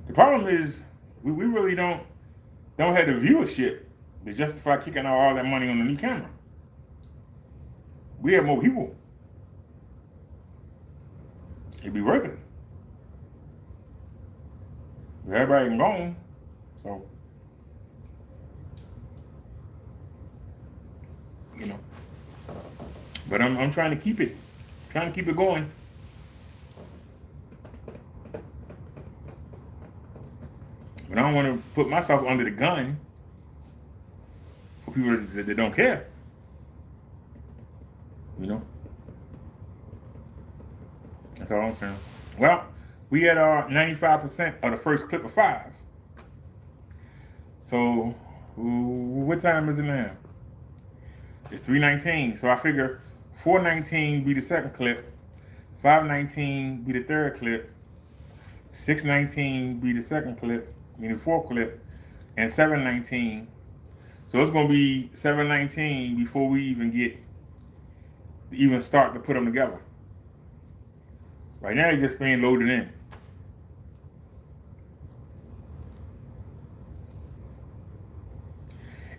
The problem is we really don't have the viewership to justify kicking out all that money on the new camera. We have more people. It'd be worth it. Everybody can go on, so you know. But I'm trying to keep it going. But I don't want to put myself under the gun for people that don't care. You know. That's all I'm saying. Well, we had 95% of the first clip of 5. So, what time is it now? It's 3:19. So I figure 4:19 be the second clip, 5:19 be the third clip, 6:19 be the second clip, the fourth clip, and 7:19. So it's gonna be 7:19 before we even start to put them together. Right now, they're just being loaded in.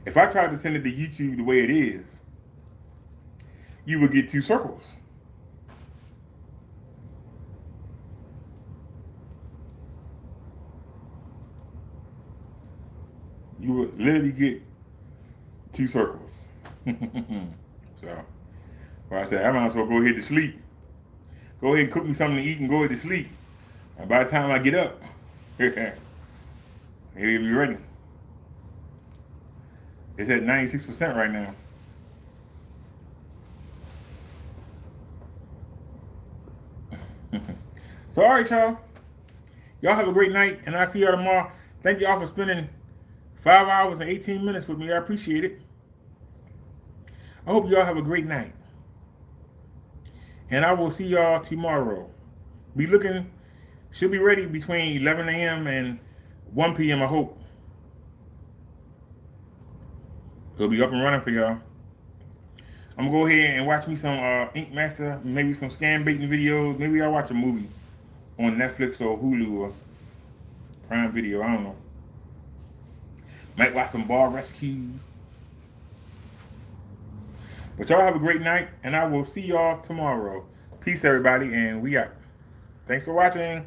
If I tried to send it to YouTube the way it is, you would get 2 circles. You would literally get 2 circles. So, well, I said, I might as well go ahead to sleep. Go ahead and cook me something to eat and go ahead to sleep. And by the time I get up, it'll be ready. It's at 96% right now. So, all right, y'all. Y'all have a great night, and I'll see y'all tomorrow. Thank y'all for spending 5 hours and 18 minutes with me. I appreciate it. I hope y'all have a great night. And I will see y'all tomorrow. Should be ready between 11 a.m. and 1 p.m. I hope. It'll be up and running for y'all. I'm gonna go ahead and watch me some Ink Master, maybe some scan baiting videos. Maybe I'll watch a movie on Netflix or Hulu or Prime Video. I don't know. Might watch some Bar Rescue. But y'all have a great night, and I will see y'all tomorrow. Peace, everybody, and we out. Thanks for watching.